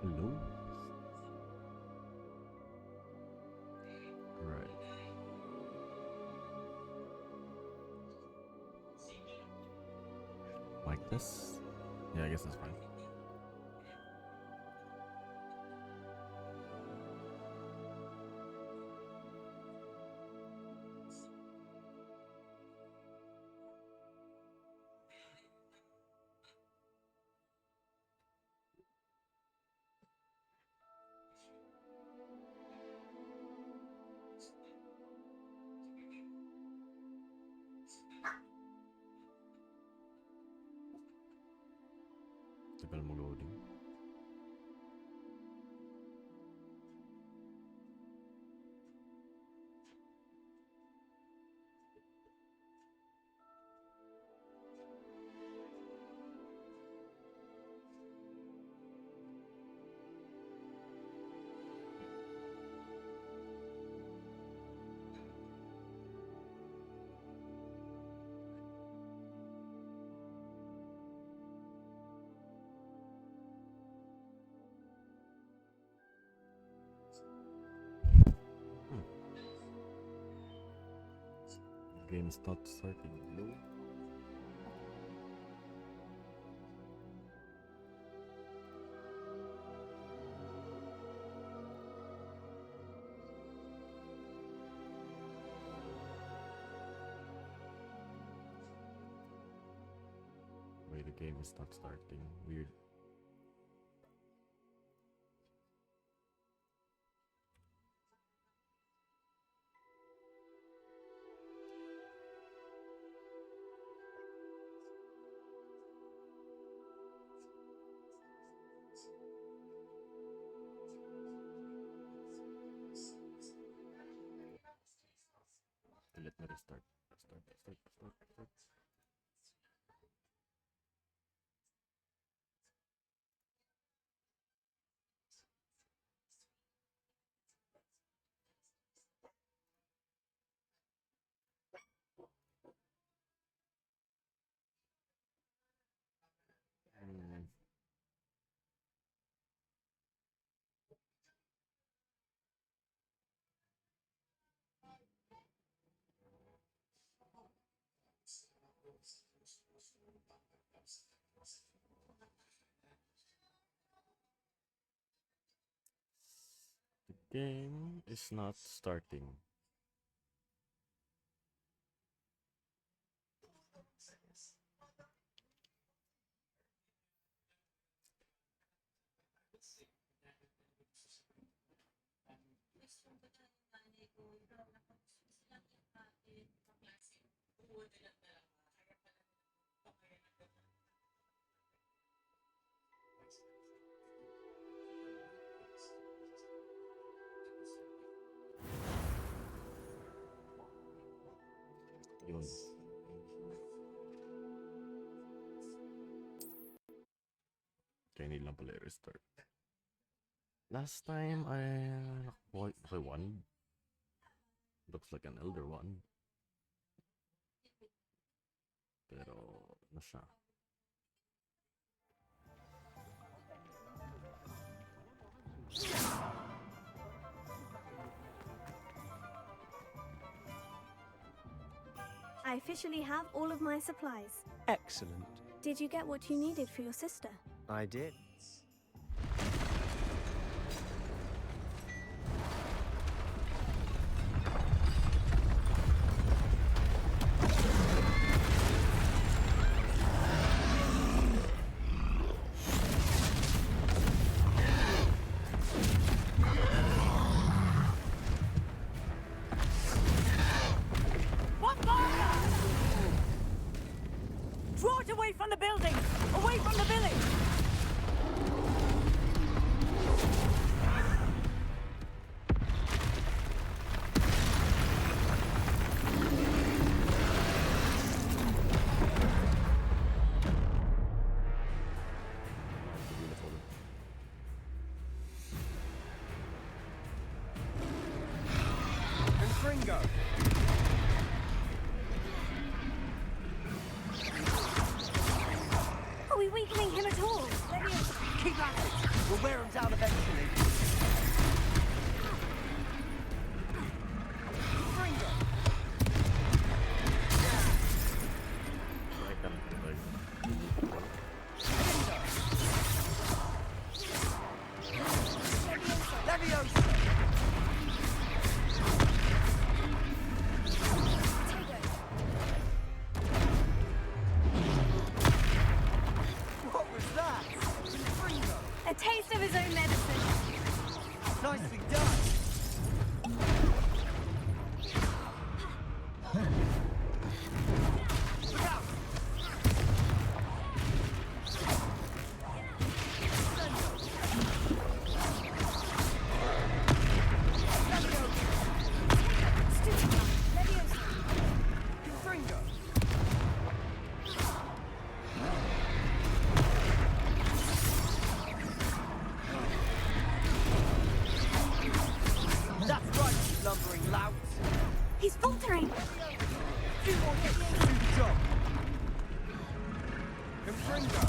Hello. Right. Like this? Yeah, I guess that's fine. Tagal mag-loading. Game's not starting. Hello. Wait, the game is not starting. Weird. Let me restart. Restart. The game is not starting. Yun. Okay, need lang pala restart. Last time I won. Looks like an elder one. Pero na siya. I officially have all of my supplies. Excellent. Did you get what you needed for your sister? I did. Draw it away from the building! Away from the village! We'll wear them down eventually. Fringo! I can like Leviosa! What was that? Fringo! A taste of his own medicine. Nicely done! Look out! Leviosa. Fringo! That's right, you lumbering lout! He's faltering. Two more hits to do the job! Fringo!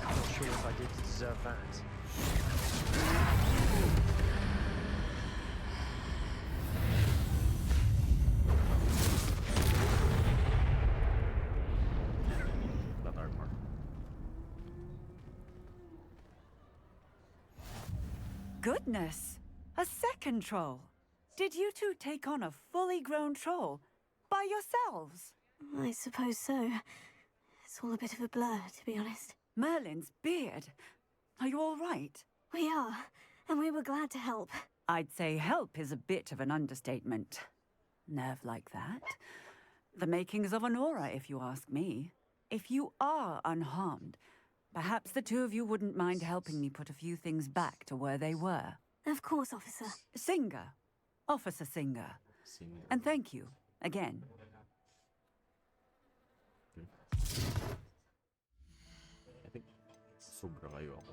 Not sure if I did deserve that. that armor. Goodness! A second troll! Did you two take on a fully grown troll? By yourselves? I suppose so. It's all a bit of a blur, to be honest. Merlin's beard! Are you all right? We are, and we were glad to help. I'd say help is a bit of an understatement. Nerve like that? The makings of an aura, if you ask me. If you are unharmed, perhaps the two of you wouldn't mind helping me put a few things back to where they were. Of course, officer. Singer. Officer Singer. Singer. And thank you, again. I think sobra kayo ako.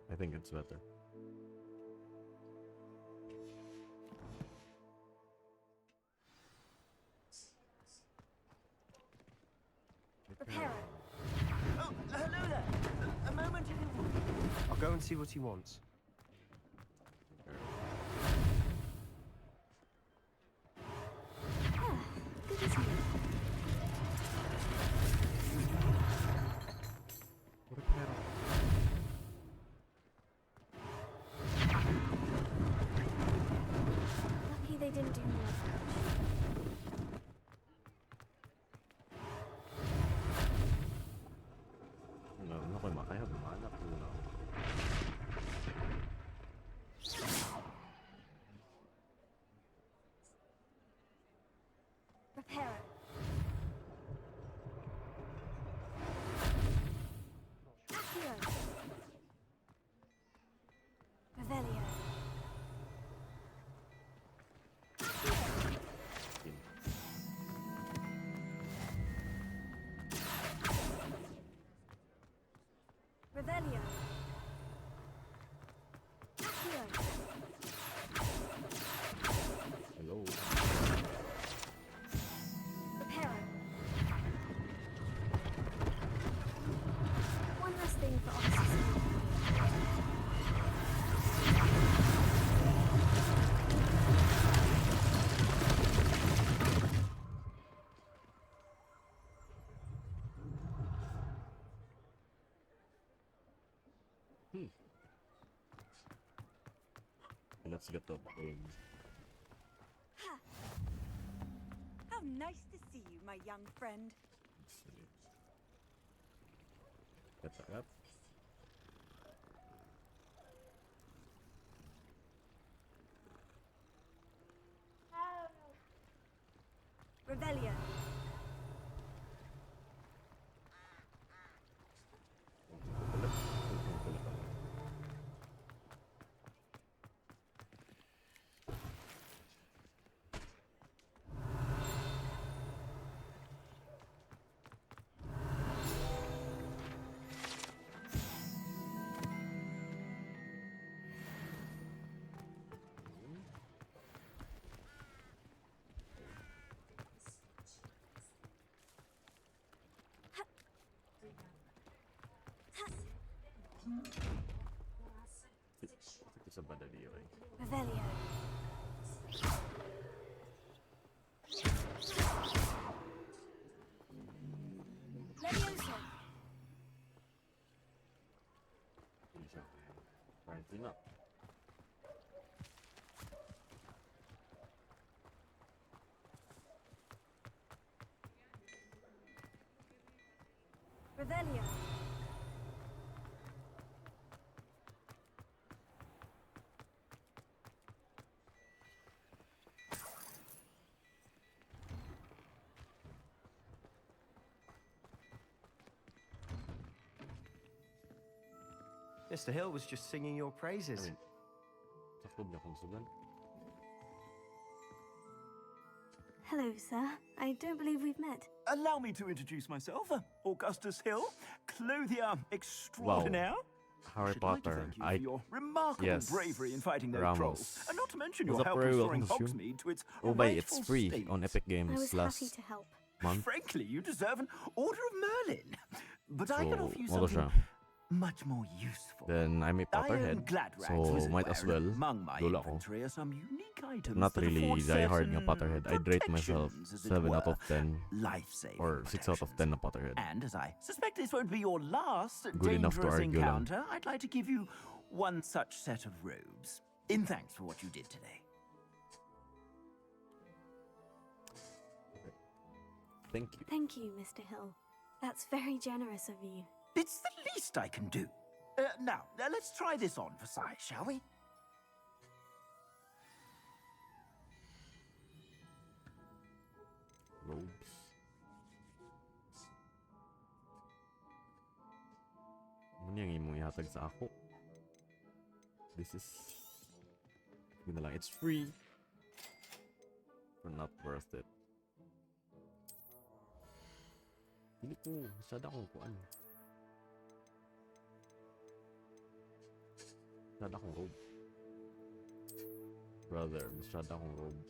I think it's better. Prepare. Oh, hello there! A moment. I'll go and see what he wants. Ah, good as new. Prepare. Lucky they didn't do more damage. Meron ako makaya, bumanap muna ako. Prepare. Accio. Revelio. Revelio. Accio. Hello. Reparo. One last thing for officers. Let's get up. How nice to see you, my young friend. Let's see. Get that up. Revelio. It's a bad idea, right? Revelio. Levioso. Hindi siya. Apparently not. Revelio. Mr. Hill was just singing your praises. I mean, sakto niya kung sugan. Hello, sir. I don't believe we've met. Allow me to introduce myself, Augustus Hill, clothier extraordinaire. Harry Should like to Potter. thank you for your remarkable Yes, bravery in fighting those Ramos. trolls, and not to mention Was your that help very restoring welcome to you? Hogsmeade to its Oh, wait, it's rightful free state. on Epic I Games was happy last to help. month. Frankly, you deserve an Order of Merlin. But I can So, offer you ano something siya? much more useful. Then I'm a I own Potterhead, Gladrags so might wizardware, as and well. among my Lolo ako. inventory are some unique items Not that really afford die-hard nga certain Potterhead. I'd rate myself protections, as it 7 out were. of 10 Life-saving or 6 out of 10 na Potterhead. And as I suspect this won't be your last Good enough to dangerous argue lang. encounter, I'd like to give you one such set of robes in thanks for what you did today. Thank you. Thank you, Mr. Hill. That's very generous of you. It's the least I can do. Now, let's try this on for size, shall we? Robes. Ano yung imong ihatag sa ako? This is... Yun na lang, it's free. But not worth it. Hindi ko, masyada akong kuan. Masyada akong robe. Brother, masyada akong robe.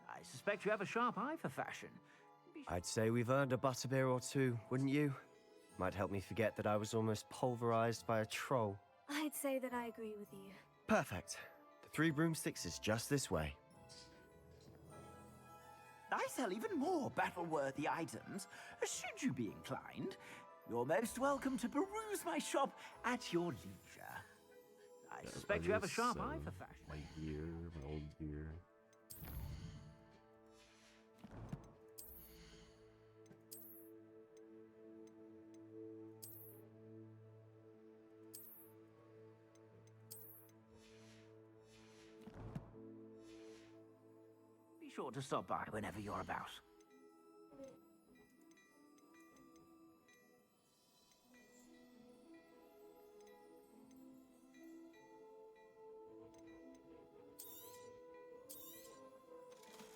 I suspect you have a sharp eye for fashion. I'd say we've earned a butterbeer or two, wouldn't you? Might help me forget that I was almost pulverized by a troll. I'd say that I agree with you. Perfect. The 3 broomsticks is just this way. I sell even more battle-worthy items. Should you be inclined, you're most welcome to peruse my shop at your leisure. I suspect you have a sharp eye for fashion. My gear, my old gear. Be sure to stop by whenever you're about.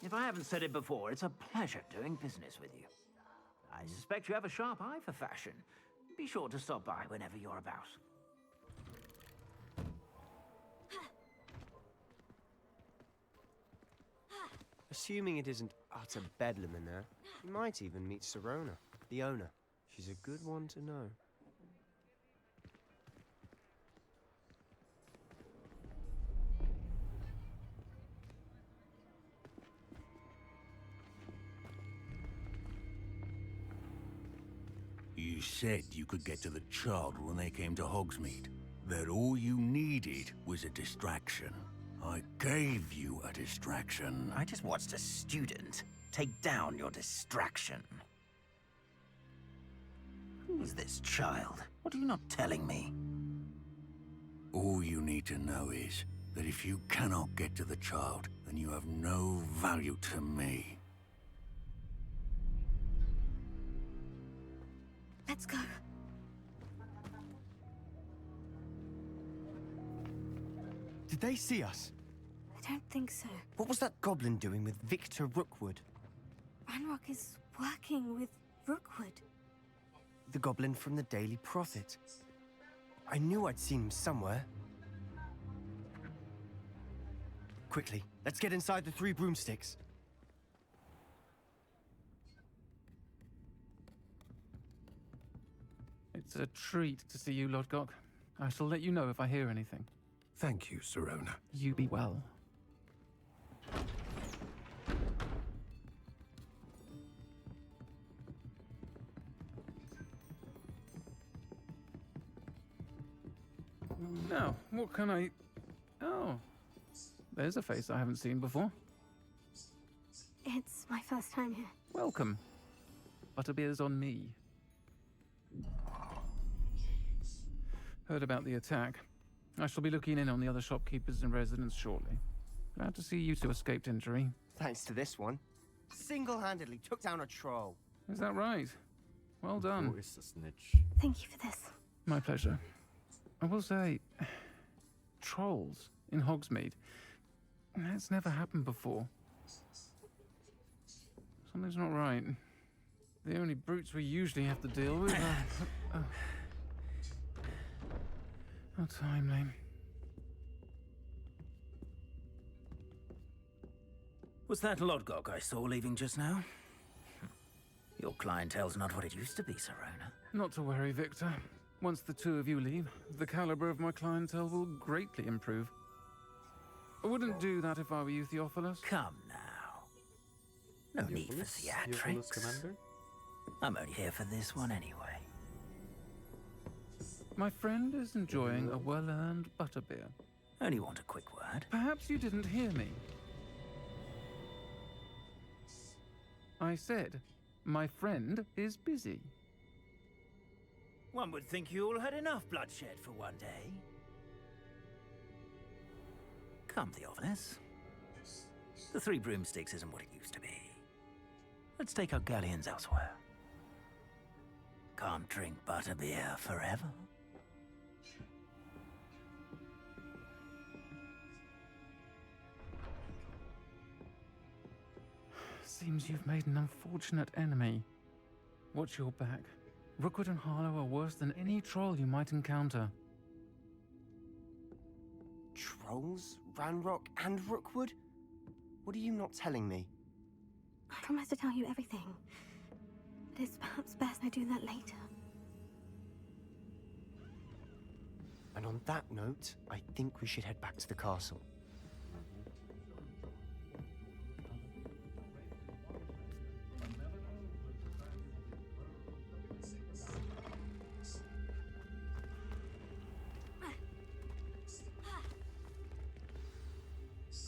If I haven't said it before, it's a pleasure doing business with you. I suspect you have a sharp eye for fashion. Be sure to stop by whenever you're about. Assuming it isn't utter bedlam in there, you might even meet Serona, the owner. She's a good one to know. You said you could get to the child when they came to Hogsmeade. That all you needed was a distraction. I gave you a distraction. I just watched a student take down your distraction. Who is this child? What are you not telling me? All you need to know is that if you cannot get to the child, then you have no value to me. Let's go. Did they see us? I don't think so. What was that goblin doing with Victor Rookwood? Ranrock is working with Rookwood. The goblin from the Daily Prophet. I knew I'd seen him somewhere. Quickly, let's get inside the 3 broomsticks. It's a treat to see you, Lodgok. I shall let you know if I hear anything. Thank you, Sirona. You be well. Now, what can I... Oh, there's a face I haven't seen before. It's my first time here. Welcome. Butterbeer's on me. Heard about the attack. I shall be looking in on the other shopkeepers and residents shortly. Glad to see you two escaped injury. Thanks to this one. Single-handedly took down a troll. Is that right? Well done. Who is a snitch? Thank you for this. My pleasure. I will say, trolls in Hogsmeade. That's never happened before. Something's not right. The only brutes we usually have to deal with are... How timely. Was that Lodgok I saw leaving just now? Your clientele's not what it used to be, Sirona. Not to worry, Victor. Once the two of you leave, the caliber of my clientele will greatly improve. I wouldn't do that if I were you, Theophilus. Come now. No need for theatrics. Commander? I'm only here for this one anyway. My friend is enjoying a well-earned butterbeer. Only want a quick word. Perhaps you didn't hear me. I said, my friend is busy. One would think you all had enough bloodshed for one day. Come, Theophilus. The 3 broomsticks isn't what it used to be. Let's take our galleons elsewhere. Can't drink butterbeer forever. Seems you've made an unfortunate enemy. Watch your back. Rookwood and Harlow are worse than any troll you might encounter. Trolls? Ranrock and Rookwood? What are you not telling me? I promised to tell you everything. But it's perhaps best I do that later. And on that note, I think we should head back to the castle.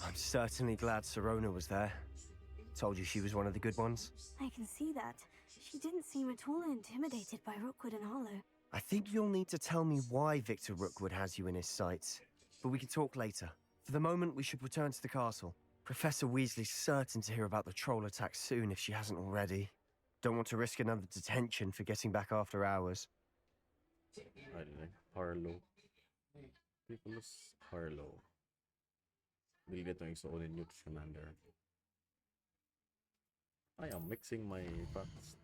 I'm certainly glad Sirona was there. Told you she was one of the good ones. I can see that. She didn't seem at all intimidated by Rookwood and Harlow. I think you'll need to tell me why Victor Rookwood has you in his sights. But we can talk later. For the moment, we should return to the castle. Professor Weasley's certain to hear about the troll attack soon if she hasn't already. Don't want to risk another detention for getting back after hours. Harlow. Nicholas Harlow. Nilagay ito yung suonin nyo, Commander. I am mixing my facts.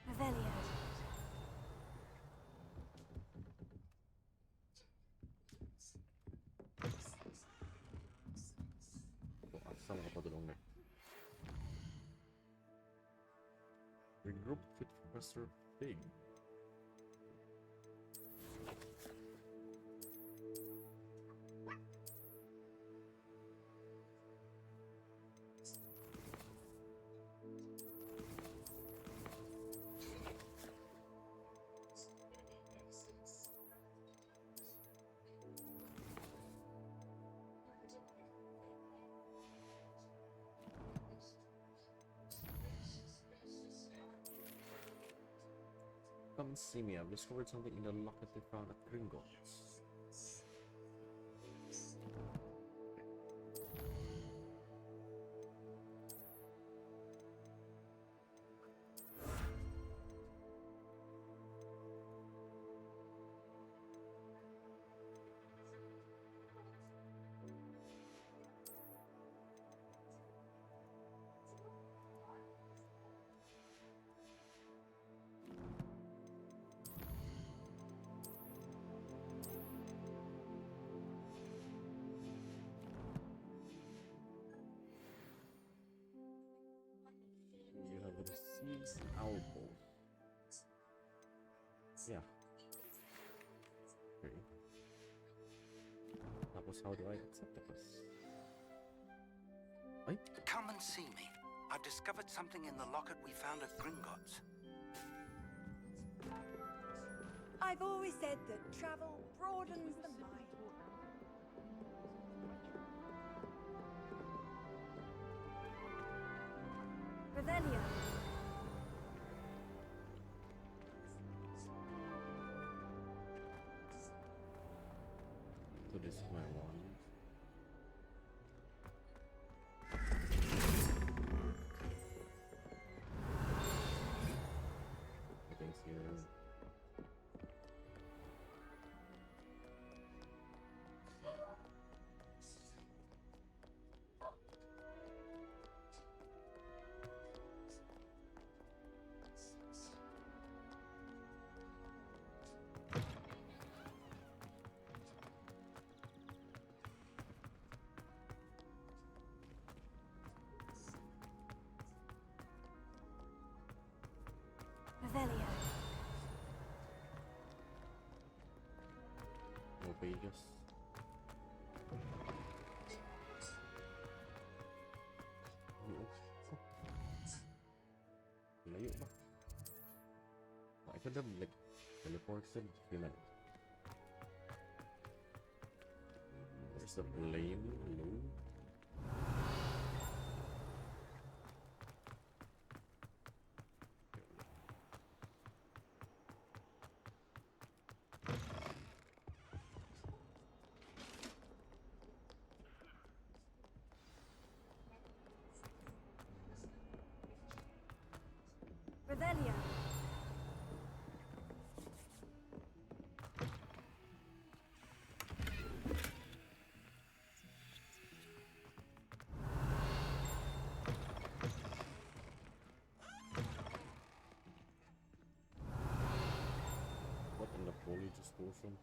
Revelio. Saan ka patulong na? Regroup with Professor Fig. come and see me. I've discovered something in the locket they found at Gringotts. You have received alcohol. Yeah. Okay. Tapos how do I accept this? Ay? Come and see me. I've discovered something in the locket we found at Gringotts. I've always said that travel broadens the mind. Revelio. So this is my one. Everything's here. Revelio. No pages. Layo ba? I could have like teleported. There's a flame. Hello. Revelio. What in the foliage potion?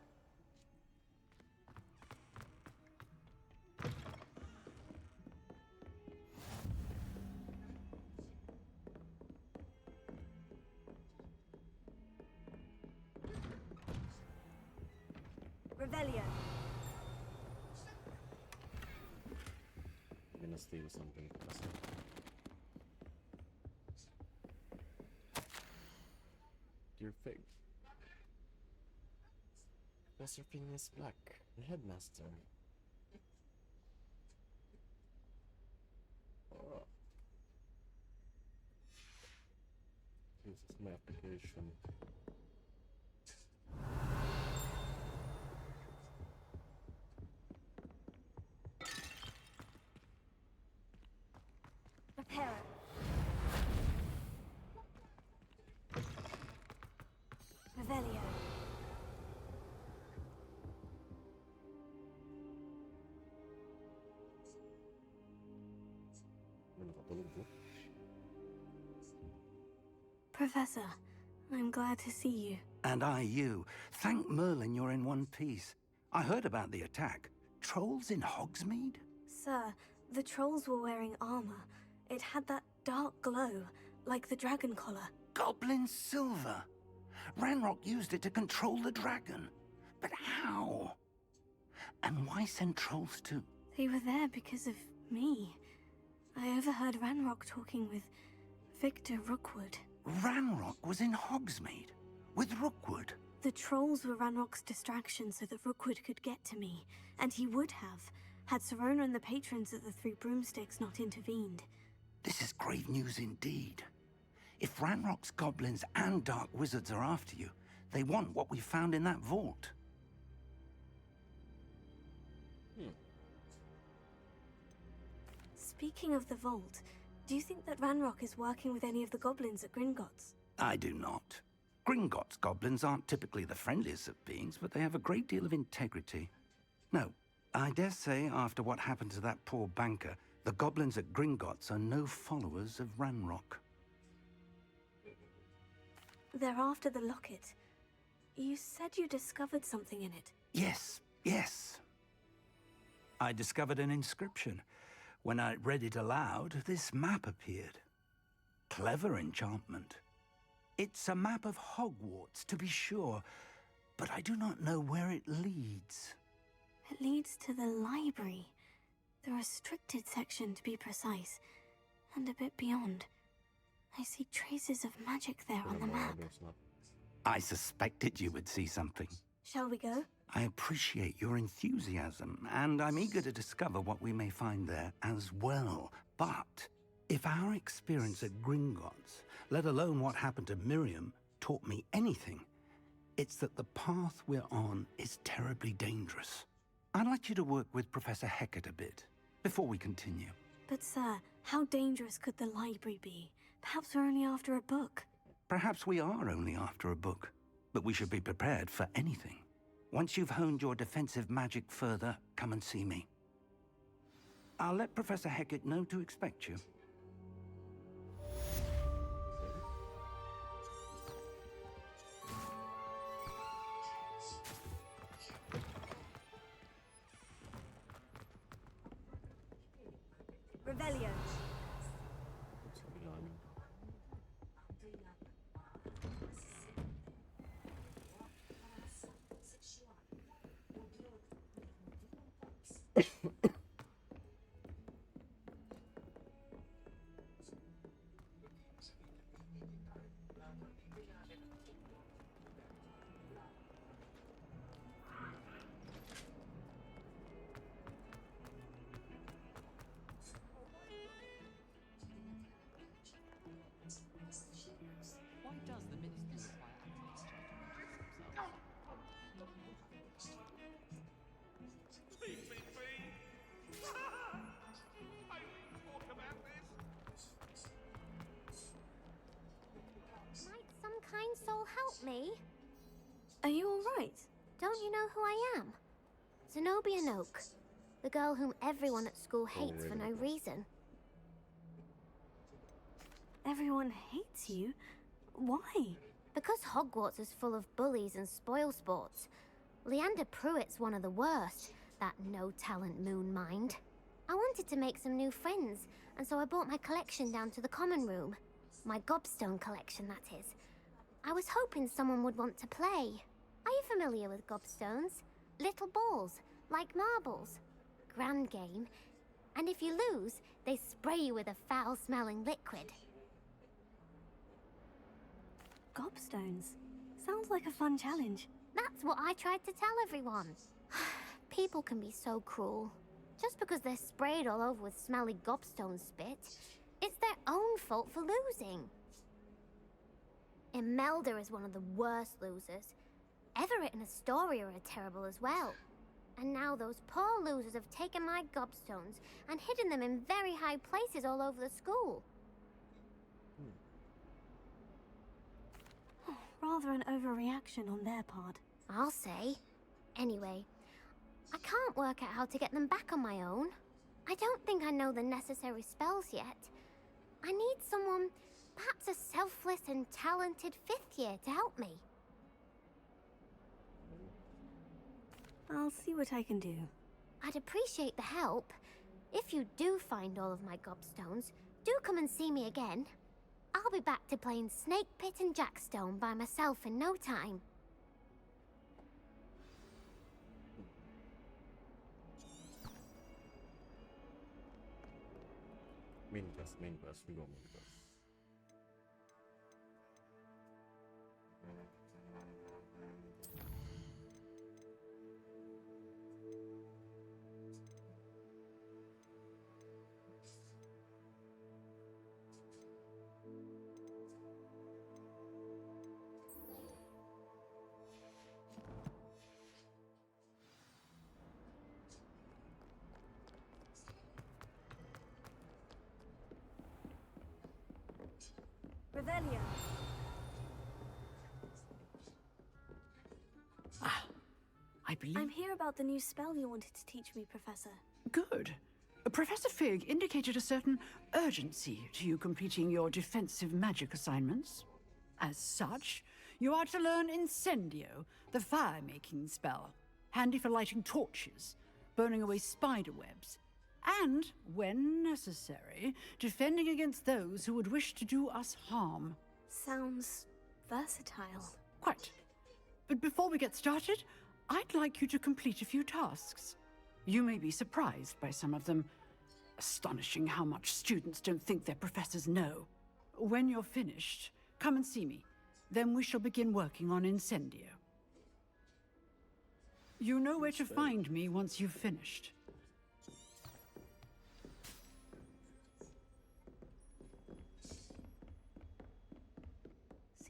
Revelio. I'm gonna steal something. Dear Fig. Professor Phineas Black, the headmaster. Oh. This is my application. Prepare. Revelio. Professor, I'm glad to see you. And I you. Thank Merlin you're in one piece. I heard about the attack. Trolls in Hogsmeade? Sir, the trolls were wearing armor. It had that dark glow, like the dragon collar. Goblin silver. Ranrock used it to control the dragon. But how? And why send trolls too? They were there because of me. I overheard Ranrock talking with Victor Rookwood. Ranrock was in Hogsmeade with Rookwood. The trolls were Ranrock's distraction so that Rookwood could get to me, and he would have, had Serona and the patrons of the Three Broomsticks not intervened. This is grave news indeed. If Ranrock's goblins and dark wizards are after you, they want what we found in that vault. Speaking of the vault, do you think that Ranrock is working with any of the goblins at Gringotts? I do not. Gringotts goblins aren't typically the friendliest of beings, but they have a great deal of integrity. No, I dare say after what happened to that poor banker, the goblins at Gringotts are no followers of Ranrock. They're after the locket. You said you discovered something in it. Yes, yes. I discovered an inscription. When I read it aloud, this map appeared. Clever enchantment. It's a map of Hogwarts, to be sure, but I do not know where it leads. It leads to the library. The restricted section, to be precise. And a bit beyond. I see traces of magic there on the map. I suspected you would see something. Shall we go? I appreciate your enthusiasm, and I'm eager to discover what we may find there as well. But if our experience at Gringotts, let alone what happened to Miriam, taught me anything, it's that the path we're on is terribly dangerous. I'd like you to work with Professor Hecat a bit before we continue. But sir, how dangerous could the library be? Perhaps we're only after a book. Perhaps we are only after a book, but we should be prepared for anything. Once you've honed your defensive magic further, come and see me. I'll let Professor Hecat know to expect you. Revelio. Kind soul help me? Are you all right? Don't you know who I am? Zenobia Noak, the girl whom everyone at school hates for no reason. Everyone hates you? Why? Because Hogwarts is full of bullies and spoilsports. Leander Pruitt's one of the worst, that no-talent moon mind. I wanted to make some new friends, and so I brought my collection down to the common room. My gobstone collection, that is. I was hoping someone would want to play. Are you familiar with gobstones? Little balls, like marbles. Grand game. And if you lose, they spray you with a foul-smelling liquid. Gobstones? Sounds like a fun challenge. That's what I tried to tell everyone. People can be so cruel. Just because they're sprayed all over with smelly gobstone spit, it's their own fault for losing. Imelda is one of the worst losers. Everett and Astoria are terrible as well. And now those poor losers have taken my gobstones and hidden them in very high places all over the school. Rather an overreaction on their part. I'll say. Anyway, I can't work out how to get them back on my own. I don't think I know the necessary spells yet. I need someone, perhaps a selfless and talented 5th year to help me. I'll see what I can do. I'd appreciate the help. If you do find all of my gobstones, do come and see me again. I'll be back to playing Snake Pit and Jackstone by myself in no time. Main quest, we go main quest. Revelio. I believe... I'm here about the new spell you wanted to teach me, Professor. Good. Professor Fig indicated a certain urgency to you completing your defensive magic assignments. As such, you are to learn Incendio, the fire-making spell, handy for lighting torches, burning away spider webs, and, when necessary, defending against those who would wish to do us harm. Sounds versatile. Quite. But before we get started, I'd like you to complete a few tasks. You may be surprised by some of them. Astonishing how much students don't think their professors know. When you're finished, come and see me. Then we shall begin working on Incendio. You know where to find me once you've finished.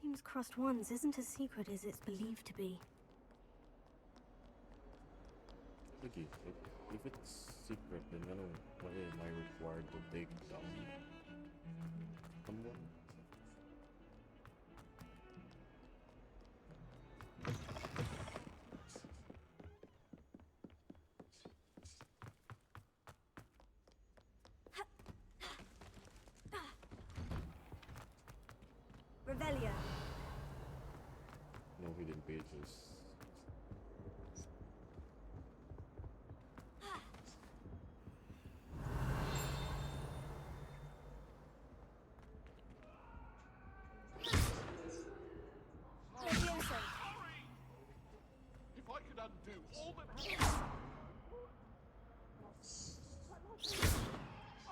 Seems Crossed Wands isn't as secret as it's believed to be. Okay, if it's secret, then why am I required to take down someone? Revelio. No hidden pages.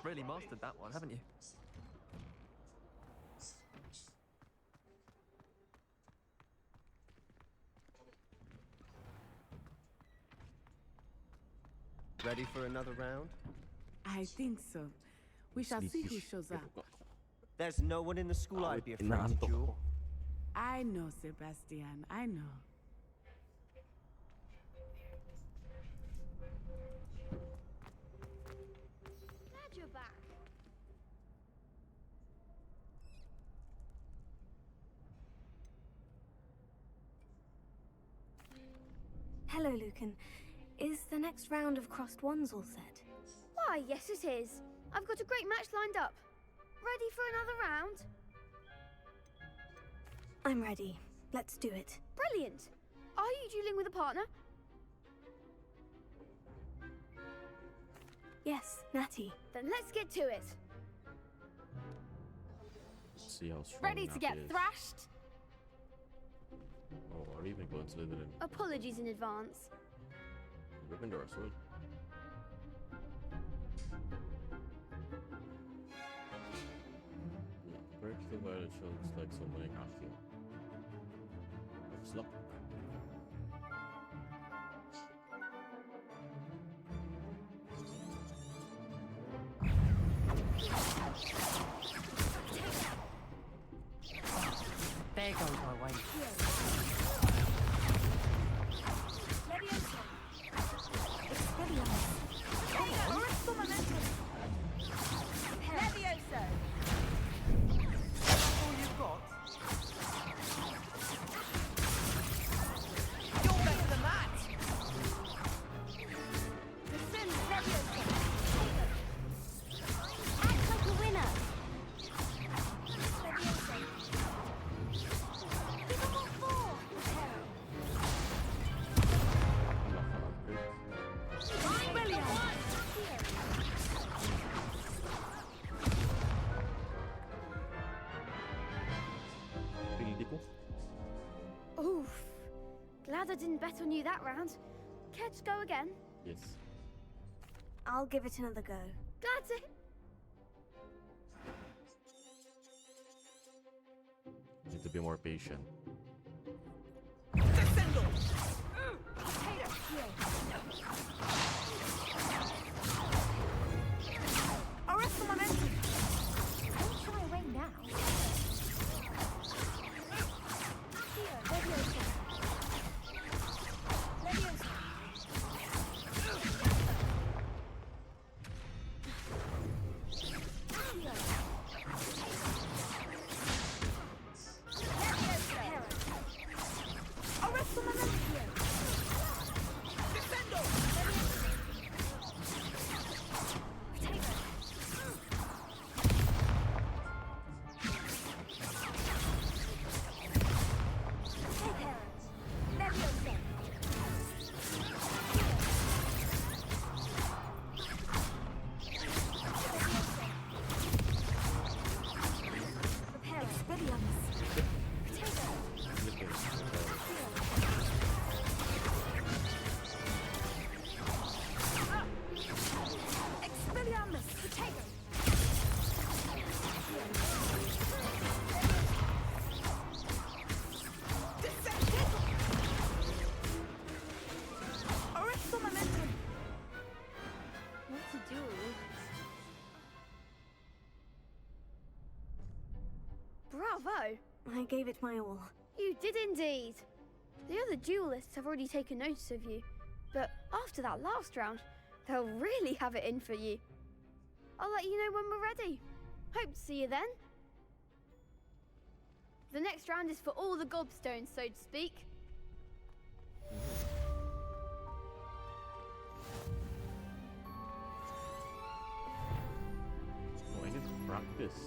Really mastered that one, haven't you? Ready for another round? I think so. We shall see who shows up. There's no one in the school I'd be afraid to duel. I know, Sebastian. I know. Glad you're back. Hello, Lucan. Is the next round of Crossed Wands all set? Why, yes it is. I've got a great match lined up. Ready for another round? I'm ready. Let's do it. Brilliant. Are you dueling with a partner? Yes, Natty. Then let's get to it. See how strong Ready to get Natty is. thrashed? Oh, are we even going to Slytherin? Apologies in advance. Gryffindor, sword. Break the violet shell looks like summoning Akio. Looks luck. There goes my way. Oof. Glad I didn't bet on you that round. Care to go again? Yes. I'll give it another go. Glad to. Need to be more patient. Arrest the momentum. Don't shy away now. I gave it my all. You did indeed. The other duelists have already taken notice of you, but after that last round, they'll really have it in for you. I'll let you know when we're ready. Hope to see you then. The next round is for all the gobstones, so to speak. Oh, I need to practice.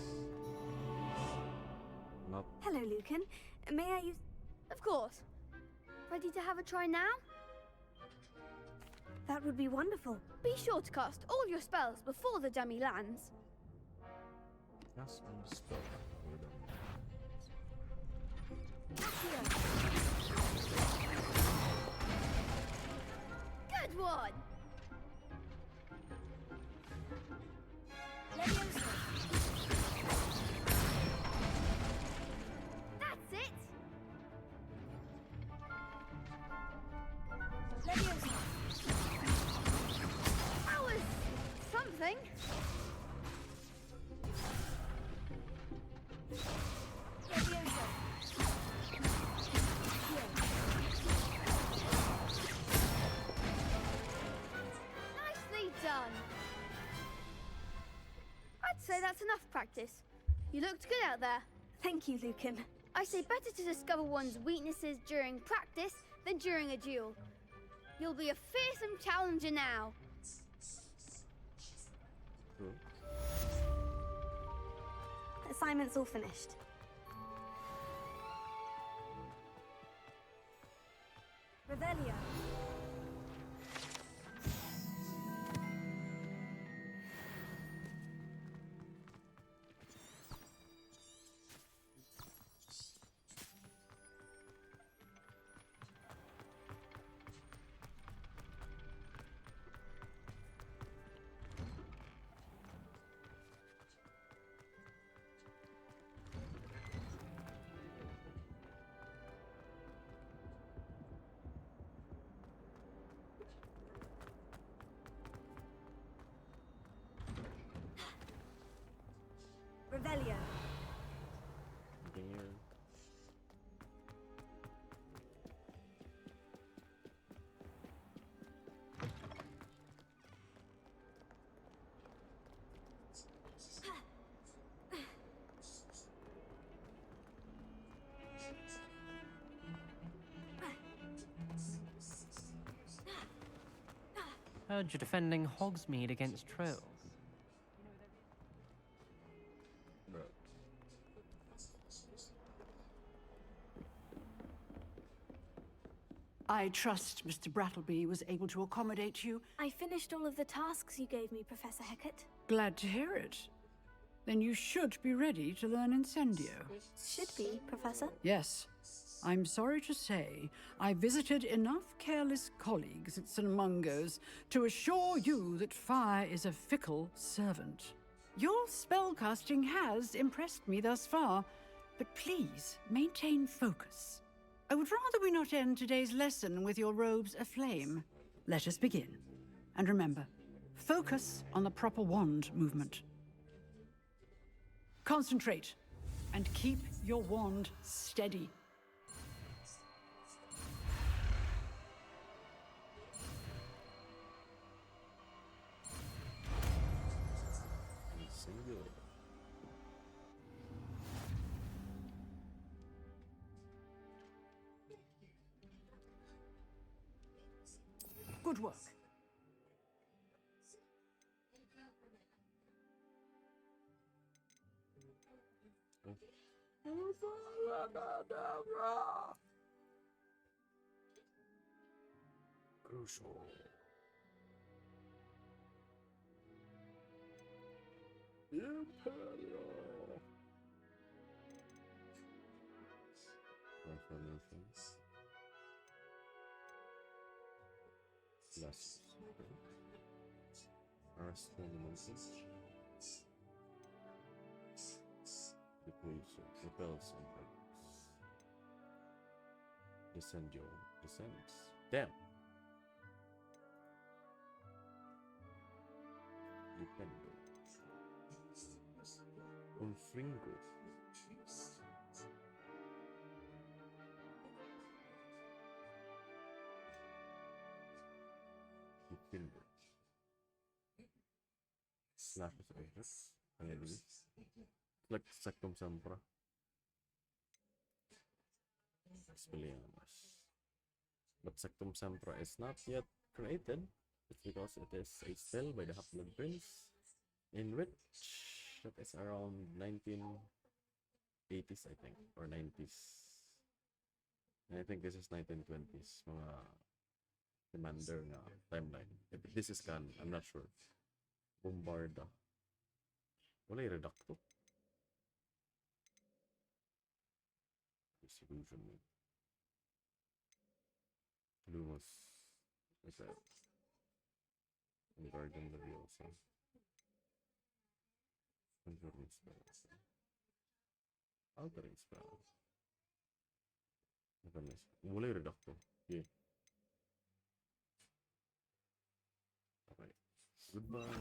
Not. Hello, Lucan. May I use... Of course. Ready to have a try now? That would be wonderful. Be sure to cast all your spells before the dummy lands. Cast one spell. Good one! That's it! That was something. Nicely done. I'd say that's enough practice. You looked good out there. Thank you, Lucan. I say better to discover one's weaknesses during practice than during a duel. You'll be a fearsome challenger now. Cool. Assignment's all finished. Revelio. Revelio. There. Heard you're defending Hogsmeade against trolls. I trust Mr. Brattleby was able to accommodate you. I finished all of the tasks you gave me, Professor Hecat. Glad to hear it. Then you should be ready to learn Incendio. Should be, Professor. Yes. I'm sorry to say, I visited enough careless colleagues at St. Mungo's to assure you that fire is a fickle servant. Your spellcasting has impressed me thus far, but please maintain focus. I would rather we not end today's lesson with your robes aflame. Let us begin. And remember, focus on the proper wand movement. Concentrate, and keep your wand steady. Singular. Good work. Crucial. Imperial. Transformations. Less. Arrest fundamentals. Depletion. Repels impacts. Descendio. Descends. Damn. Dependo. Unfringo. Timber. Slashes of this. Like Sectum Sempra. Expelliarmus. But Sectum Sempra is not yet created. It's because it is a spell by the Half-Blood Prince, in which that is around 1980s, I think, or 90s. And I think this is 1920s, mga Commander na timeline. If this is canon, I'm not sure. Bombarda. Wala yung Reducto. Disillusion. Lumos. Okay. Guardian Leviosa. Conjuring spells. Altering spells. Wala yung Reducto. Yeah. Okay. Goodbye.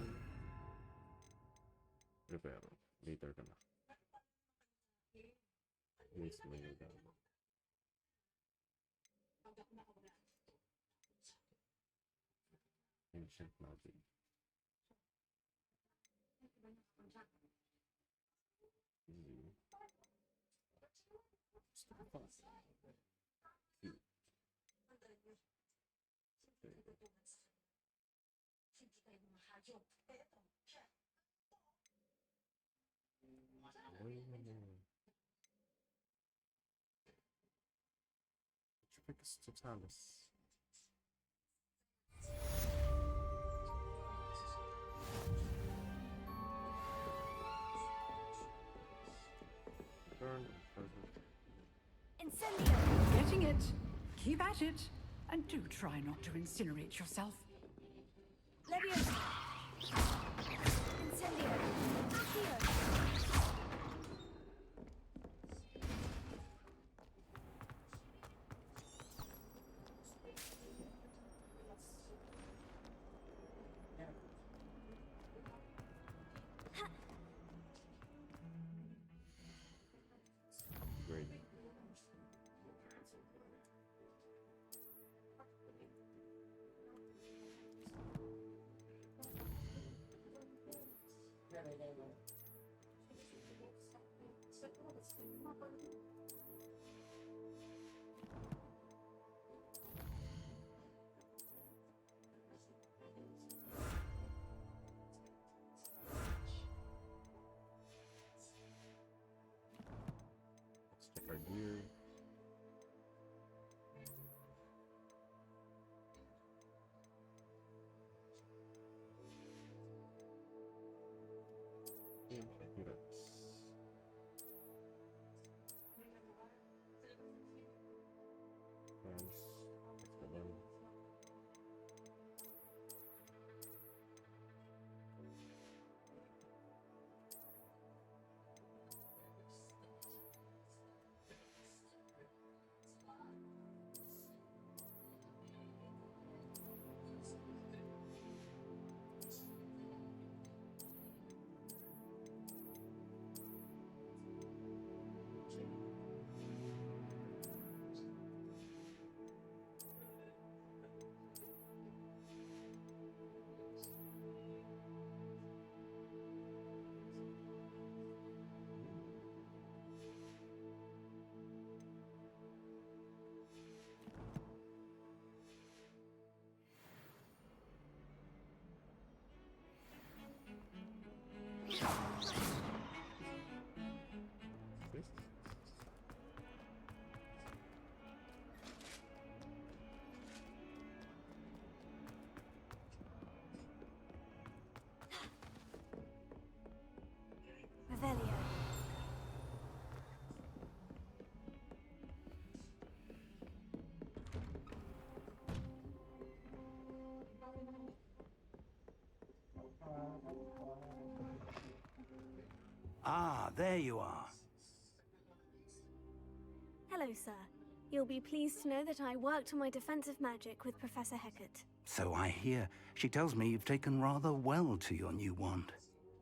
Prepare. Later ka na. Yes, may nagano. Ancient magic. Totalis. Incendio! Getting it. Keep at it. And do try not to incinerate yourself. Leviosa! Incendio! Accio! Great. Let's check our gear. Revelio. Ah, there you are. Hello, sir. You'll be pleased to know that I worked on my defensive magic with Professor Hecat. So I hear. She tells me you've taken rather well to your new wand.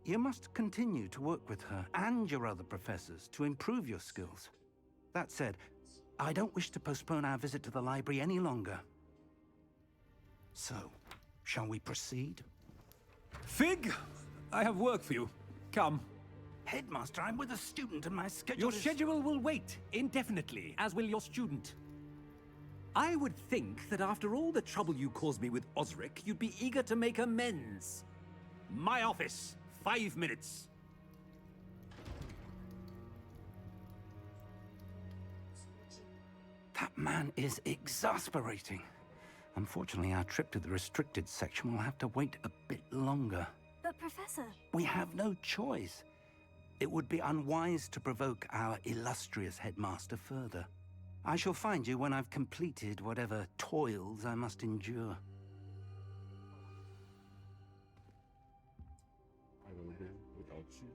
You must continue to work with her and your other professors to improve your skills. That said, I don't wish to postpone our visit to the library any longer. So, Shall we proceed? Fig, I have work for you. Come. Headmaster, I'm with a student and my schedule Your is... schedule will wait indefinitely, as will your student. I would think that after all the trouble you caused me with Osric, you'd be eager to make amends. My office, 5 minutes. That man is exasperating. Unfortunately, our trip to the restricted section will have to wait a bit longer. But, Professor... We have no choice. It would be unwise to provoke our illustrious headmaster further. I shall find you when I've completed whatever toils I must endure. I will go without you.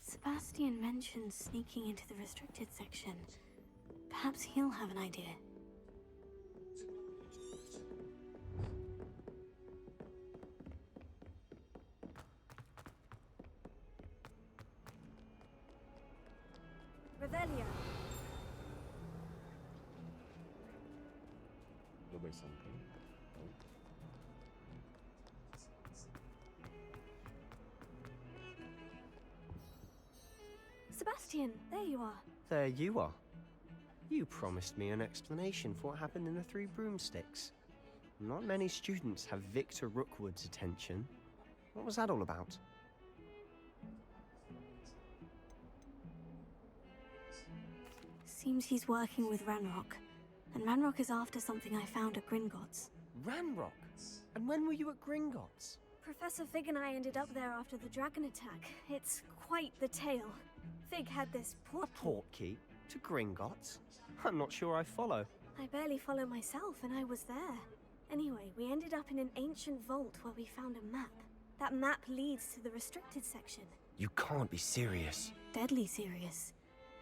Sebastian mentioned sneaking into the restricted section. Perhaps he'll have an idea. Revelio. Go buy something. Oh. Sebastian, there you are. There you are. You promised me an explanation for what happened in the Three Broomsticks. Not many students have Victor Rookwood's attention. What was that all about? Seems he's working with Ranrock. And Ranrock is after something I found at Gringotts. Ranrock? And when were you at Gringotts? Professor Fig and I ended up there after the dragon attack. It's quite the tale. Fig had this portkey to Gringotts? I'm not sure I follow. I barely follow myself, and I was there. Anyway, we ended up in an ancient vault where we found a map. That map leads to the restricted section. You can't be serious. Deadly serious.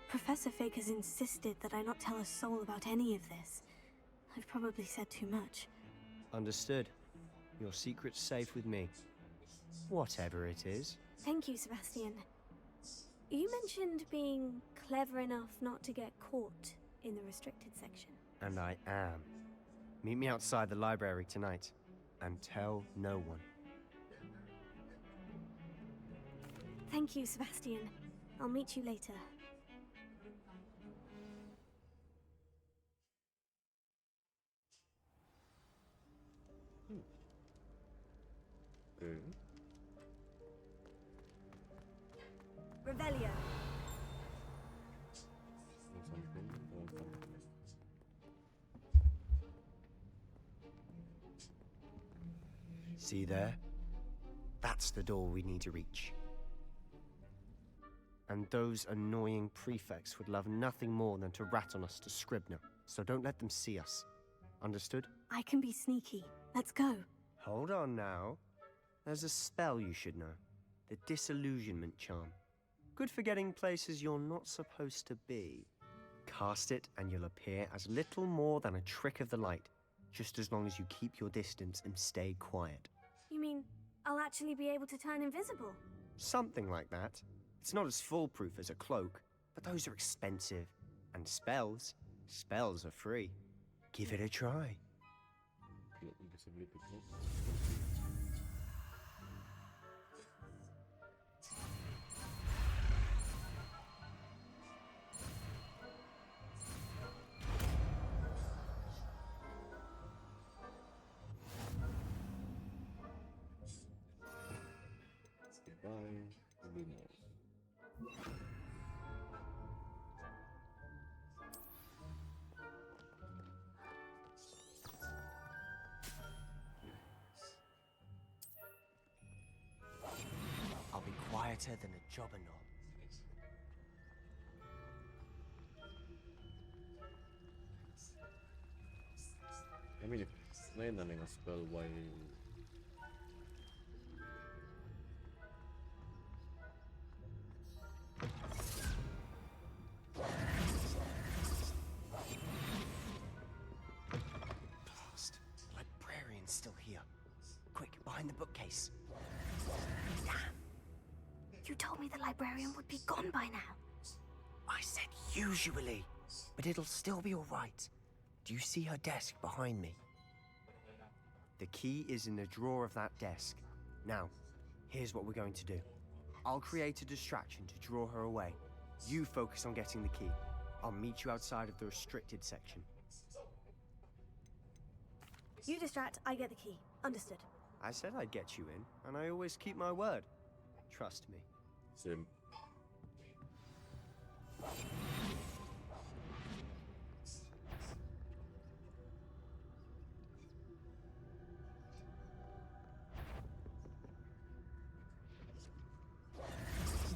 Professor Fig has insisted that I not tell a soul about any of this. I've probably said too much. Understood. Your secret's safe with me. Whatever it is. Thank you, Sebastian. You mentioned being clever enough not to get caught in the restricted section. And I am. Meet me outside the library tonight. And tell no one. Thank you, Sebastian. I'll meet you later. Revelio. See there? That's the door we need to reach. And those annoying prefects would love nothing more than to rat on us to Scribner, so don't let them see us. Understood? I can be sneaky. Let's go. Hold on now. There's a spell you should know. The Disillusionment Charm. Good for getting places you're not supposed to be. Cast it and you'll appear as little more than a trick of the light, just as long as you keep your distance and stay quiet. You mean I'll actually be able to turn invisible? Something like that. It's not as foolproof as a cloak, but those are expensive. And spells are free. Give it a try. I'll be quieter than a jobberknoll. I mean, if nailaning a spell while Blast. Librarian's still here. Quick, behind the bookcase. Damn. You told me the librarian would be gone by now. I said usually, but it'll still be all right. Do you see her desk behind me? The key is in the drawer of that desk. Now, here's what we're going to do. I'll create a distraction to draw her away. You focus on getting the key. I'll meet you outside of the restricted section. You distract, I get the key. Understood. I said I'd get you in, and I always keep my word. Trust me. Sim.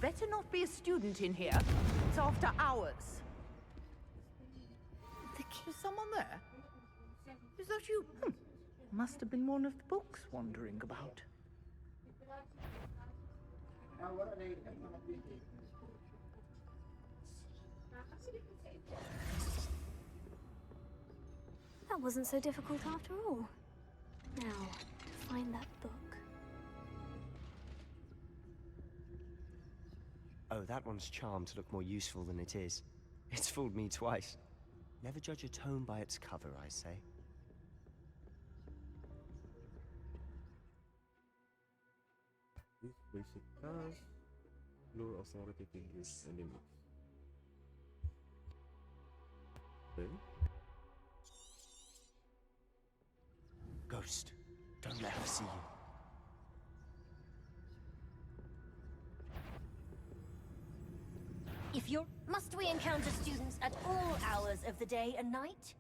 Better not be a student in here. It's after hours. The key. Is someone there? Is that you? Must have been one of the books wandering about. That wasn't so difficult after all. Now, to find that book. Oh, that one's charmed to look more useful than it is. It's fooled me twice. Never judge a tome by its cover, I say. This basic task. Lure authority to use enemies. Okay. Ghost, don't let her see you. If you're... Must we encounter students at all hours of the day and night?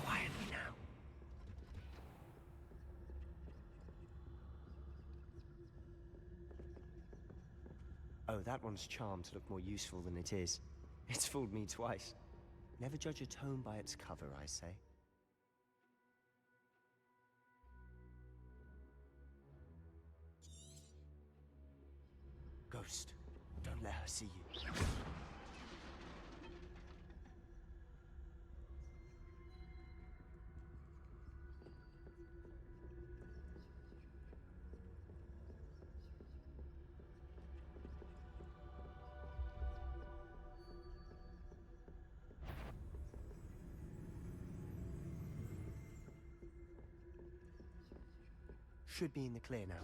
Quietly now. Oh, that one's charmed to look more useful than it is. It's fooled me twice. Never judge a tome by its cover, I say. Ghost, don't let her see you. Should be in the clear now.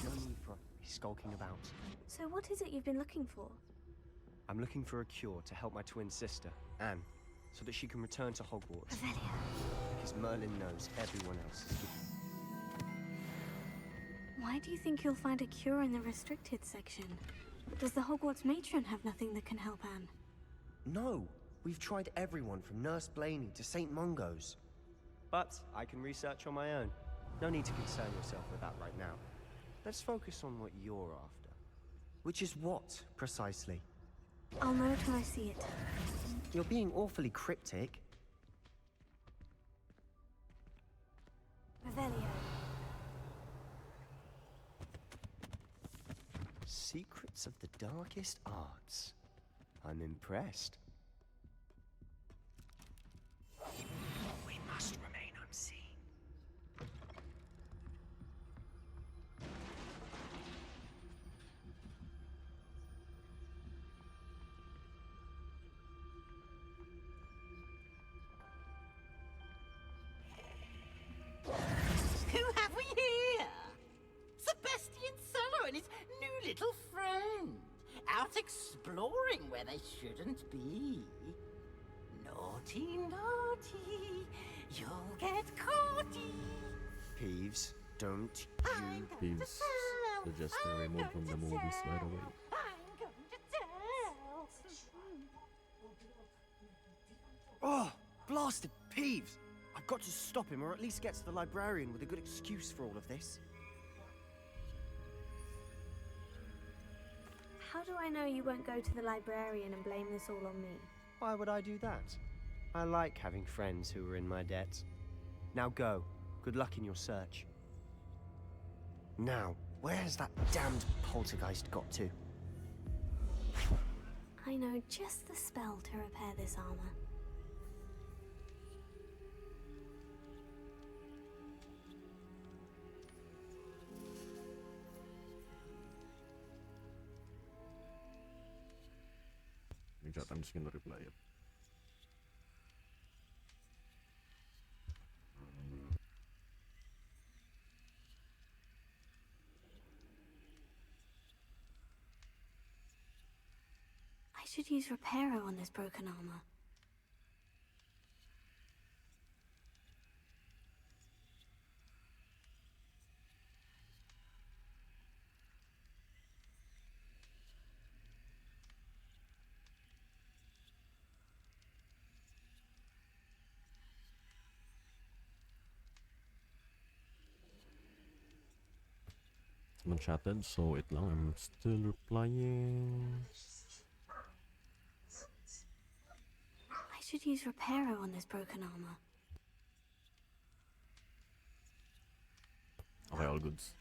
No need for us to be skulking about. So what is it you've been looking for? I'm looking for a cure to help my twin sister, Anne, so that she can return to Hogwarts. Revelio. Because Merlin knows everyone else is giving. Why do you think you'll find a cure in the restricted section? Does the Hogwarts matron have nothing that can help Anne? No! We've tried everyone from Nurse Blaney to St. Mungo's. But I can research on my own. No need to concern yourself with that right now. Let's focus on what you're after. Which is what, precisely? I'll know it when I see it. You're being awfully cryptic. Revelio. Secrets of the darkest arts. I'm impressed. We must remain unseen. Who have we here? Sebastian Cello and his new little friend. Out exploring where they shouldn't be. Naughty, naughty, you'll get caughty. Peeves, don't you... Peeves suggest to remove from the movies right away. I'm going to tell. Oh, blasted Peeves! I've got to stop him, or at least get to the librarian with a good excuse for all of this. How do I know you won't go to the librarian and blame this all on me? Why would I do that? I like having friends who are in my debt. Now go. Good luck in your search. Now, where has that damned poltergeist got to? I know just the spell to repair this armor. I'm just gonna reply it. I should use Reparo on this broken armor. I'm unchatted, so wait lang. I'm still replying. I should use Reparo on this broken armor. Okay, all goods.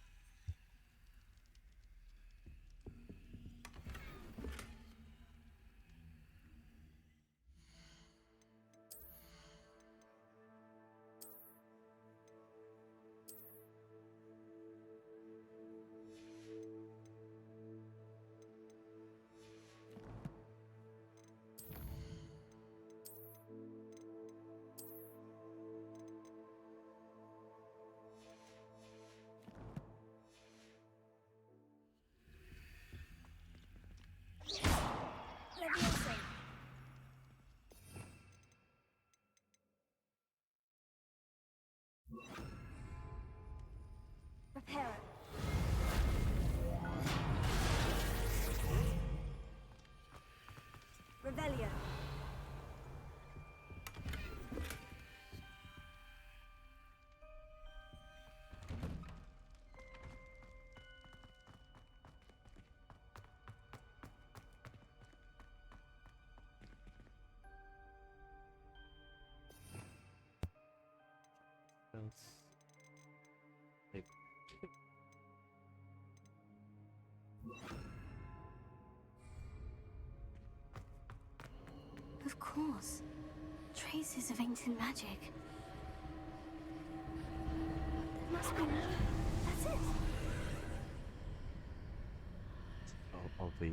Reparo. Revelio. Hey. Of course. Traces of ancient magic. There must be more. That's it. A veil?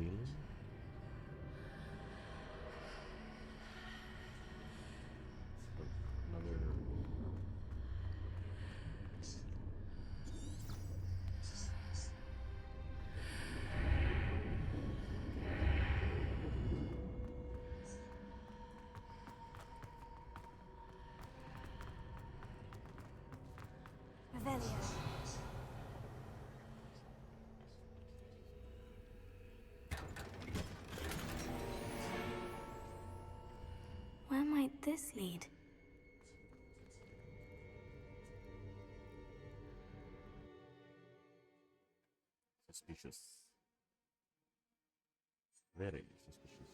Another... Revelio. Where might this lead? Suspicious. Very suspicious.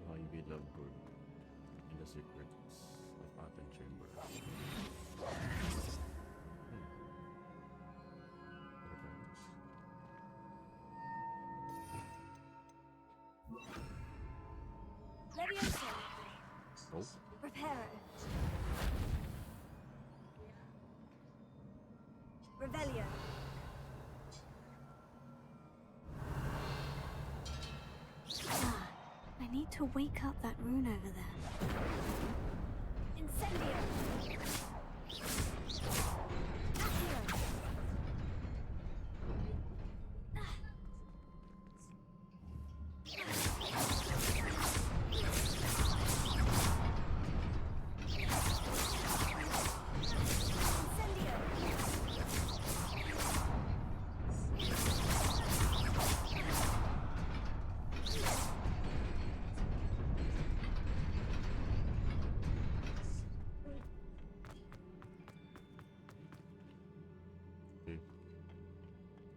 How you be loved good in the secrets of Aten Chamber. Levioso. Oh. Reparo. Revelio. Ah, I need to wake up that rune over there. Incendio. Accio.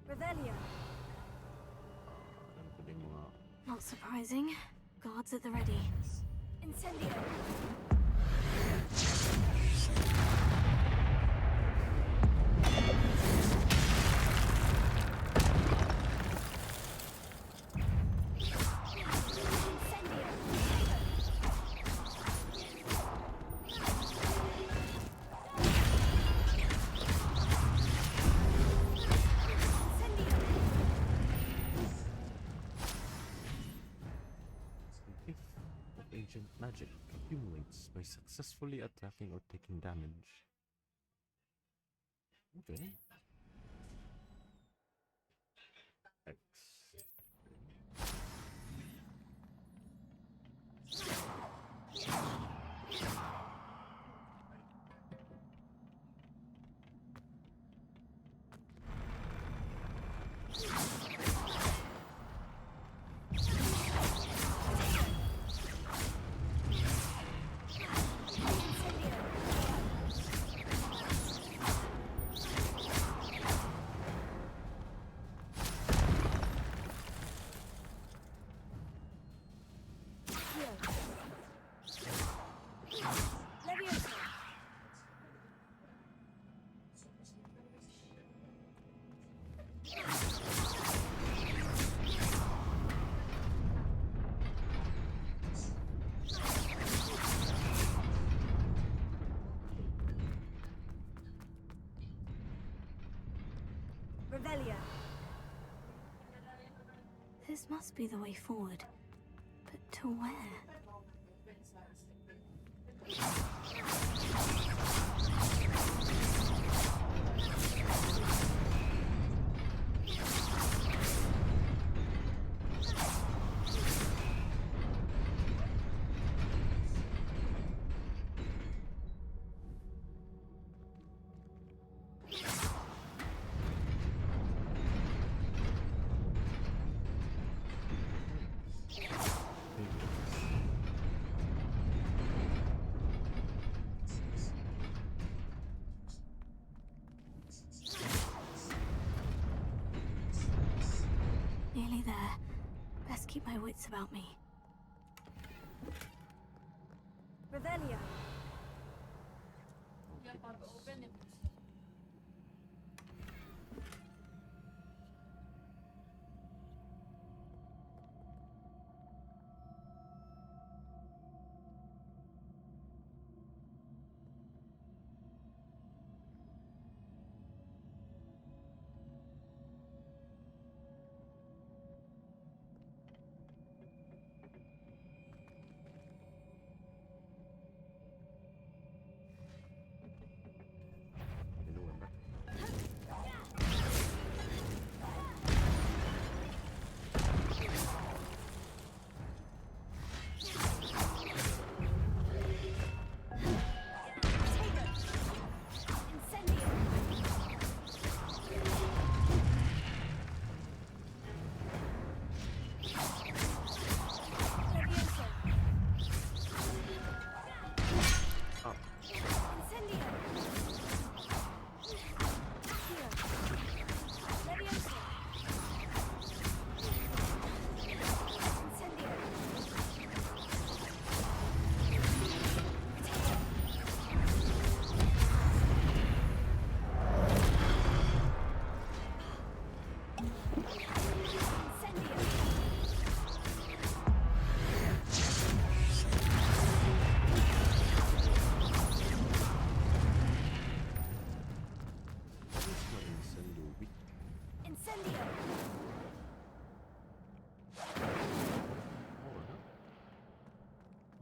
Revelio. Not surprising. Guards at the ready. Incendio. points by successfully attacking or taking damage. Okay. X. Revelio. This must be the way forward. But to where? Nearly there. Best keep my wits about me. Revelio.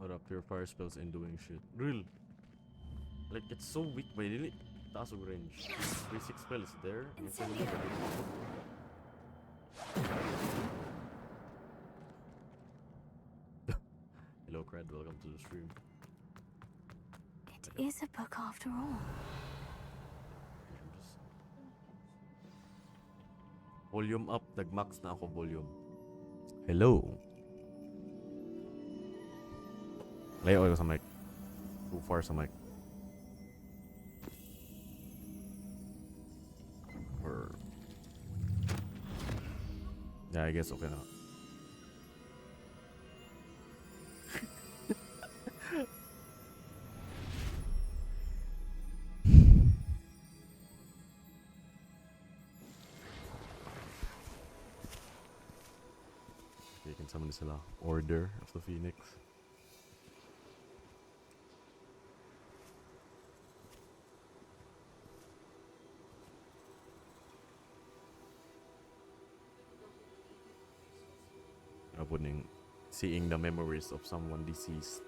What up, purifier spells and doing shit. Real. Like, it's so weak, but really, taas og range. Basic spell is there. And it's only Hello, Cred. Welcome to the stream. It is a book after all. Volume up. Nag-max na ako volume. Hello. Layo ako sa mic. Too far sa mic. Or... Yeah, I guess okay na. Okay, can summon sila. Order of the Phoenix. Opening, seeing the memories of someone deceased.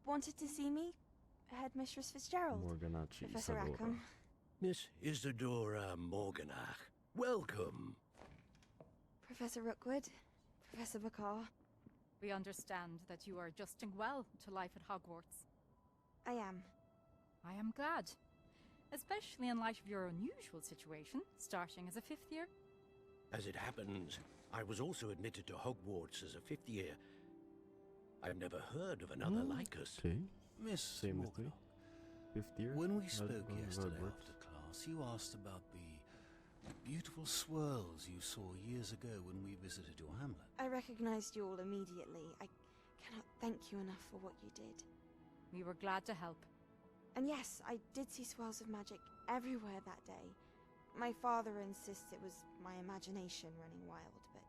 wanted to see me? Headmistress Fitzgerald? Morganachi Professor Isadora. Rackham? Miss Isadora Morganach, welcome. Professor Rookwood? Professor Bakar? We understand that you are adjusting well to life at Hogwarts. I am. I am glad. Especially in light of your unusual situation, starting as a 5th year. As it happens, I was also admitted to Hogwarts as a 5th year. I've never heard of another like us. Okay. Miss Same with me. 5th year. When we Had- spoke yesterday Hogwarts. after class, you asked about the beautiful swirls you saw years ago when we visited your hamlet. I recognized you all immediately. I cannot thank you enough for what you did. We were glad to help. And yes, I did see swirls of magic everywhere that day. My father insists it was my imagination running wild, but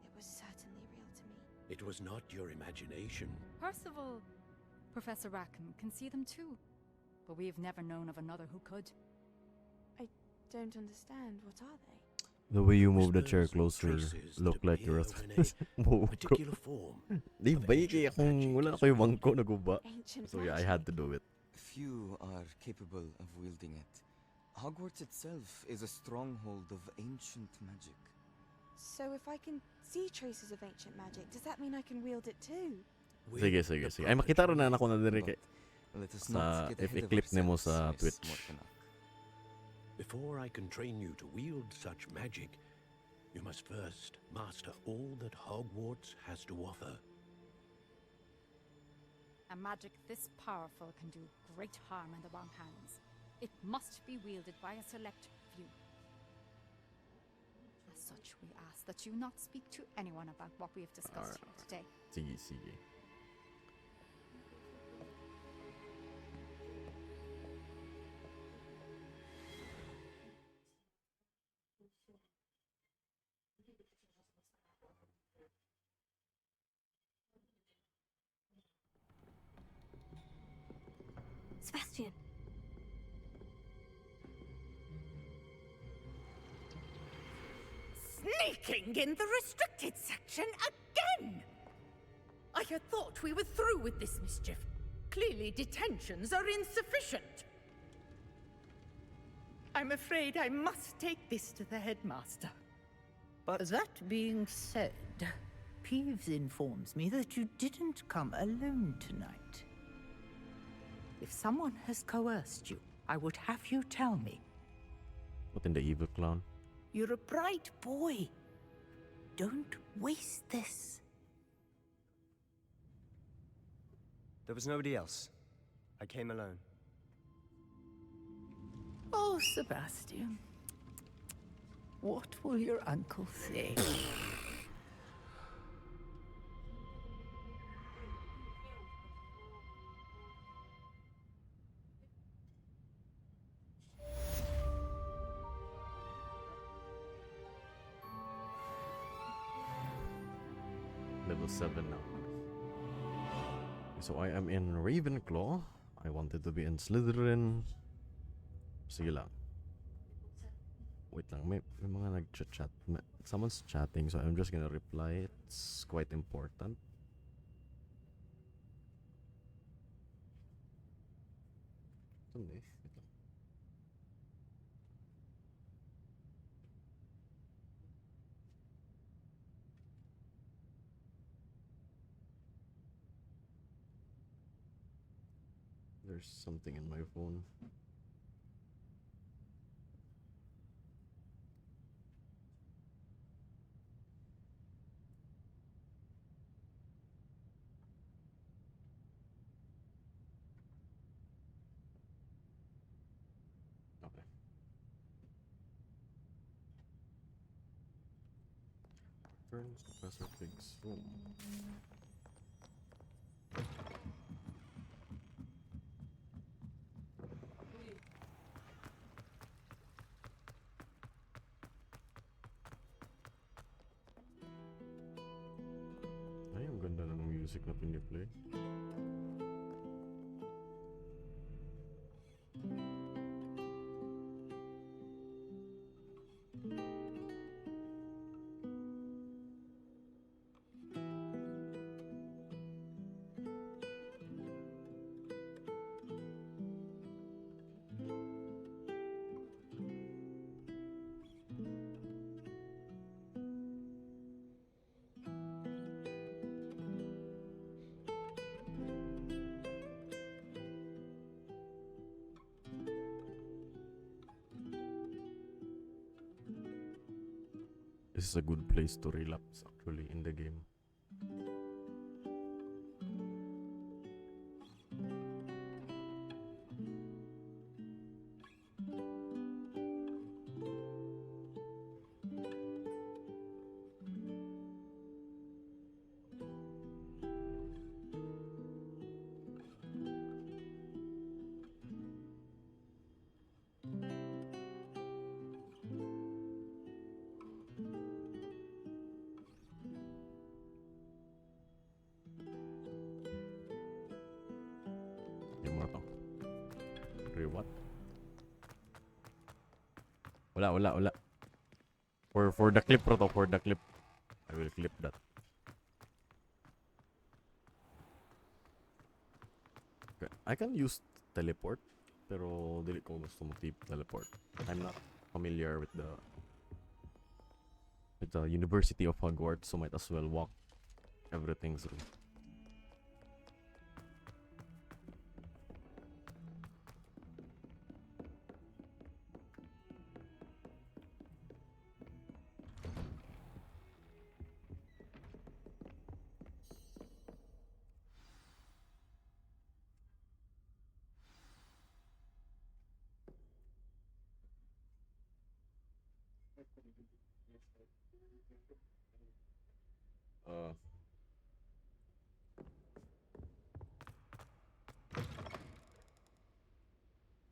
it was certainly real to me. It was not your imagination. Percival, Professor Rackham can see them too. But we have never known of another who could. I don't understand. What are they? The way you move the chair closer, traces look that like you're appear in a move ko. particular form Di of ba ancient kung magic wala is ko yung bangko naguba. Ancient So yeah, I had to do it. Few are capable of wielding it. Hogwarts itself is a stronghold of ancient magic. So if I can see traces of ancient magic, does that mean I can wield it too? Sige, sige, sige. Ay, makita rin na ako na diri kay Let us sa not get if ahead of i-clip nimo ourselves, sa Miss Twitch. Morganach. Before I can train you to wield such magic, you must first master all that Hogwarts has to offer. A magic this powerful can do great harm in the wrong hands. It must be wielded by a select few. As such, we ask that you not speak to anyone about what we have discussed here today. Sige, sige. Sebastian. Sneaking in the restricted section again! I had thought we were through with this mischief. Clearly detentions are insufficient. I'm afraid I must take this to the headmaster. But that being said, Peeves informs me that you didn't come alone tonight. If someone has coerced you, I would have you tell me. What in the evil clown? You're a bright boy. Don't waste this. There was nobody else. I came alone. Oh, Sebastian. What will your uncle say? Level 7 now. So I am in Ravenclaw. I wanted to be in Slytherin. Sige lang. Wait lang, may mga nag-chat. Someone's chatting, so I'm just gonna reply. It's quite important. Saan eh? Wait lang. There's something in my phone. Okay. Returns to Professor Fig's room. Ay, ang ganda na ng music na piniplay. This is a good place to relapse actually in the game. Yung mga to. What? Wala. For the clip bro to, for the clip. I will clip that. Okay. I can use teleport, pero dili ko gusto mo teleport. I'm not familiar with the University of Hogwarts, so might as well walk everything through.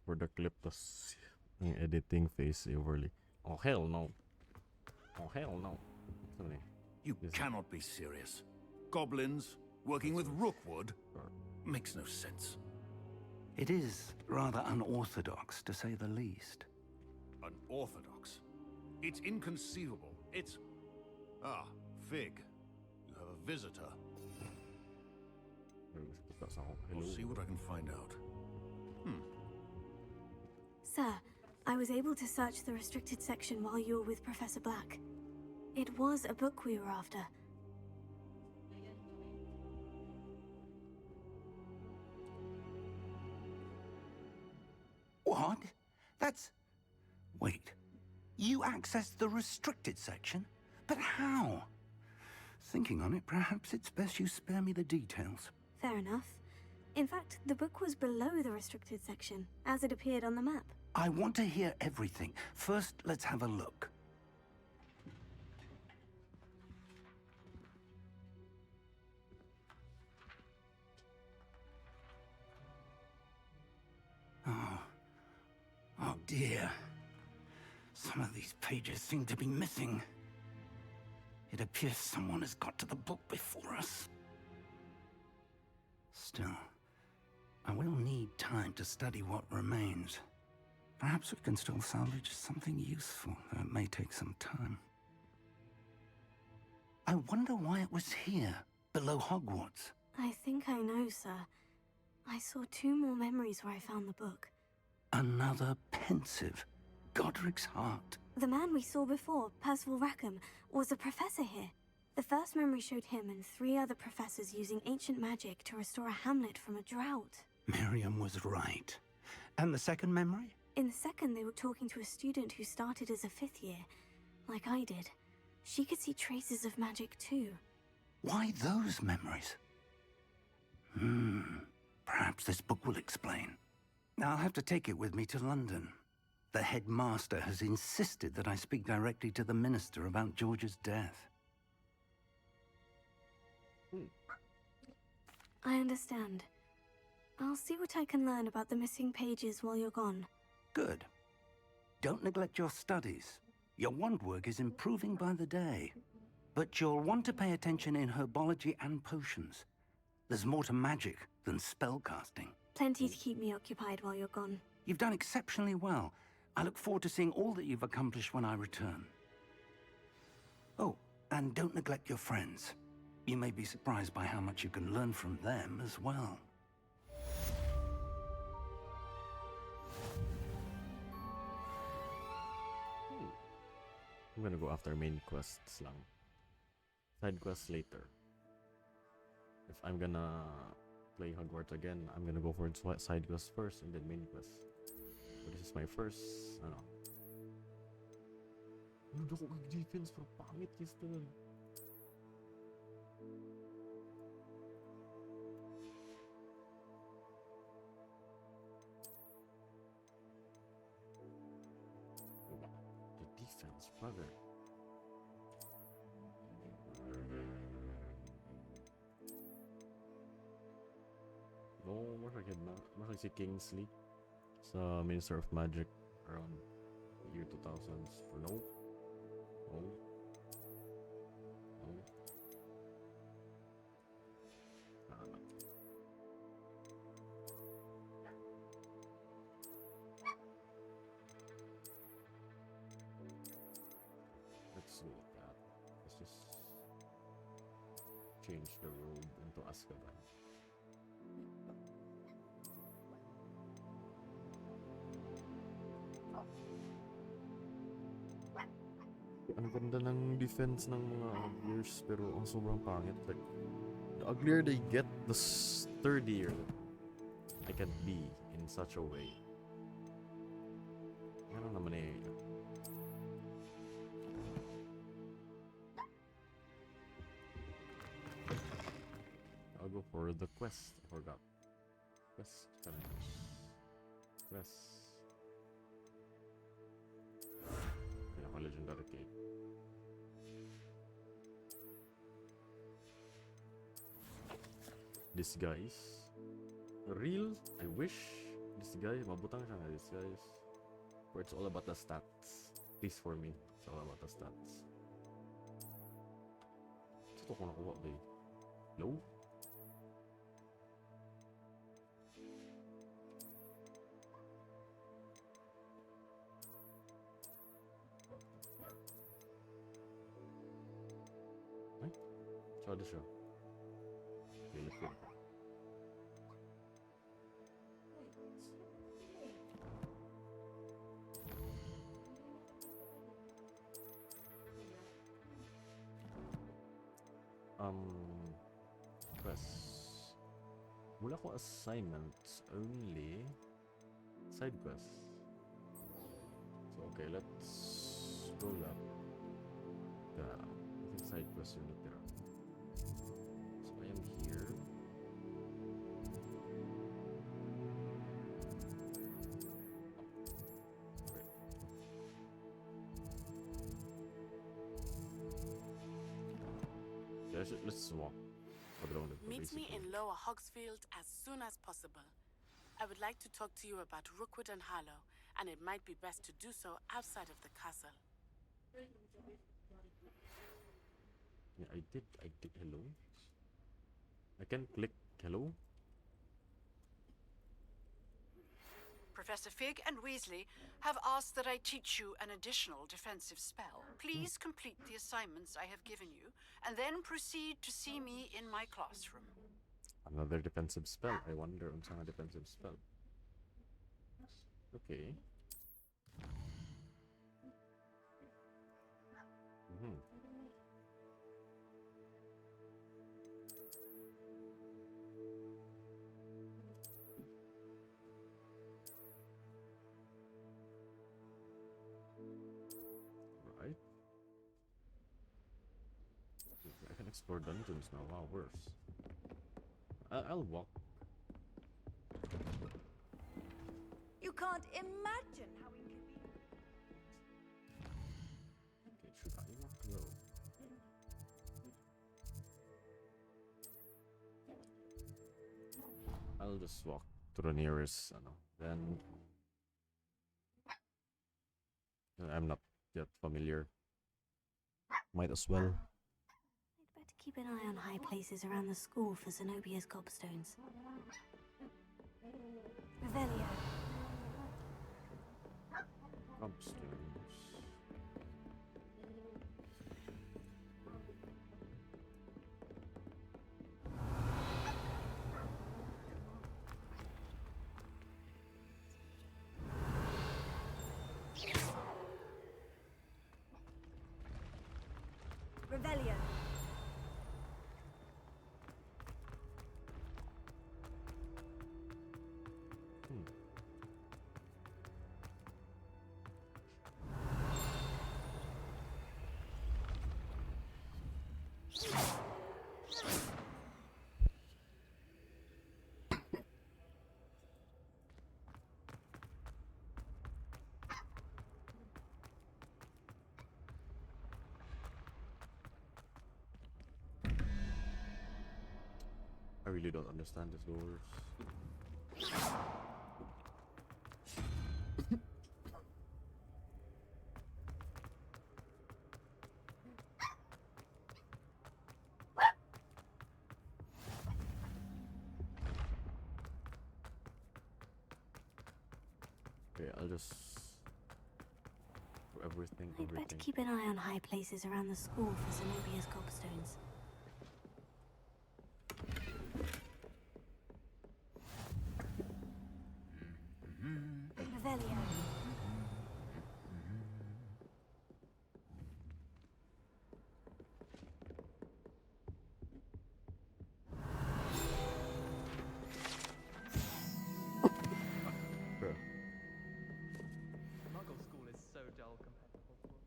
For the clip, tas yung editing face overly. Oh hell no. Oh hell no. Sorry. You cannot be serious. Goblins working with Rookwood makes no sense. It is rather unorthodox, to say the least. Unorthodox? It's inconceivable. It's... Ah, Fig. You have a visitor. I'll see what I can find out. Sir, I was able to search the restricted section while you were with Professor Black. It was a book we were after. What? That's... Wait. You accessed the restricted section? But how? Thinking on it, perhaps it's best you spare me the details. Fair enough. In fact, the book was below the restricted section, as it appeared on the map. I want to hear everything. First, let's have a look. Oh dear. Some of these pages seem to be missing. It appears someone has got to the book before us. Still, I will need time to study what remains. Perhaps we can still salvage something useful, though it may take some time. I wonder why it was here, below Hogwarts. I think I know, sir. I saw 2 more memories where I found the book. Another pensive. Godric's heart. The man we saw before, Percival Rackham, was a professor here. The first memory showed him and 3 other professors using ancient magic to restore a hamlet from a drought. Miriam was right. And the second memory? In the second, they were talking to a student who started as a 5th year, like I did. She could see traces of magic too. Why those memories? Perhaps this book will explain. I'll have to take it with me to London. The headmaster has insisted that I speak directly to the minister about George's death. I understand. I'll see what I can learn about the missing pages while you're gone. Good. Don't neglect your studies. Your wand work is improving by the day. But you'll want to pay attention in herbology and potions. There's more to magic than spellcasting. Plenty to keep me occupied while you're gone. You've done exceptionally well. I look forward to seeing all that you've accomplished when I return. Oh, and don't neglect your friends. You may be surprised by how much you can learn from them as well. I'm gonna go after main quests lang. Side quests later. If I'm gonna play Hogwarts again, I'm gonna go for side quests first and then main quests. But this is my first, I don't know. Good ako mag-defense pero pangit kiss talaga. The defense, brother. No, mas like si Kingsley sa Minister of Magic around year 2000s. Or no? No. No. Let's do that. Let's just change the robe into Azkaban. Ang ganda ng defense ng mga Hogwarts pero ang sobrang pangit. Like, the uglier they get, the sturdier I can be in such a way. Ano naman eh. I'll go for the quest. I forgot. Quest. Quest. Legendary cave. Disguise. Real? I wish. Disguise. Mabutang siya nga disguise. Where it's all about the stats. At least for me. It's all about the stats. Ito ko nakuha ba eh? Low? Şöyle şu. Gelip gelip. Quest. Wala ko assignments, only side quests. So okay, let's go up. I think side quests are not there. So I am here. Okay, let's walk. Meet me in Lower Hogsfield as soon as possible. I would like to talk to you about Rookwood and Harlow, and it might be best to do so outside of the castle. Yeah, I did. Hello? I can click hello? Professor Fig and Weasley have asked that I teach you an additional defensive spell. Please complete the assignments I have given you, and then proceed to see me in my classroom. Another defensive spell. I wonder on some defensive spell. Okay. Right. I can explore dungeons now. Wow, worse. I'll walk. You can't imagine how inconvenient. Okay, should I walk low? I'll just walk to the nearest, then I'm not yet familiar. Might as well. I'd better keep an eye on high places around the school for Zenobia's gobstones. Revelio. Gobstones. Revelio. really don't understand these doors. Okay, I'll just do everything. I'd better keep an eye on high places around the school for Zenobia's gobstones. Revelio. Bro. Muggle school is so dull compared to Hogwarts.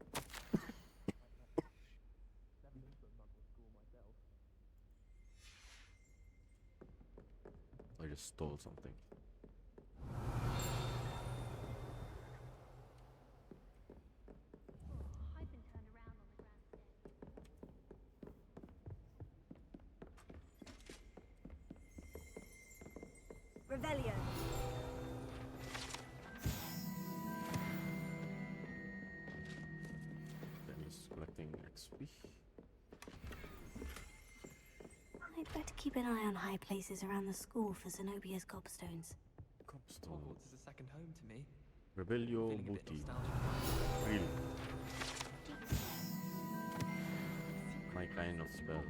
Never been to a Muggle school myself. I just stole something. Revelio. Then he's collecting XP. I'd better keep an eye on high places around the school for Zenobia's gobstones. Gobstone. Hogwarts is a second home to me. Rebelio Feeling a bit Booty. nostalgic. Really? My kind of spell.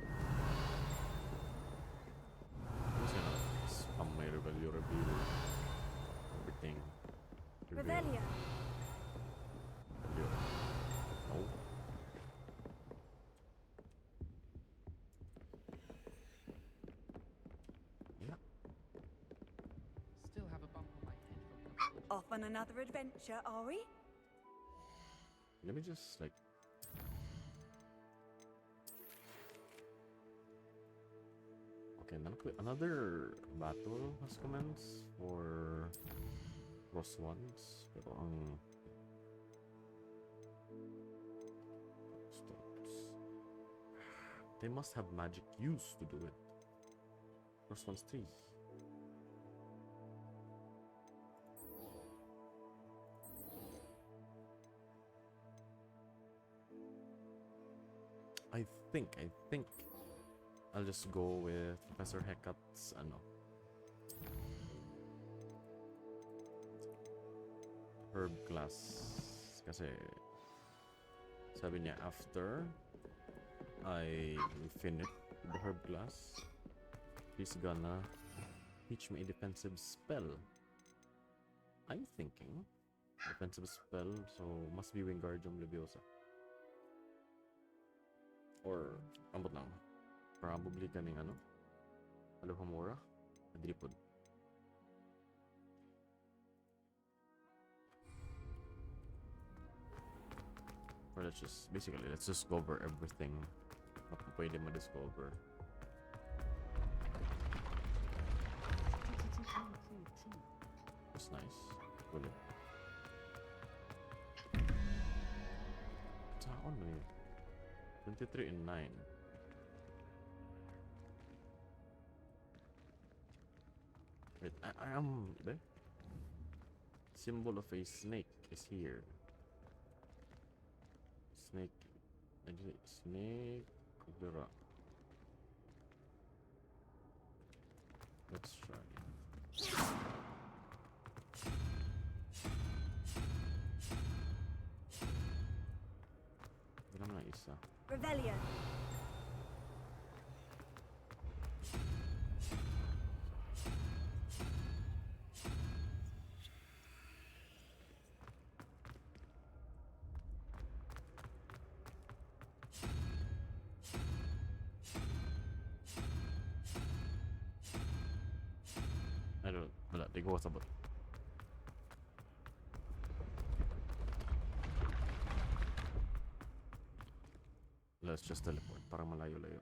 I'm just gonna spam my Rebelio reveal. Everything. Revelio. Revelio. No. Yeah. Still have a bump on my head from Off on another adventure, are we? Let me just like. Okay, another battle has commenced for Cross ones. Pero ang stops. They must have magic use to do it. Cross ones 3. I think I'll just go with Professor Hecate's herb class kasi sabi niya after I finish the herb class he's gonna teach me a defensive spell. I'm thinking defensive spell, so must be Wingardium Leviosa. Or, ambot lang. Probably kaning Alohomora. Adripod. Or let's just go over everything. Pwede ma-discover. That's nice. Really. Taon mo yun. 23 and 9. Wait, I am there. Symbol of a snake is here. Snake. Snake. Kugura. Let's try. Wala na isa. Revelio. Wala, di ko sabot. Let's just teleport. Parang malayo-layo.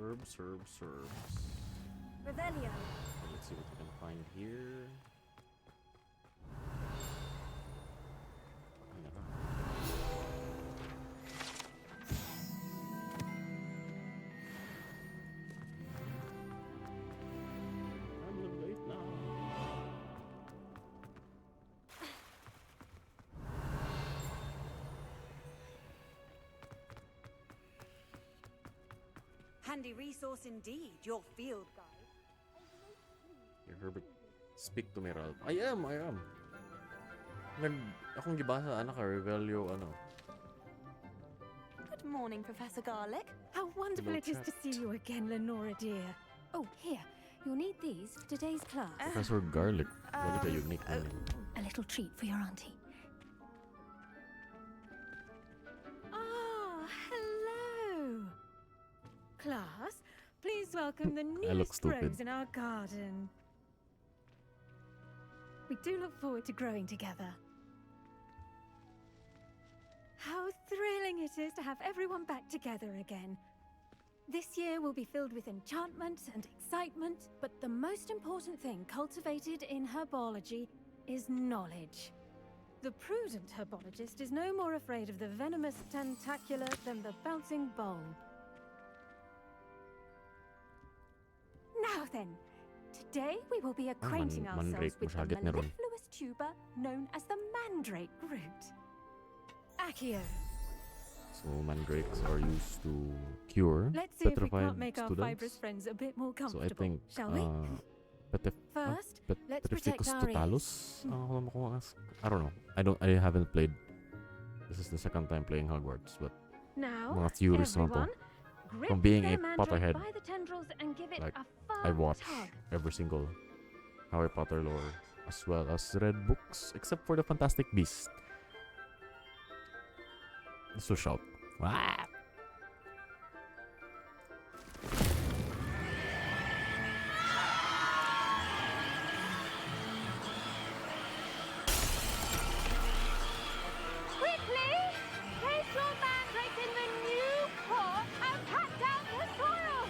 Herbs. Revelio. Let's see what we can find here. I'm late now. Handy resource indeed, your field guide. Here, Herbert. Speak to me, Ralph. I am. Akong gibasa, Revelio, Good morning, Professor Garlic. How wonderful Hello, it is to chat. see you again, Lenora dear. Oh, here. You'll need these for today's class. Professor Garlic. What a unique name. A little treat for your auntie. Ah, hello. Class, please welcome the I look newest stupid. rose in our garden. We do look forward to growing together. How thrilling it is to have everyone back together again. This year will be filled with enchantment and excitement, but the most important thing cultivated in herbology is knowledge. The prudent herbologist is no more afraid of the venomous tentacula than the bouncing bulb. Now then, today we will be acquainting ourselves mandrake, with the masyagit na ron. mellifluous tuber known as the mandrake root. Accio. So mandrakes are used to cure Let's see if we petrified can't make our students. fibrous friends a bit more So comfortable, I think shall we? First, let's protect Petrificus our totalus. I don't know. I haven't played. This is the second time playing Hogwarts, but Now, mga theories naman to. everyone, grip From being the a mandrake Potterhead, by the tendrils and give it like a I firm watch tug. every single Harry Potter lore as well as read books, except for the Fantastic Beasts. This will shout. Ah! Quickly! Place your mandrake in the new pot and pat down the soil!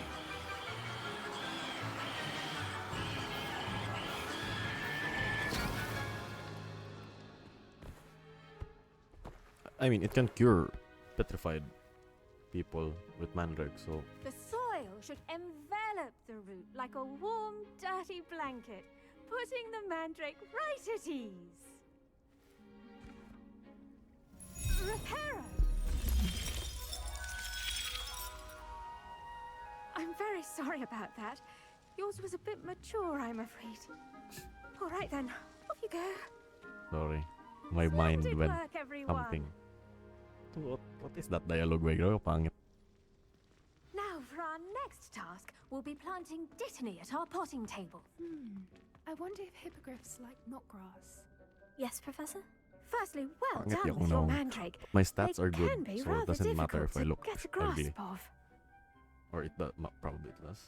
I mean, it can cure petrified people with mandrake, so The soil should envelop the root like a warm, dirty blanket, putting the mandrake right at ease. Reparo! I'm very sorry about that. Yours was a bit mature, I'm afraid. All right then, off you go. sorry. My mind Splendid went work, everyone. something. What is that dialogue, Wegro? Pangit. Now for our next task, we'll be planting Dittany at our potting table. I wonder if hippogriffs like knotgrass. Yes, Professor? Firstly, well Pangit done yung with your no. mandrake. My stats They are can good, be so it rather doesn't matter difficult if I to look get a grasp ugly. of. Or it does, probably it does.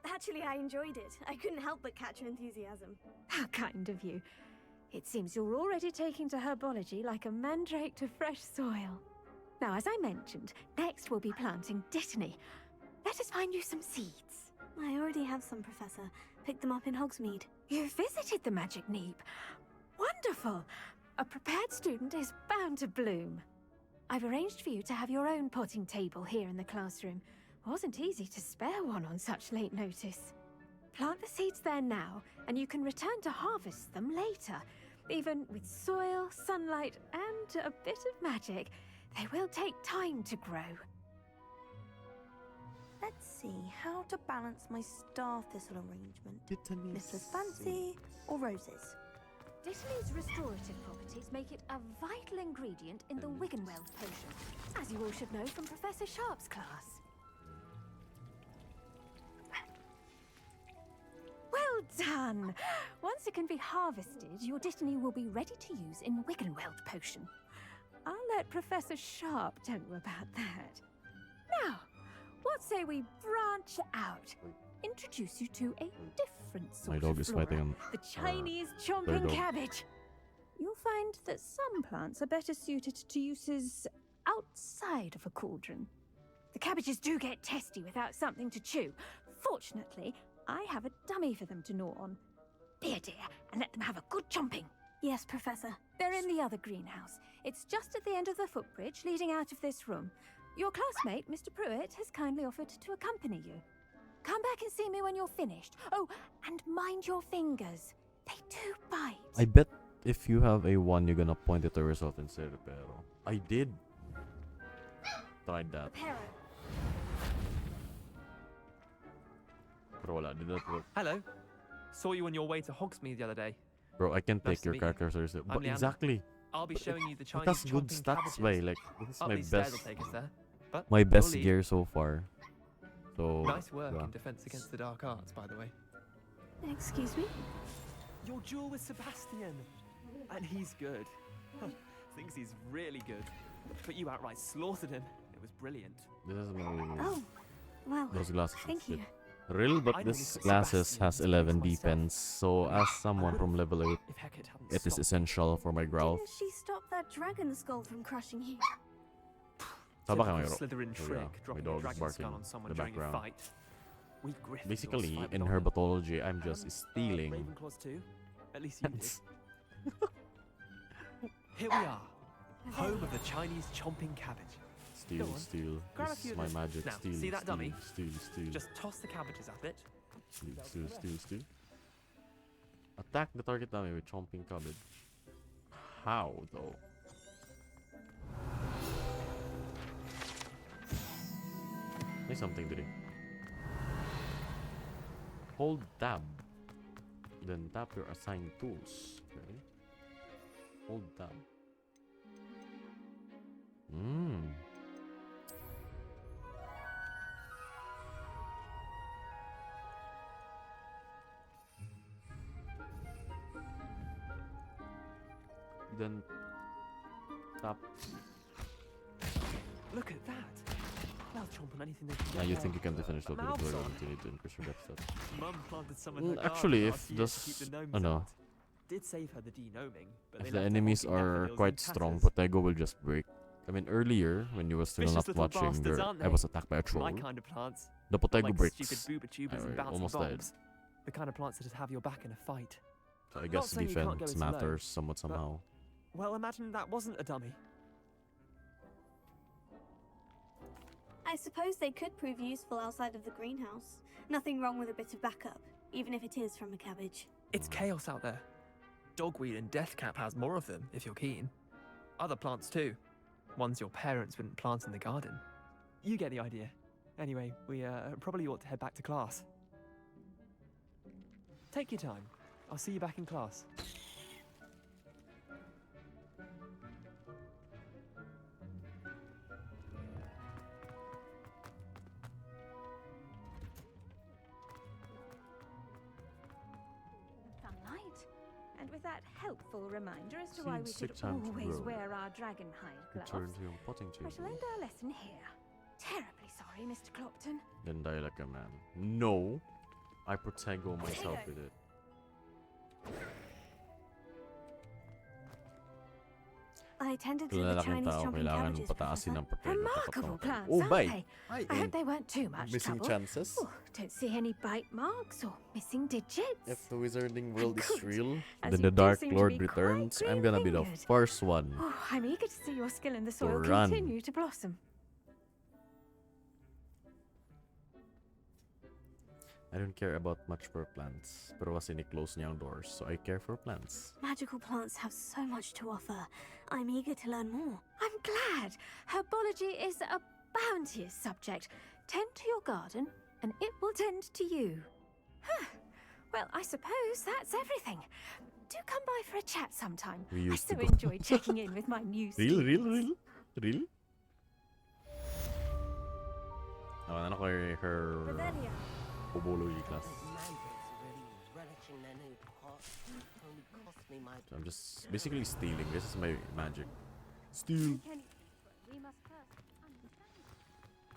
Actually, I enjoyed it. I couldn't help but catch your enthusiasm. How kind of you. It seems you're already taking to herbology like a mandrake to fresh soil. Now, as I mentioned, next we'll be planting Dittany. Let us find you some seeds. I already have some, Professor. Picked them up in Hogsmeade. You visited the Magic Neep. Wonderful! A prepared student is bound to bloom. I've arranged for you to have your own potting table here in the classroom. Wasn't easy to spare one on such late notice. Plant the seeds there now, and you can return to harvest them later. Even with soil, sunlight, and a bit of magic, they will take time to grow. Let's see how to balance my star thistle arrangement. Listless fancy or roses? Dittany's restorative properties make it a vital ingredient in the Wiggenweld potion, as you all should know from Professor Sharp's class. Well done! Once it can be harvested, your Dittany will be ready to use in Wiggenweld potion. I'll let Professor Sharp tell you about that. Now, what say we branch out? Introduce you to a different sort My dog of is flora, fighting the Chinese their chomping dog. cabbage. You'll find that some plants are better suited to uses outside of a cauldron. The cabbages do get testy without something to chew. Fortunately, I have a dummy for them to gnaw on. Be a dear and let them have a good chomping. Yes, Professor. They're in the other greenhouse. It's just at the end of the footbridge leading out of this room. Your classmate, Mr. Pruitt, has kindly offered to accompany you. Come back and see me when you're finished. Oh, and mind your fingers. They do bite. I bet if you have a 1, you're gonna point it to yourself instead of pero. I did. Tried that. Pero wala, did that work? Hello. Saw you on your way to Hogsmeade the other day. Bro, I can't Nice take to your meet you. character seriously. I'm But Leander. exactly. I'll be But showing you the it Chinese has good chomping stats, cabbages. way. Like, this is Up my these stairs best. will take us there. But My best you'll lead. gear so far. So. Nice work yeah. in Defense Against the Dark Arts, by the way. Excuse me? Your duel with Sebastian. And he's good. Thinks he's really good. But you outright slaughtered him. It was brilliant. This is my. Oh, well, Those glasses. thank you. Real, but I'd this only put glasses Sebastian has in 11 place myself. defense, so as someone from level 8, If Hecate hadn't it is stopped essential for my growth. Didn't she stop that dragon skull from crushing you? Taba ka Typical ngayon. Slytherin So, trick, yeah, my dropping a dog is dragon barking skull on in someone the during a background. fight. We Gryffindors Basically, fight in with honor. herbatology, I'm just stealing. Ravenclaws too? At least you did. Ants. Here we are, home of the Chinese chomping cabbage. Steal, Go on, steal. grab a This few is of my those. magic. Now, Steal, see that steal, dummy? steal, steal. Just toss the cabbages at it. Steal, steal, steal, steal. Attack the target dummy with chomping cabbage. How, though? Say something, did he? Hold tab. Then tap your assigned tools. Okay. Hold tab. Mmm. Then tap. Look at that. They'll chomp on anything they can Now get you their think you can finish the mouths video, on. you need to increase your depth stats. Mum planted some in her garden Actually, if last year to this, keep the gnomes oh no, out. Did save her the de-gnoming, but they if the left her enemies hogging are daffodils quite in strong, tatters. Potego will just break. I mean, earlier when you were still Vicious not little watching, bastards, aren't I they? was attacked by a troll. My kind of plants. The Potego like breaks. stupid booba tubers and I bouncy almost died. bulbs. The kind of plants that have your back in a fight. So I Not guess saying you can't go defense it alone, matters somewhat but- somehow. Well, imagine that wasn't a dummy. I suppose they could prove useful outside of the greenhouse. Nothing wrong with a bit of backup, even if it is from a cabbage. It's chaos out there. Dogweed and deathcap has more of them, if you're keen. Other plants too. Ones your parents wouldn't plant in the garden. You get the idea. Anyway, we probably ought to head back to class. Take your time. I'll see you back in class. Sunlight. And with that helpful reminder as to why we Seeds should take time to always grow. wear our dragon hide gloves, Return to your potting I shall table. end our lesson here. Terribly sorry, Mr. Clopton. Then die like a man. No! I Protego myself with it. I tended to the Lalaking Chinese tao, chomping kailangan cabbages, patasin ng Protego. Remarkable plants, Oh, aren't bye! they? I hope they weren't too much Missing trouble. chances? Oh, don't see any bite marks or missing digits. If the wizarding world is Good, real, as then you the do Dark seem to Lord be quite returns, I'm gonna be the green-fingered. first one. Oh, I'm eager to see your skill in the soil run. continue to blossom. I don't care about much for plants, pero kasi ni-close niya ang doors, so I care for plants. Magical plants have so much to offer. I'm eager to learn more. I'm glad. Herbology is a bounteous subject. Tend to your garden, and it will tend to you. Huh. Well, I suppose that's everything. Do come by for a chat sometime. We I used so to go. enjoy checking in with my new Real? students. Ano ko her Pobology class. So I'm just basically stealing. This is my magic. Steal. We must first understand.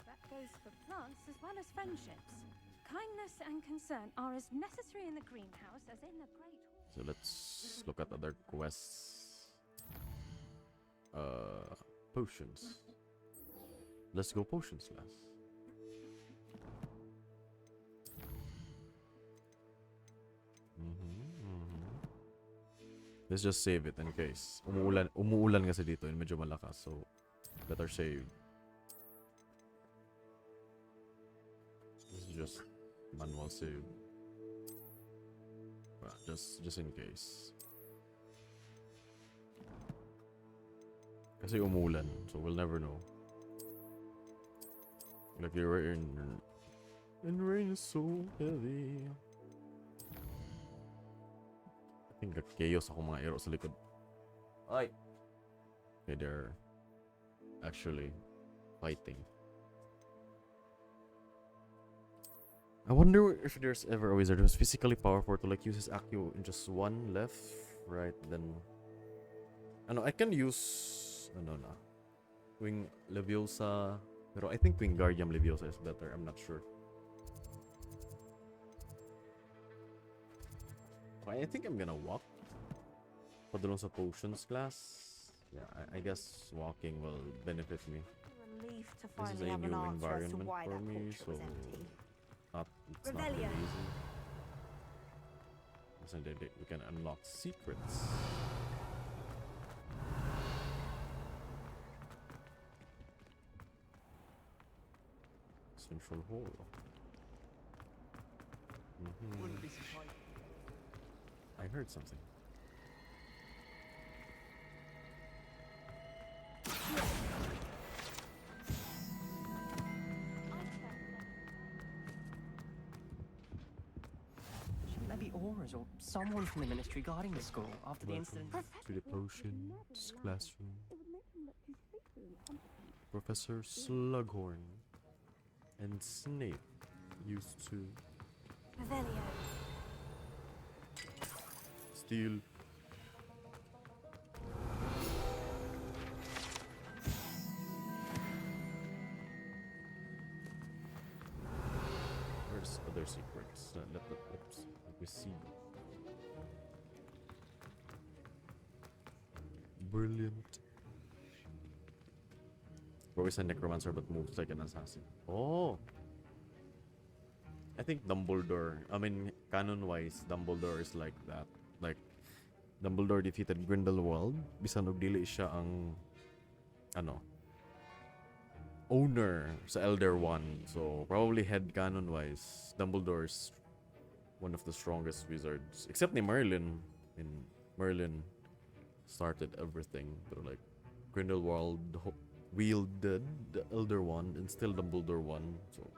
That goes for plants as well as friendships. Kindness and concern are as necessary in the greenhouse as in the great hall. So let's look at other quests. Potions. Let's go potions class. Let's just save it in case. Umuulan kasi dito and medyo malakas, so better save. This is just manual save. Just in case. Kasi umuulan, so we'll never know. Like you're in and rain is so heavy. I think chaos ako mga arrow sa likod. Ay! Okay, they're actually fighting. I wonder if there's ever a wizard who's physically powerful to like use his Accio in just one left, right, then... Ano, I can use... Ano na? Wing Leviosa... Pero I think Wingardium Leviosa is better, I'm not sure. Okay, I think I'm gonna walk. Padulong sa potions class. Yeah, I guess walking will benefit me. Relief to This is finally a have new an answer as to environment why for that me, portrait so was empty. it's not really Revelio. easy. Listen, we can unlock secrets. Central hall. Wouldn't be surprised. I heard something. Shouldn't there be auras or someone from the ministry guarding the school after the incident? To the potions classroom. Professor Slughorn and Snape used to Revelio. steal. Where's other secrets? Let me see. Brilliant. Bro is a necromancer but moves like an assassin. Oh! I think Dumbledore, I mean, canon-wise, Dumbledore is like that. Like, Dumbledore defeated Grindelwald, bisan og dili siya ang, ano, owner sa Elder One. So, probably head canon-wise, Dumbledore is one of the strongest wizards. Except ni Merlin. Merlin started everything. But like, Grindelwald wielded the Elder One and still Dumbledore won. So,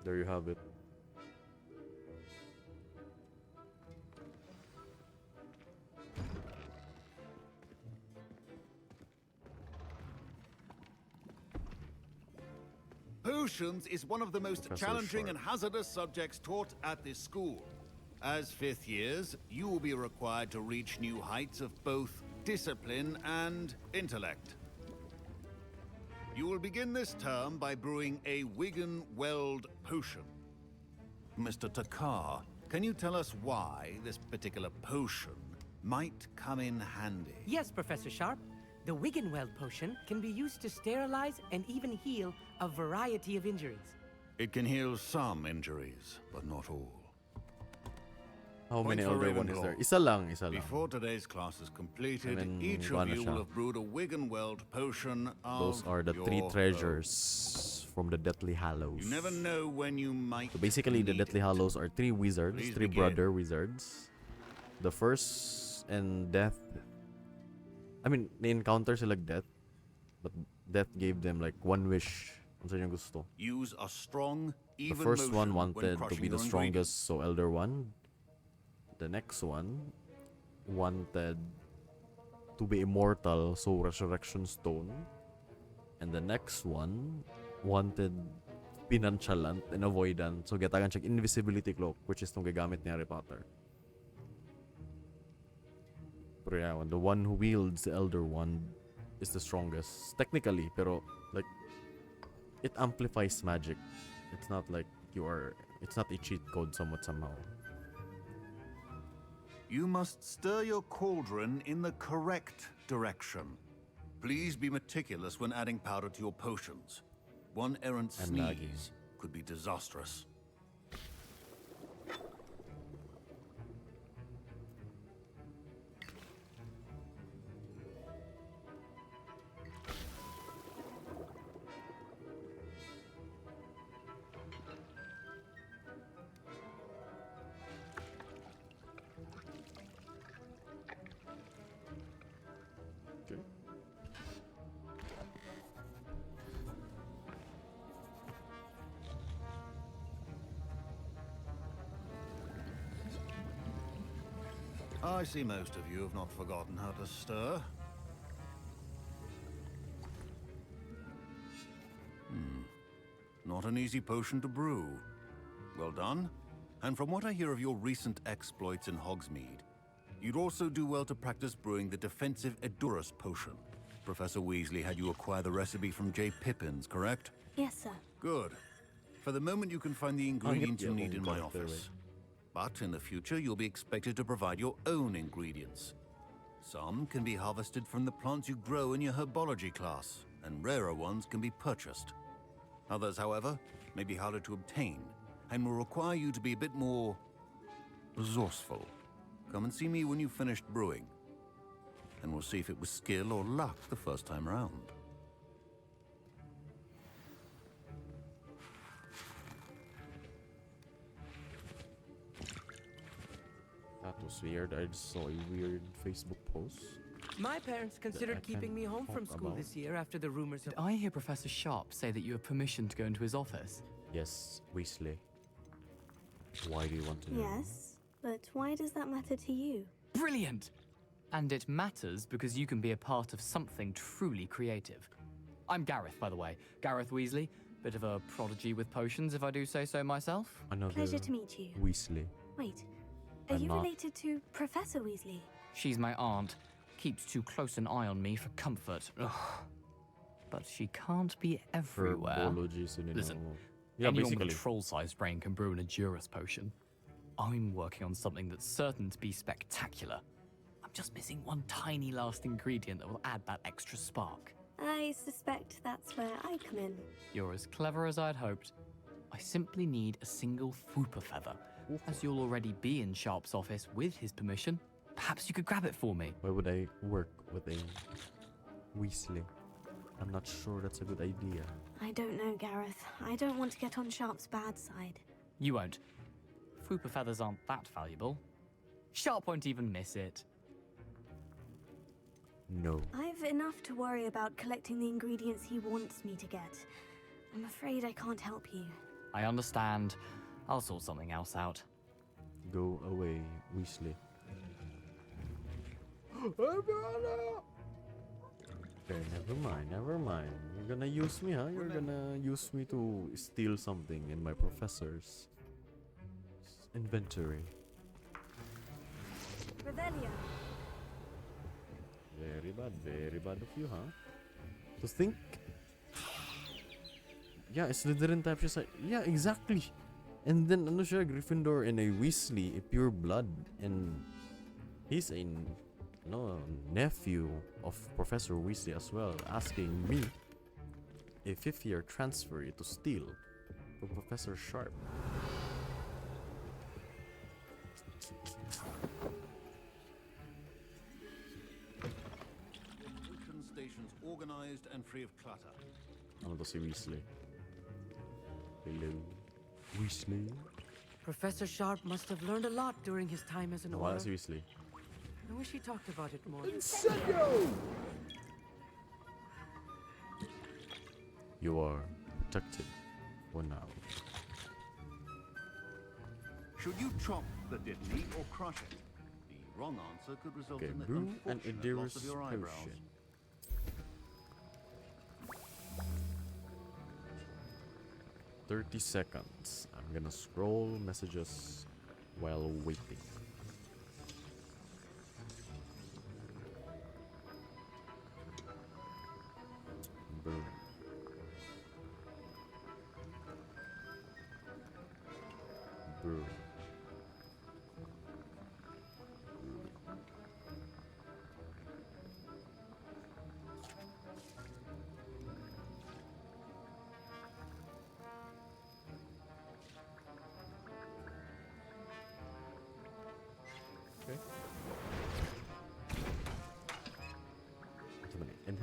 there you have it. Potions is one of the most Professor challenging Sharp. and hazardous subjects taught at this school. As fifth years, you will be required to reach new heights of both discipline and intellect. You will begin this term by brewing a Wigan Weld potion. Mr. Takar, can you tell us why this particular potion might come in handy? Yes, Professor Sharp. The Wiggenweld potion can be used to sterilize and even heal a variety of injuries. It can heal some injuries, but not all. How many Point for Elder One is Ravenclaw. there? Isa lang. Before today's class is completed, And then each wala of you siya. will have brewed a Wiggenweld potion of Those are the your three own. treasures from the Deathly Hallows. You never know when you might So basically, the need Deathly Hallows are three wizards, Please three begin. brother wizards. The first and Death. I mean, they encounter sila Death, but Death gave them like one wish. Kung saan yung gusto. Use a strong, The even first one motion when wanted to crushing be the your strongest, so Elder One. The next one wanted to be immortal, so Resurrection Stone. And the next one wanted Pinanchalant and Avoidant, so gatagan siya Invisibility Cloak, which is itong gagamit ni Harry Potter. Pero yeah, the one who wields the Elder Wand is the strongest, technically, pero like, it amplifies magic. It's not like it's not a cheat code somewhat somehow. You must stir your cauldron in the correct direction. Please be meticulous when adding powder to your potions. One errant And sneeze lagging. could be disastrous. Okay. I see most of you have not forgotten how to stir. Not an easy potion to brew. Well done. And from what I hear of your recent exploits in Hogsmeade, you'd also do well to practice brewing the defensive Edurus potion. Professor Weasley had you acquire the recipe from J. Pippins, correct? Yes, sir. Good. For the moment, you can find the ingredients you need in my office. But in the future, you'll be expected to provide your own ingredients. Some can be harvested from the plants you grow in your herbology class, and rarer ones can be purchased. Others, however, may be harder to obtain, and will require you to be a bit more resourceful. Come and see me when you've finished brewing, and we'll see if it was skill or luck the first time around. That was weird. I just saw a weird Facebook post. My parents considered keeping me home from school this year after the rumors of... Did I hear Professor Sharp say that you have permission to go into his office? Yes, Weasley. Why do you want to know? Yes, but why does that matter to you? Brilliant! And it matters because you can be a part of something truly creative. I'm Gareth, by the way. Gareth Weasley. Bit of a prodigy with potions, if I do say so myself. Another Pleasure to meet you. Weasley. Wait, are I'm you not. related to Professor Weasley? She's my aunt. Keeps too close an eye on me for comfort. Ugh. But she can't be everywhere. Herbology, Listen, yeah, anyone basically. with a troll-sized brain can brew an Edurus potion. I'm working on something that's certain to be spectacular. I'm just missing one tiny last ingredient that will add that extra spark. I suspect that's where I come in. You're as clever as I'd hoped. I simply need a single Fooper feather. As you'll already be in Sharp's office with his permission, perhaps you could grab it for me. Why would I work with a Weasley? I'm not sure that's a good idea. I don't know, Gareth. I don't want to get on Sharp's bad side. You won't. Fooper feathers aren't that valuable. Sharp won't even miss it. No. I've enough to worry about collecting the ingredients he wants me to get. I'm afraid I can't help you. I understand. I'll sort something else out. Go away, Weasley. Okay, never mind. You're gonna use me, huh? You're gonna use me to steal something in my professor's inventory. Revelio. Very bad of you, huh? To think... Yeah, Slytherin type siya sa... Yeah, exactly! And then, ano siya, Gryffindor and a Weasley, a pure blood. And he's a nephew of Professor Weasley as well, asking me a 5th-year transfer to steal from Professor Sharp. Stations organized and free of clutter. Ano to si Weasley? Hello, Weasley? Professor Sharp must have learned a lot during his time as an Wala Auror. si Weasley. I wish he talked about it more. You are protected for now. Should you chop the Dittany or crush it? The wrong answer could result Okay, in the brew an unfortunate loss Edurus of your eyebrows. potion. $30. I'm gonna scroll messages while waiting. Boom. Brew.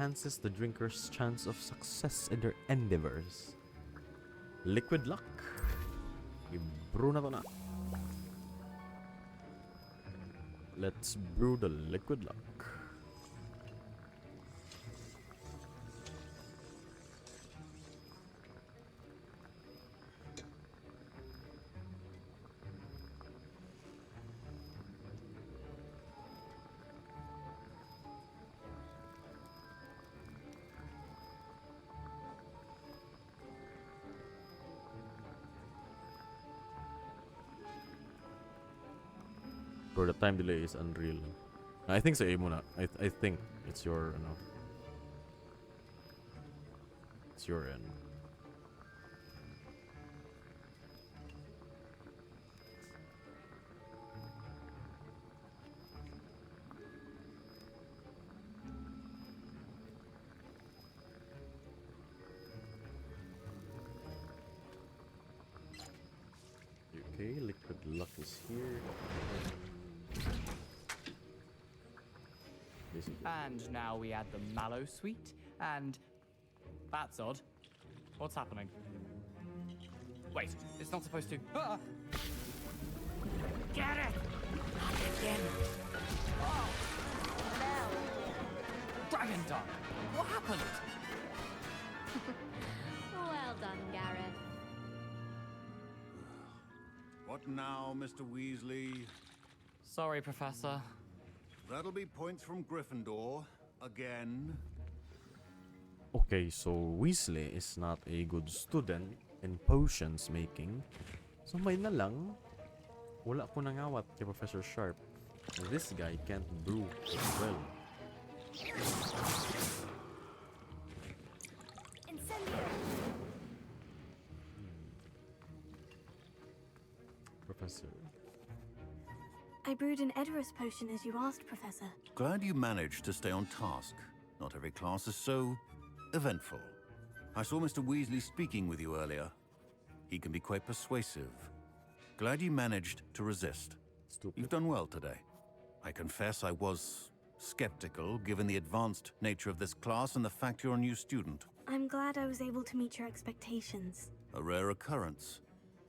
enhances the drinker's chance of success in their endeavors. Liquid luck. I-brew na to na. Let's brew the liquid luck. Bro, the time delay is unreal. I think sa mo na. I think it's your it's your end. Okay, liquid luck is here. And now we add the mallow sweet, and that's odd. What's happening? Wait, it's not supposed to. Ah! Get it! Not again. Oh! Dragon Dog! What happened? Well done, Gareth. What now, Mr. Weasley? Sorry, Professor. That'll be points from Gryffindor. Again. Okay, so Weasley is not a good student in potions making. So may na lang, wala ko nangawat kay Professor Sharp. This guy can't brew well. Professor. I brewed an Edorus potion as you asked, Professor. Glad you managed to stay on task. Not every class is so eventful. I saw Mr. Weasley speaking with you earlier. He can be quite persuasive. Glad you managed to resist. Stupid. You've done well today. I confess I was skeptical, given the advanced nature of this class and the fact you're a new student. I'm glad I was able to meet your expectations. A rare occurrence.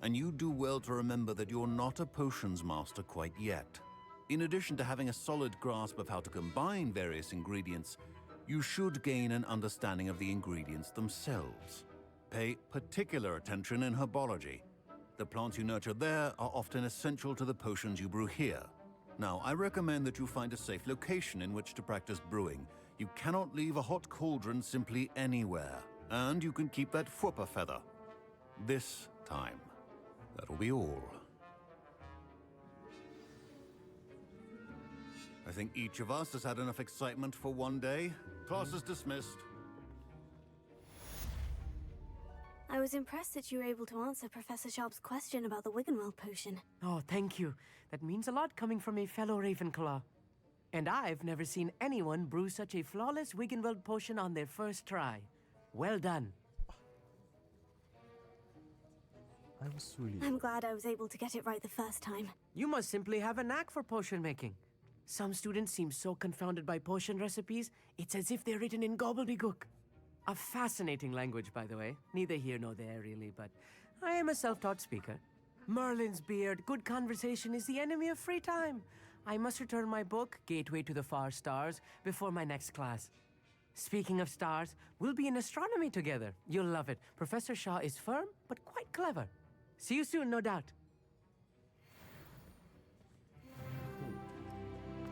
And you do well to remember that you're not a potions master quite yet. In addition to having a solid grasp of how to combine various ingredients, you should gain an understanding of the ingredients themselves. Pay particular attention in herbology. The plants you nurture there are often essential to the potions you brew here. Now, I recommend that you find a safe location in which to practice brewing. You cannot leave a hot cauldron simply anywhere. And you can keep that Fwooper feather. This time. That'll be all. I think each of us has had enough excitement for one day. Class is dismissed. I was impressed that you were able to answer Professor Sharp's question about the Wiggenweld potion. Oh, thank you. That means a lot coming from a fellow Ravenclaw. And I've never seen anyone brew such a flawless Wiggenweld potion on their first try. Well done. I'm glad I was able to get it right the first time. You must simply have a knack for potion making. Some students seem so confounded by potion recipes, it's as if they're written in gobbledygook. A fascinating language, by the way. Neither here nor there, really, but I am a self-taught speaker. Merlin's beard, good conversation is the enemy of free time. I must return my book, Gateway to the Far Stars, before my next class. Speaking of stars, we'll be in astronomy together. You'll love it. Professor Shaw is firm, but quite clever. See you soon, no doubt.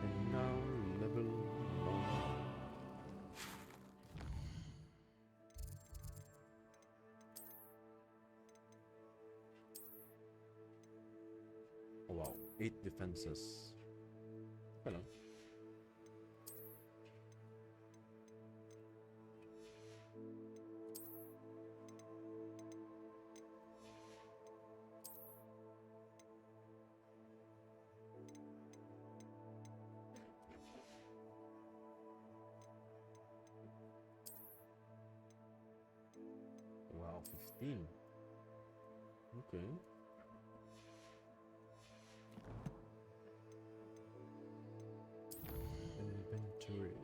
And now level 1. Oh wow, 8 defenses. Hello. Wow, 15. Okay. Inventory.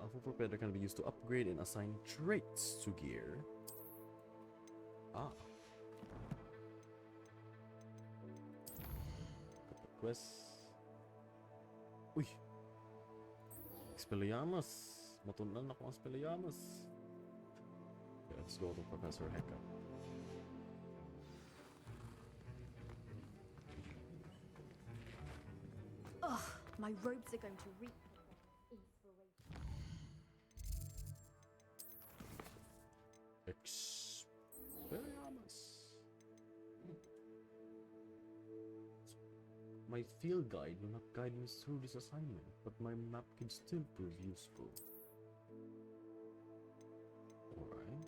A full preparator can be used to upgrade and assign traits to gear. Ah. Quest. Uy. Expelliarmus. Matunan ako ang Expelliarmus. Okay, let's go to Professor Hecka. Ugh, my robes are going to reek. Expelliarmus. My field guide will not guide me through this assignment, but my map can still prove useful. Alright.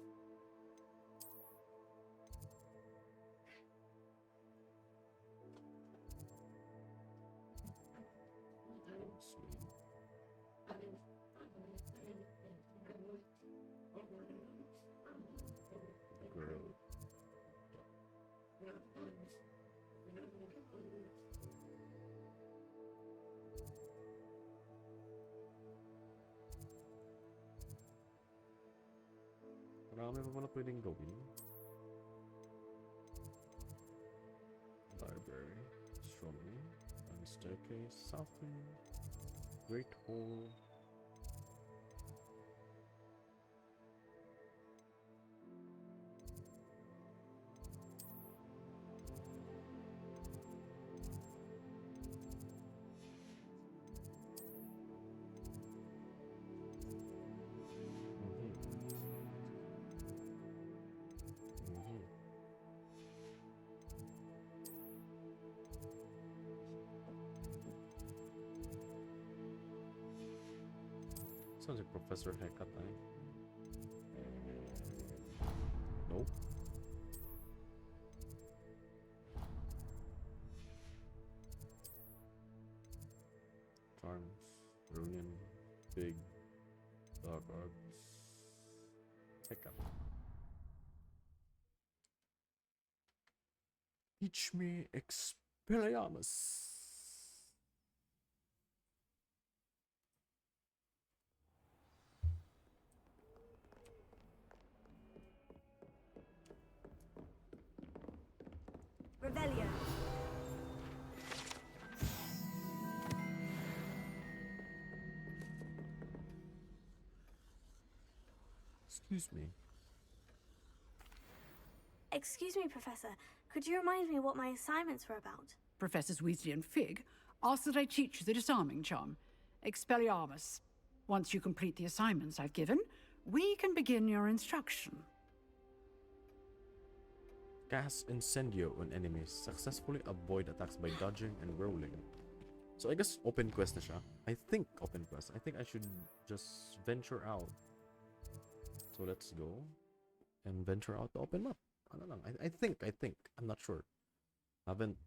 Girl. Marami pa pala pwedeng gawin. Library, strong room, and staircase, south wing, great hall. Sounds like Professor Hecka time. Nope. Charms, Runion, Big, Dark Arts, Hecka. Teach me Expelliarmus. Revelio. Excuse me. Excuse me, Professor. Could you remind me what my assignments were about? Professors Weasley and Fig ask that I teach you the disarming charm, Expelliarmus. Once you complete the assignments I've given, we can begin your instruction. Cast Incendio on enemies. Successfully avoid attacks by dodging and rolling. So I guess open quest na siya. I think open quest. I think I should just venture out. So let's go and venture out the open map. Ano lang. I think. I'm not sure. Haven't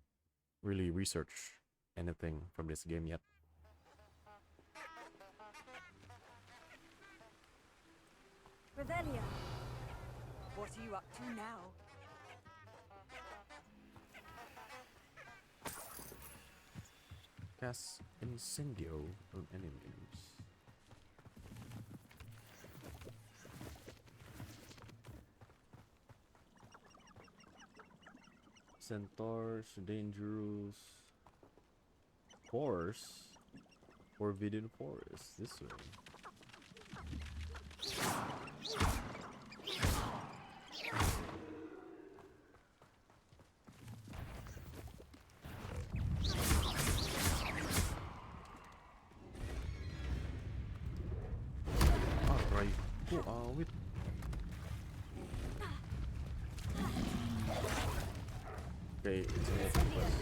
really researched anything from this game yet. Revelio. What are you up to now? Cast Incendio on enemies. Centaurs, dangerous. Horse. Forbidden forest. This way. Alright. Who are we? Okay, it's an open quest.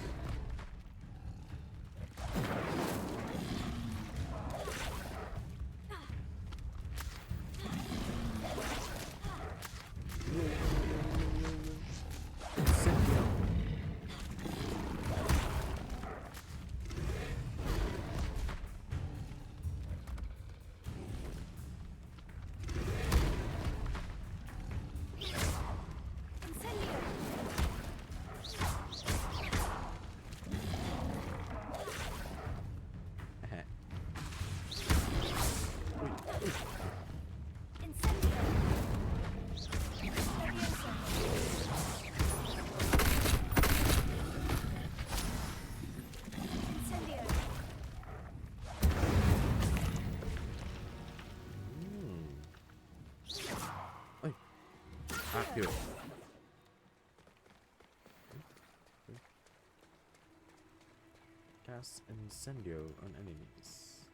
Accurate. Cast incendio on enemies.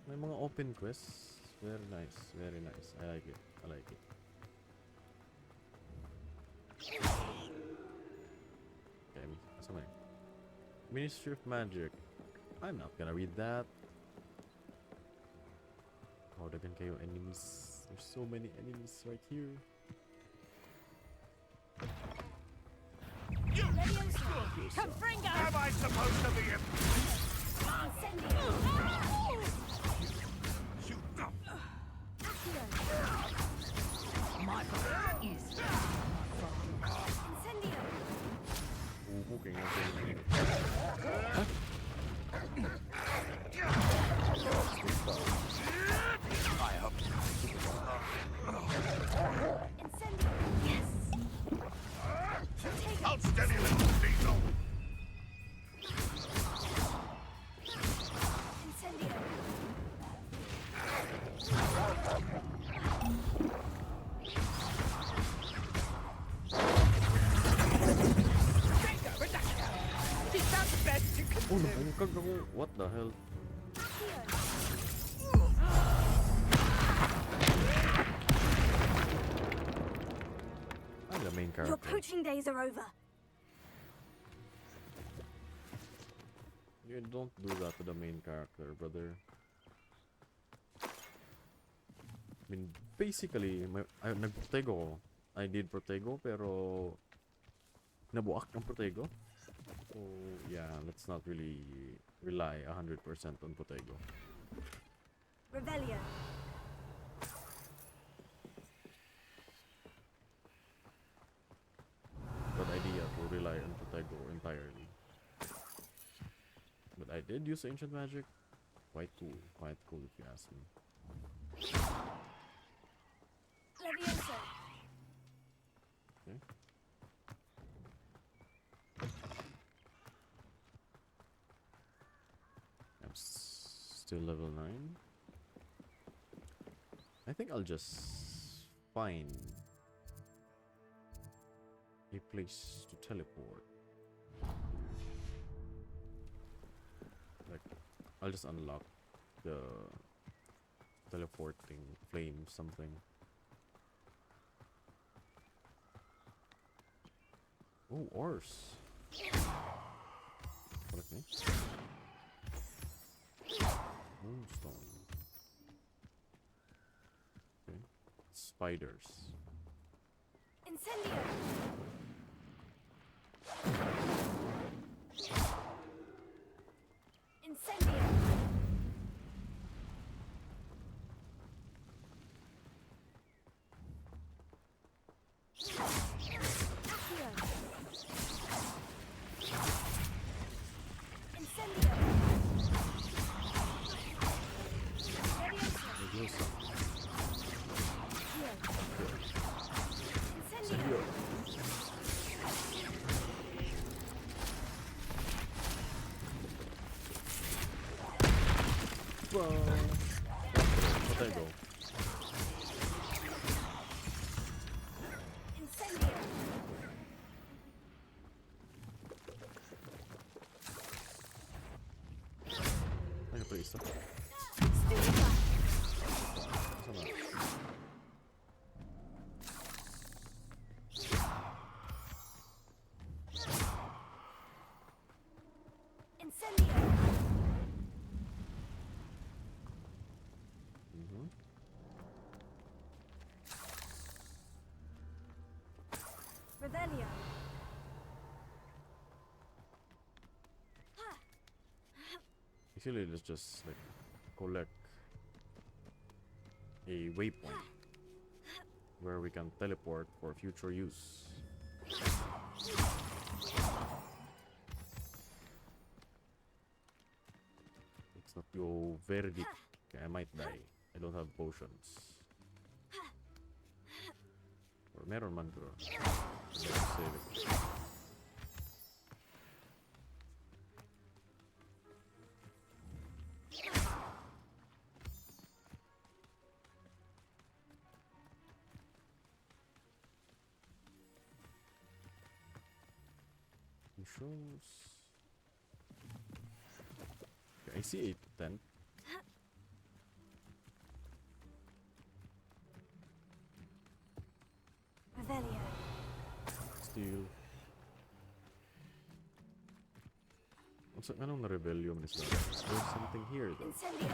May mga open quests. Very nice, very nice. I like it. I like it. Okay, something. Ministry of Magic. I'm not gonna read that. Oh, dagan kayo enemies. There's so many enemies right here. Confringo! Am I supposed to be in? My fault is Okay, I hope outstanding little diesel. Oh, nabungkag ako. What the hell? I'm the main character. Your poaching days are over. You don't do that to the main character, brother. I mean, basically, nag-protego ko. I did protego, pero nabuak ang protego. So, yeah, let's not really rely 100% on protego. Revelio. Bad idea to rely on protego entirely. But I did use ancient magic. Quite cool if you ask me. Levioso. Okay. I'm still level 9. I think I'll just find a place to teleport. Like, I'll just unlock the teleporting flame something. Oh, ores. Correct me. Moonstone. Okay. Spiders. Incendio. Incendio. Potato. Ano pa isa? Sama. Revelio. Actually, let's just like collect a waypoint where we can teleport for future use. Let's not go very deep. Okay, I might die. I don't have potions. Or meron man bro. Let's save it. mushrooms. Okay, I see a tent. Revelio. Steel. What's anong rebellion is that? There's something here though. Incendio.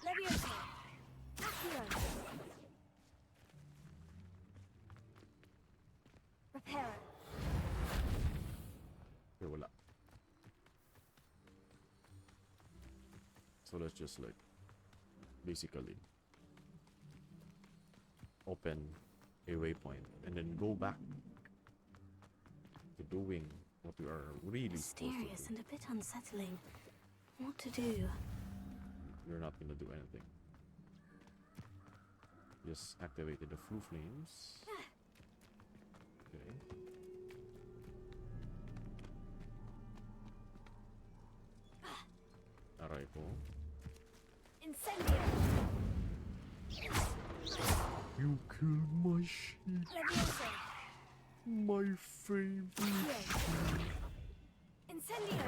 Leviosa. Accio. Reparo. Okay, wala. So let's just like basically open a waypoint and then go back to doing what we are really Mysterious supposed to do. and a bit unsettling. What to do? You're not gonna do anything. Just activated the flu flames. Okay. Arrival. Incendio. You killed my sheep. Leviosa. My favorite. Incendio.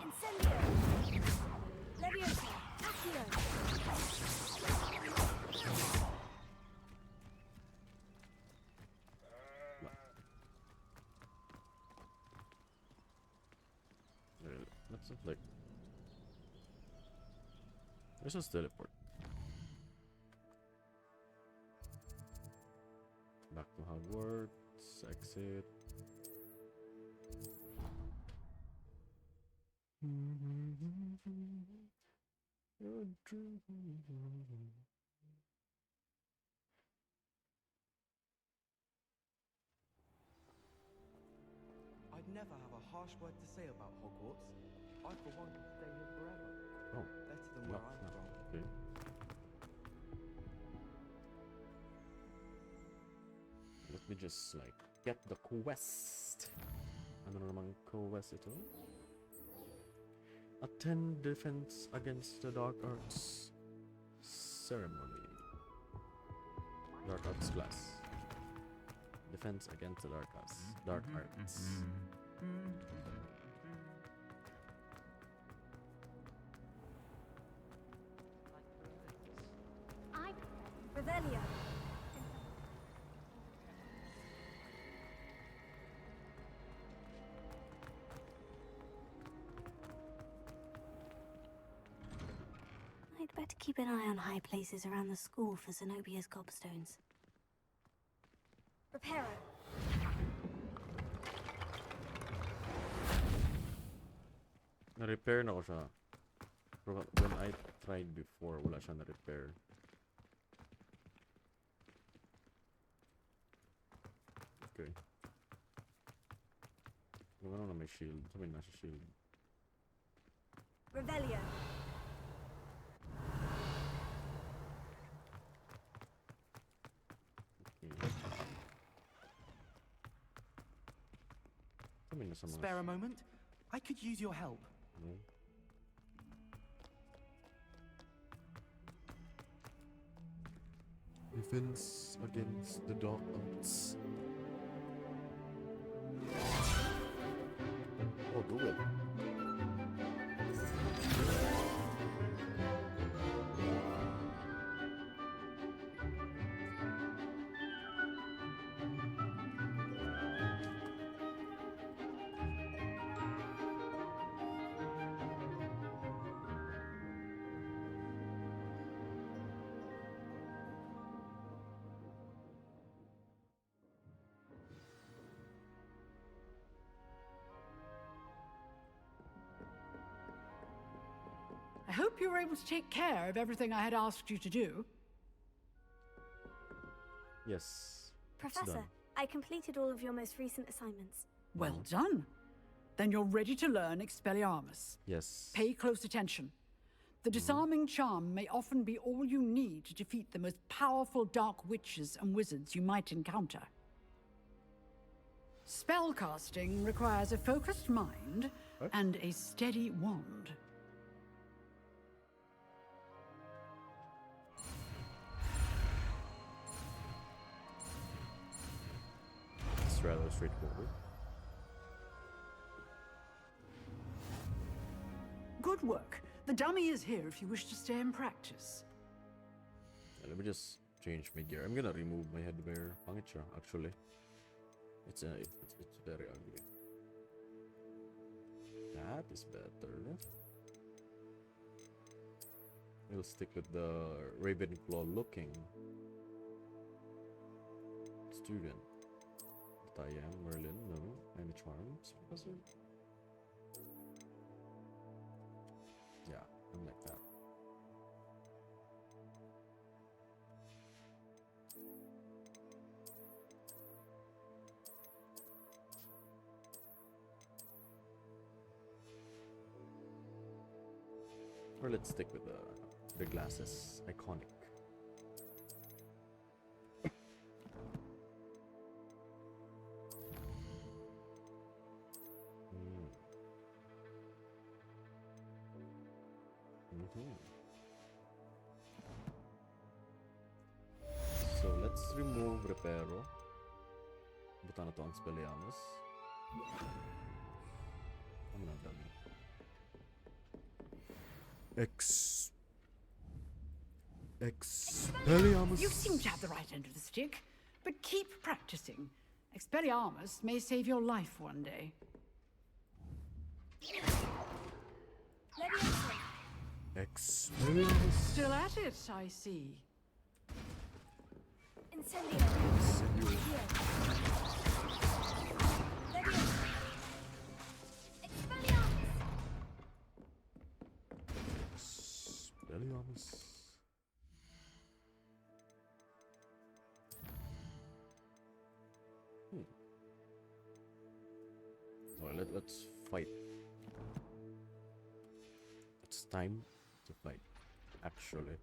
Incendio. Leviosa. Accio. Let's just like. Let's just teleport. Back to Hogwarts. Exit. I'd never have a harsh word to say about Hogwarts. I, for one, could stay here forever. Oh, better than where I'm from. Okay. Let me just like get the quest. Ano na namang quest ito? Attend defense against the dark arts ceremony. Dark arts class. Defense against the dark arts. Dark arts. Revelio. I'd better keep an eye on high places around the school for Zenobia's gobstones. Reparo. Na-repair na ko siya. Pero when I tried before, wala siya na-repair. Okay. Gawin na may shield. Sabi na siya shield. Revelio. Sabi na sa mga... Spare a moment? I could use your help. No. Defense against the dark arts. Oh, do it. I hope you were able to take care of everything I had asked you to do. Yes. it's Professor, done. I completed all of your most recent assignments. Well done. Then you're ready to learn Expelliarmus. Yes. Pay close attention. The disarming charm may often be all you need to defeat the most powerful dark witches and wizards you might encounter. Spellcasting requires a focused mind and a steady wand. straightforward. Good work. The dummy is here if you wish to stay and practice. Yeah, let me just change my gear. I'm gonna remove my headwear. Pangit siya, actually. It's very ugly. That is better. We'll stick with the Ravenclaw looking student that I am. Merlin, no. Any charms, Professor? Yeah, I'm like that. Or let's stick with the glasses. Iconic. So let's remove Reparo. Buta na to ang Spelliamus. I'm not done. Expelliarmus. You seem to have the right end of the stick, but keep practicing. Expelliarmus may save your life one day. Expelliarmus. Still at it, I see. Incendio. Expelliarmus. Well, let's fight. It's time to fight, actually.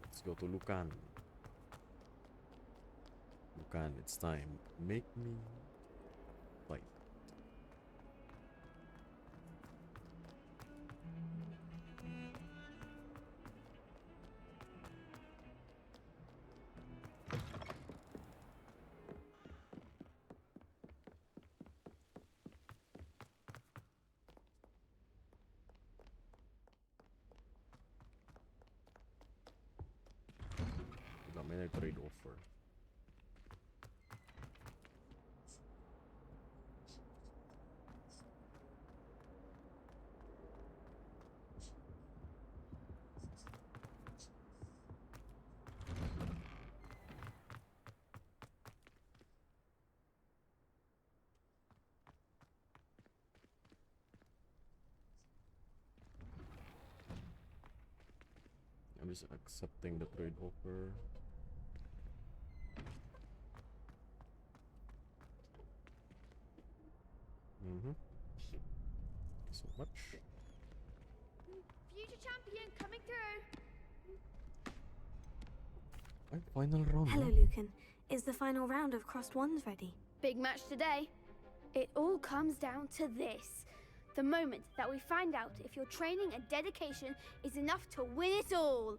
Let's go to Lucan. Lucan, it's time. Make me fight. May trade offer. I'm just accepting the trade offer. So much. Future champion coming through. Final round. Hello, Lucan. Is the final round of Crossed Wands ready? Big match today. It all comes down to this. The moment that we find out if your training and dedication is enough to win it all.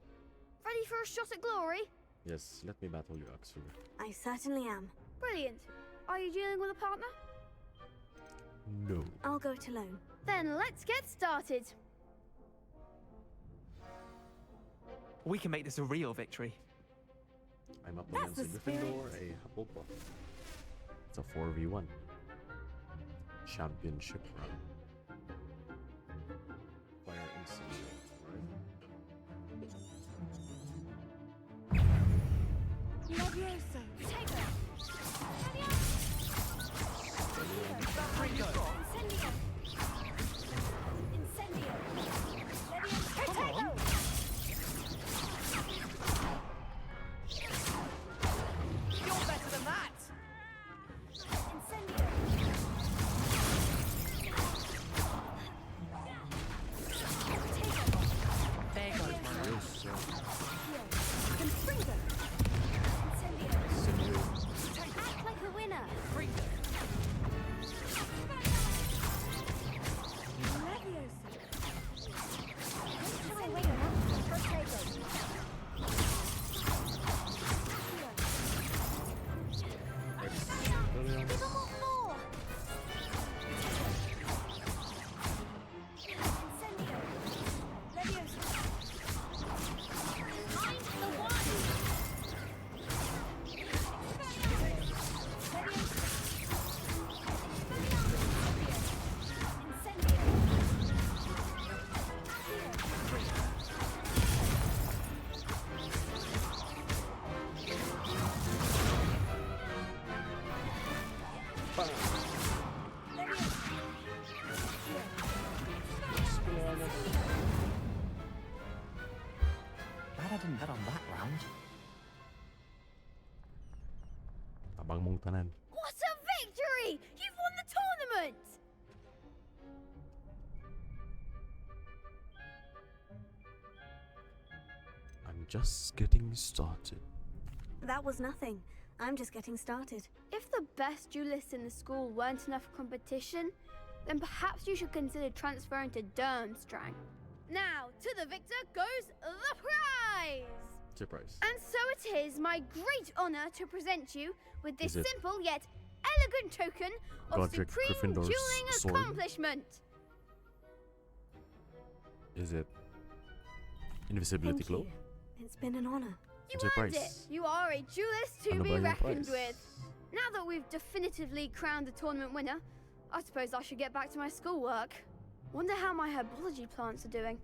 Ready for a shot at glory? Yes, let me battle you, actually. I certainly am. Brilliant. Are you dealing with a partner? No. I'll go it alone. Then let's get started. We can make this a real victory. I'm up That's against a the Gryffindor, a Hufflepuff. It's a 4v1. Championship run. Fire incendio, right? Levioso. Potato. Incendio. Incendio. Come on. You're better than that. Incendio. There goes my Yes, Confringo. Incendio. Incendio. Glad I didn't bet on that round. Abang mong tanan. What a victory! You've won the tournament! I'm just getting started. That was nothing. I'm just getting started. If the best duelists in the school weren't enough for competition, then perhaps you should consider transferring to Durmstrang. Now, to the victor goes the prize! Surprise. And so it is my great honor to present you with this Is it simple yet elegant token of Godric supreme Gryffindor's dueling sword? accomplishment. Is it invisibility Thank glow? you. It's been an honor. You Surprise. earned it. You are a duelist to Ano ba be yung reckoned prize? with. Now that we've definitively crowned the tournament winner, I suppose I should get back to my schoolwork. Wonder how my herbology plants are doing.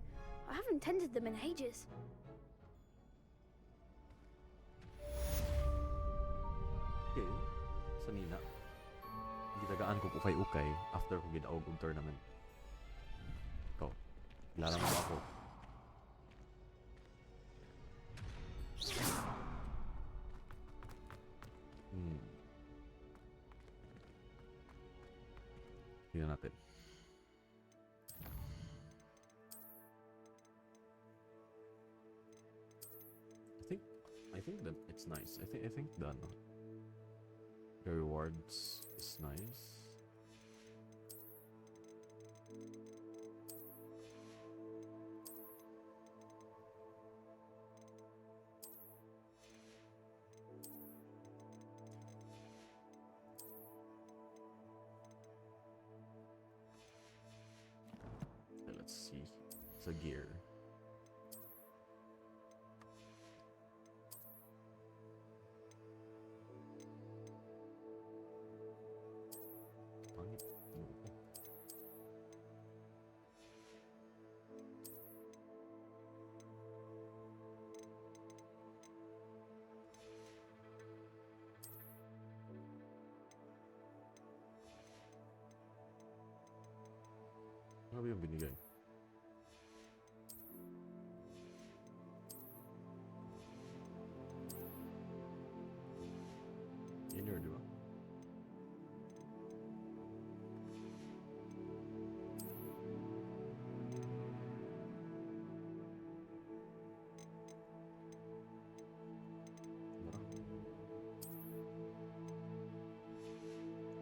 I haven't tended them in ages. Okay. Sanina. Gitagaan ko ukay-ukay after ko gidaog og tournament. Ikaw. Kilala mo ba ako? Tingnan natin. I think that it's nice. I think the rewards is nice. Okay, let's see. It's a gear. Pangit. Ano ba yung binigay? Inner, di ba?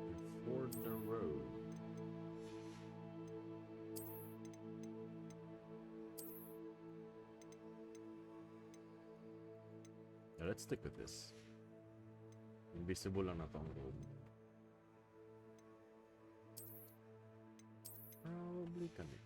Before the road. Yeah, let's stick with this. Invisible lang na to ang road. Probably kami.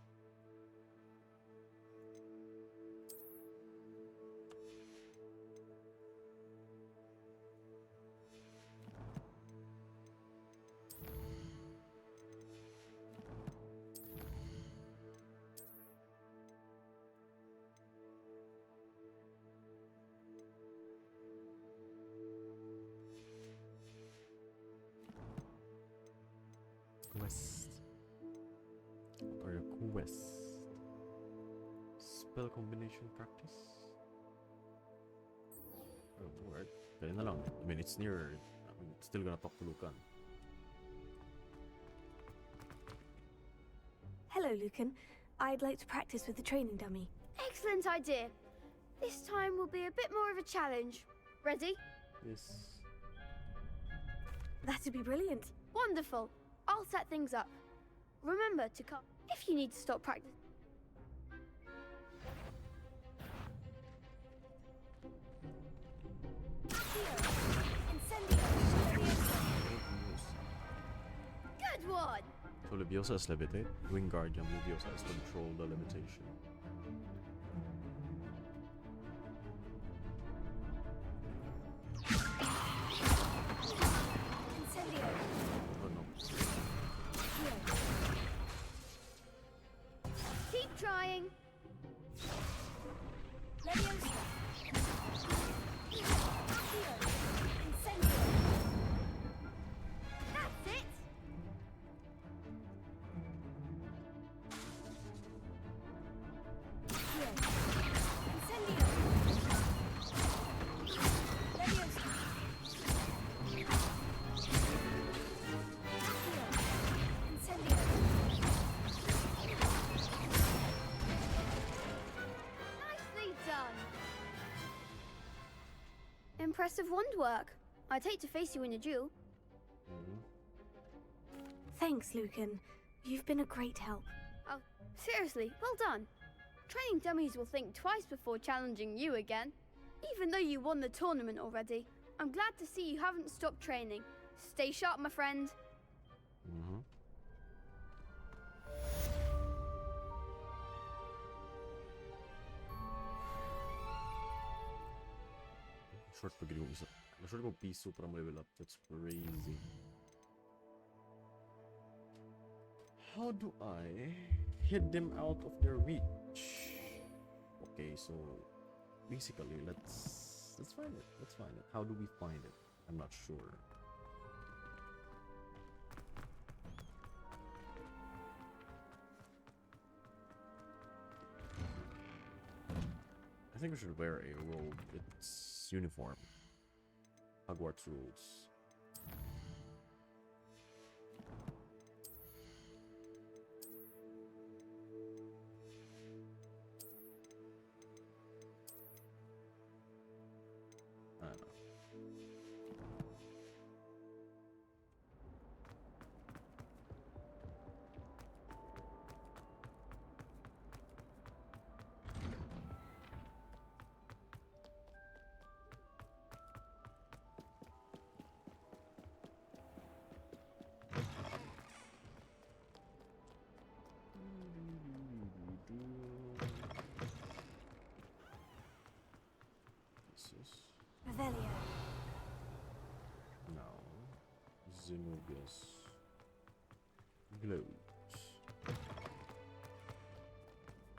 Quest. What are your quests? Spell combination practice? Oh, alright. Kaya na lang. I mean, it's near. I'm still gonna talk to Lucan. Hello, Lucan. I'd like to practice with the training dummy. Excellent idea. This time will be a bit more of a challenge. Ready? Yes. That'd be brilliant. Wonderful. I'll set things up. Remember to come if you need to stop practice. Good one. So Leviosa is levitate. Wing Guardian Leviosa is control the levitation. Oh no. Keep trying. That's it. impressive wand work. I'd hate to face you in a duel. Thanks, Lucan. You've been a great help. Oh, seriously, well done. Training dummies will think twice before challenging you again. Even though you won the tournament already, I'm glad to see you haven't stopped training. Stay sharp, my friend. Short pa gini isa. Short mo piso para ma-level up. That's crazy. How do I hit them out of their reach? Okay, so basically let's find it. Let's find it. How do we find it? I'm not sure. I think we should wear a robe. It's uniform. Hogwarts rules. I don't know. Revelio. No. Xenobius. Glows.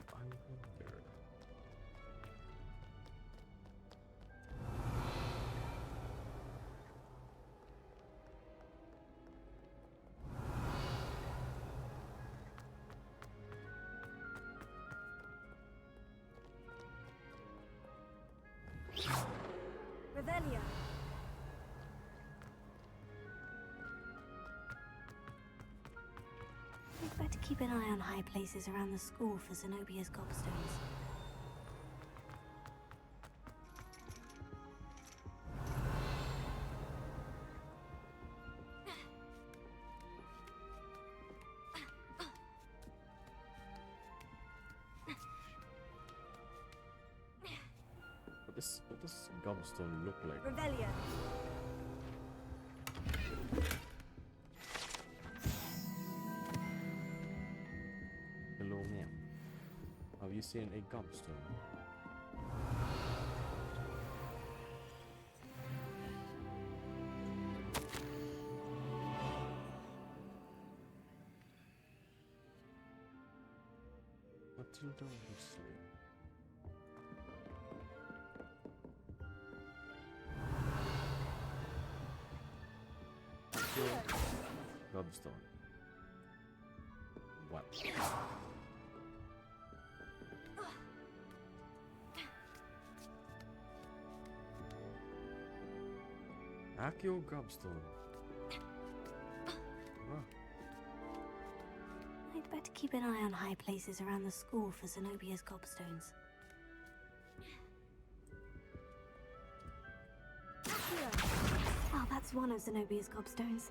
I wonder. Revelio. We'd better keep an eye on high places around the school for Zenobia's gobstones. What does gobstone look like? Revelio. Hello, ma'am. Have you seen a gobstone? Matilda Weasley. Gobstone. What? Accio Gobstone. Huh. I'd better keep an eye on high places around the school for Zenobia's gobstones. Oh, that's one of Zenobia's gobstones.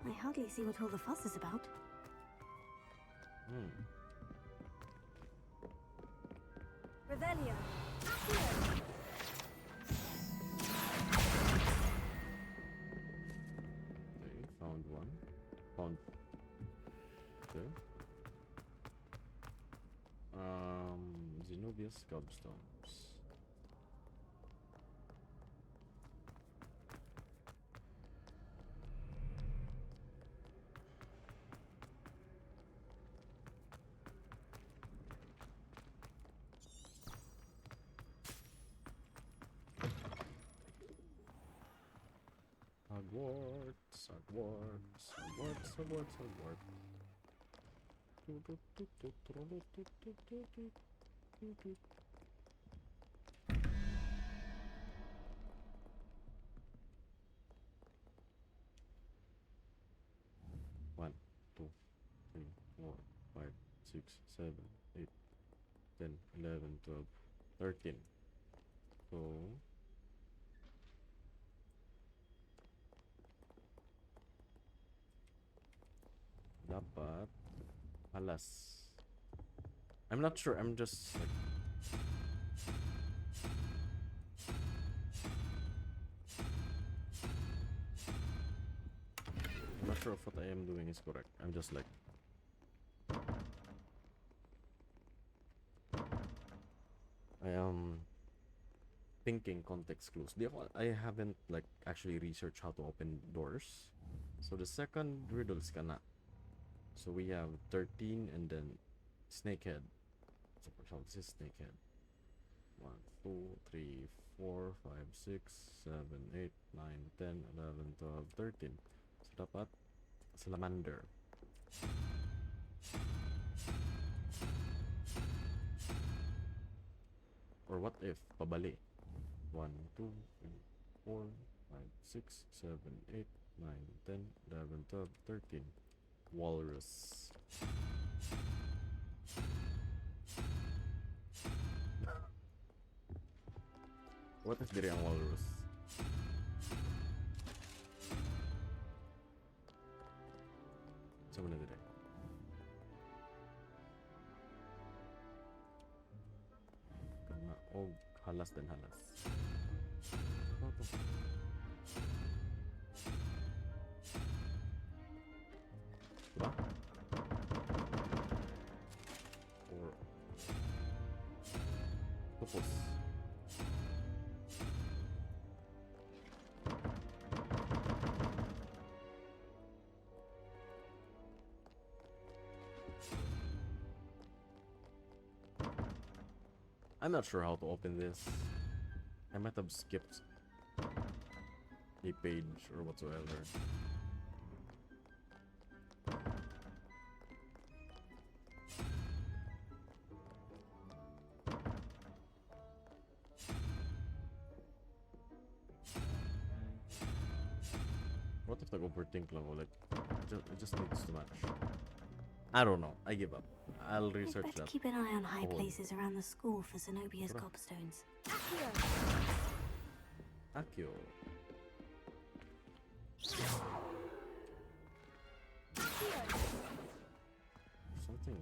I hardly see what all the fuss is about. Revelio. Okay, found one. Found two. Zenobia's gobstones. Hogwarts, Hogwarts, Hogwarts, Hogwarts, Hogwarts. One, 2, 3, 4, 5, 6, 7, 8, 10, 11, 12, 13. So dapat alas. I'm not sure. I'm just like I'm not sure if what I am doing is correct. I'm just like I am thinking context clues. I haven't like actually researched how to open doors. So the second riddle is kana. So we have 13 and then snakehead. So this is snakehead. 1, 2, 3, 4, 5, 6, 7, 8, 9, 10, 11, 12, 13. So dapat salamander. Or what if pabali? 1, 2, 3, 4, 5, 6, 7, 8, 9, 10, 11, 12, 13. Walrus. What if diri ang walrus? Sama na diri. Kana og halas din halas. Ano to? Diba? Or tupos. I'm not sure how to open this. I might have skipped a page or whatsoever. What if nag-overthink lang ako? Like, it just needs to match. I don't know. I give up. I'll research Better that. keep an eye on high Oh. places around the school for Zenobia's Bro. gobstones. Akio. Something.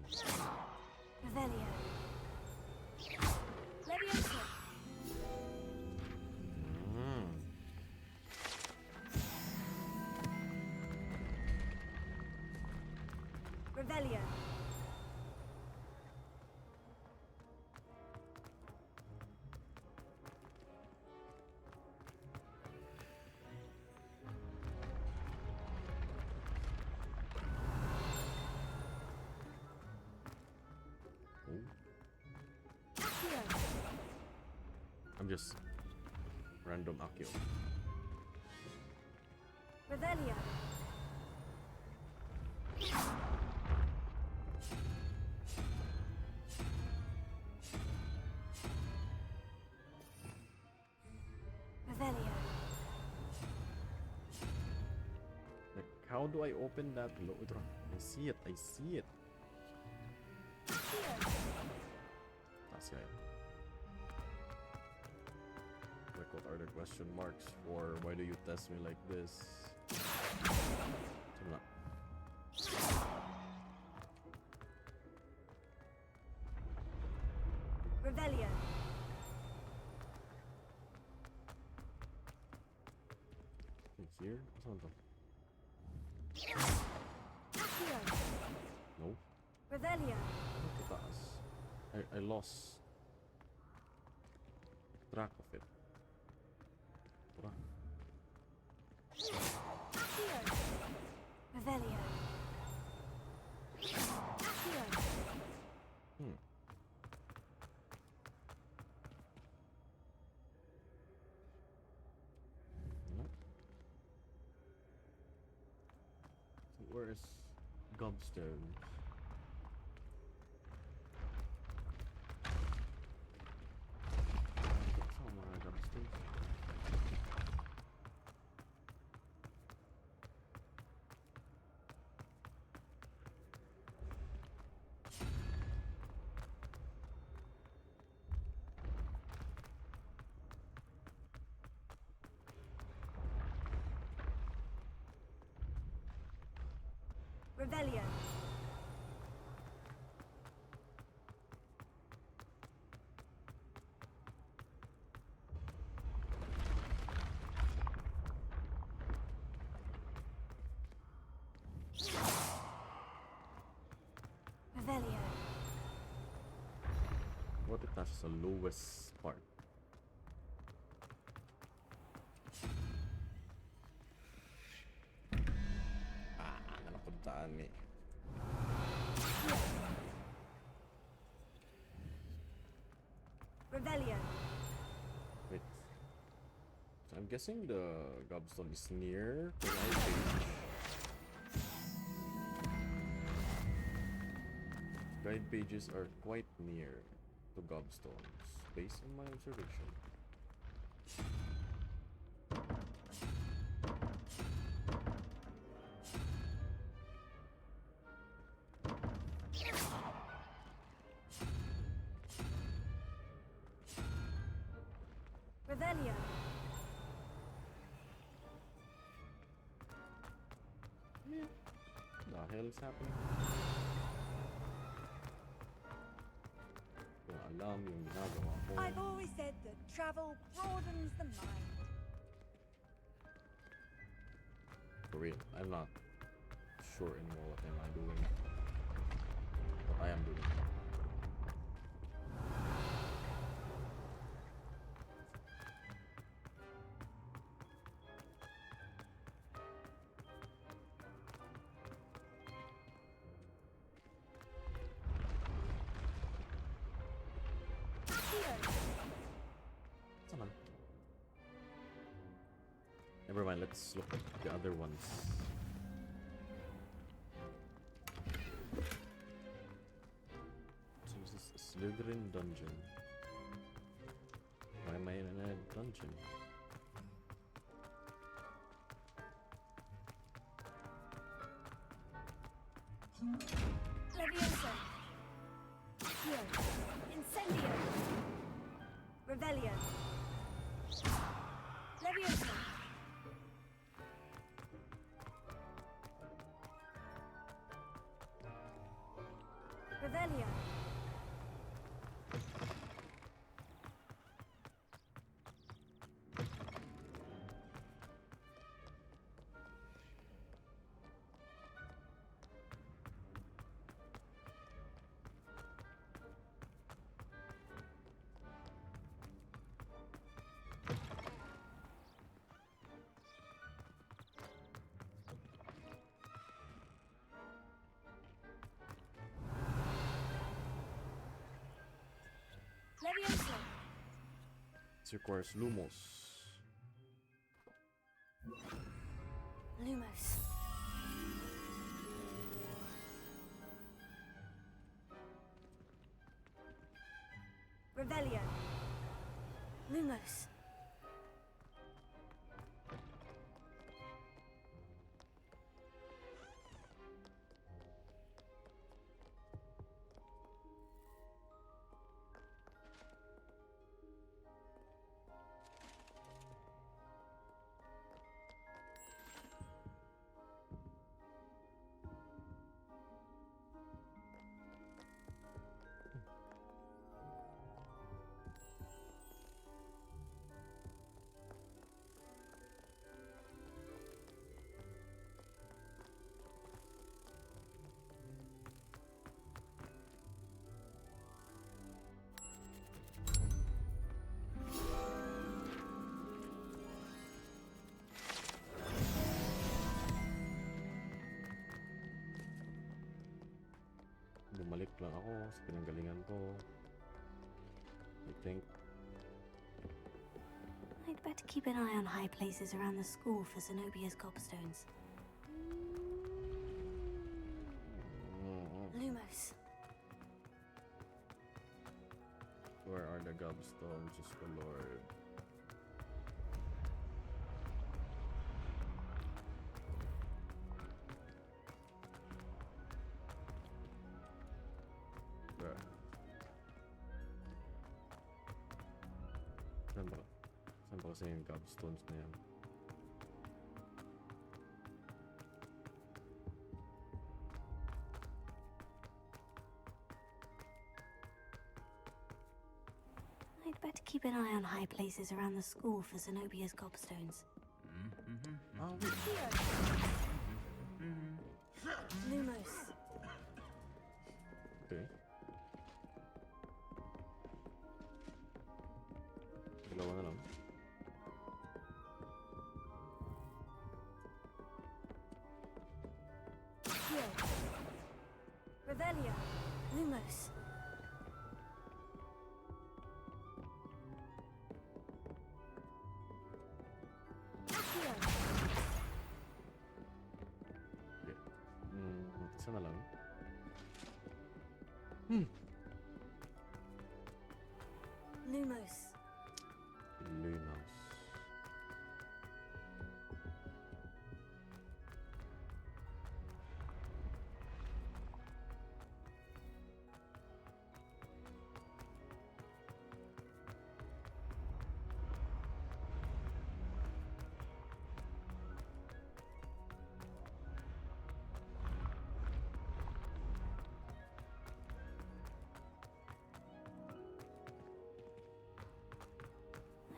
Revelio. Leviosa. Revelio. I'm just random Akio. Revelio. Revelio. Like, how do I open that? I see it. I see it. That's right. Like, what are the question marks for? Why do you test me like this? Wala. Revelio. Here? Saan to? No. Revelio. Taas. I lost track of it. Tara. Revelio. No. So where is Gobstone? Saan mga Gobstones? Revelio. Revelio. What if that's the lowest part? Napuntaan eh. Revelio. Wait. So I'm guessing the gobstone is near the right page. Guide pages are quite near to gobstones, based on my observation. Revelio. The hell is happening? Kung alam yung ginagawa ko. I've always said that travel broadens the mind. For real, I'm not sure anymore what am I doing. What I am doing. Never mind, let's look at the other ones. So this is a Slytherin dungeon. Why am I in a dungeon? Leviosa. Accio. Incendio. Revelio. Leviosa. Revelio. Leviosa. This requires Lumos. Lumos. Revelio. Lumos. Bumalik lang ako sa pinanggalingan ko. I think. I'd better keep an eye on high places around the school for Zenobia's gobstones. Lumos. Where are the gobstones, just the Lord? Bruh. Saan ba? Saan ba kasi yung gobstones na yan? I'd better keep an eye on high places around the school for Zenobia's gobstones. Oh, Lumos. okay. Dalawa na lang. Here. Revelia. Lumos. Accio. Okay. Isa na lang. Lumos. Lumos.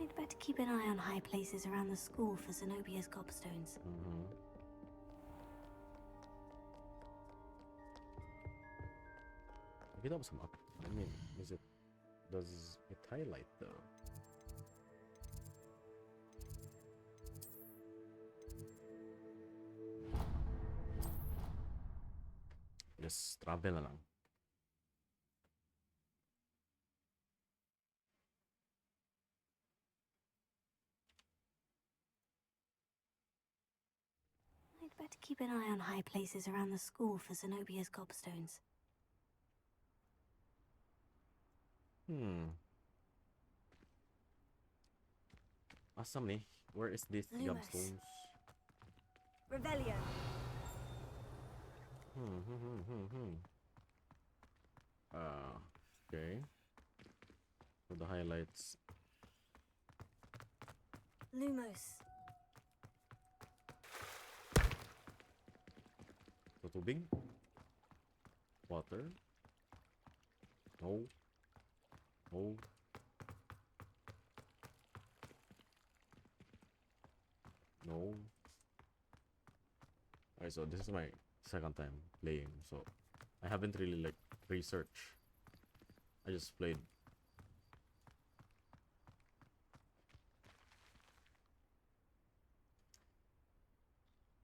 I'd better keep an eye on high places around the school for Zenobia's gobstones. Nakita mo sa map? I mean, does it highlight though? Just travel na lang. I'd better keep an eye on high places around the school for Zenobia's gobstones. Awesome ni. Where is this Lumos. gobstones? Revelia. Okay. So the highlights. Lumos. So tubig. Water. No. No. No. Okay, so this is my second time playing, so I haven't really like researched. I just played.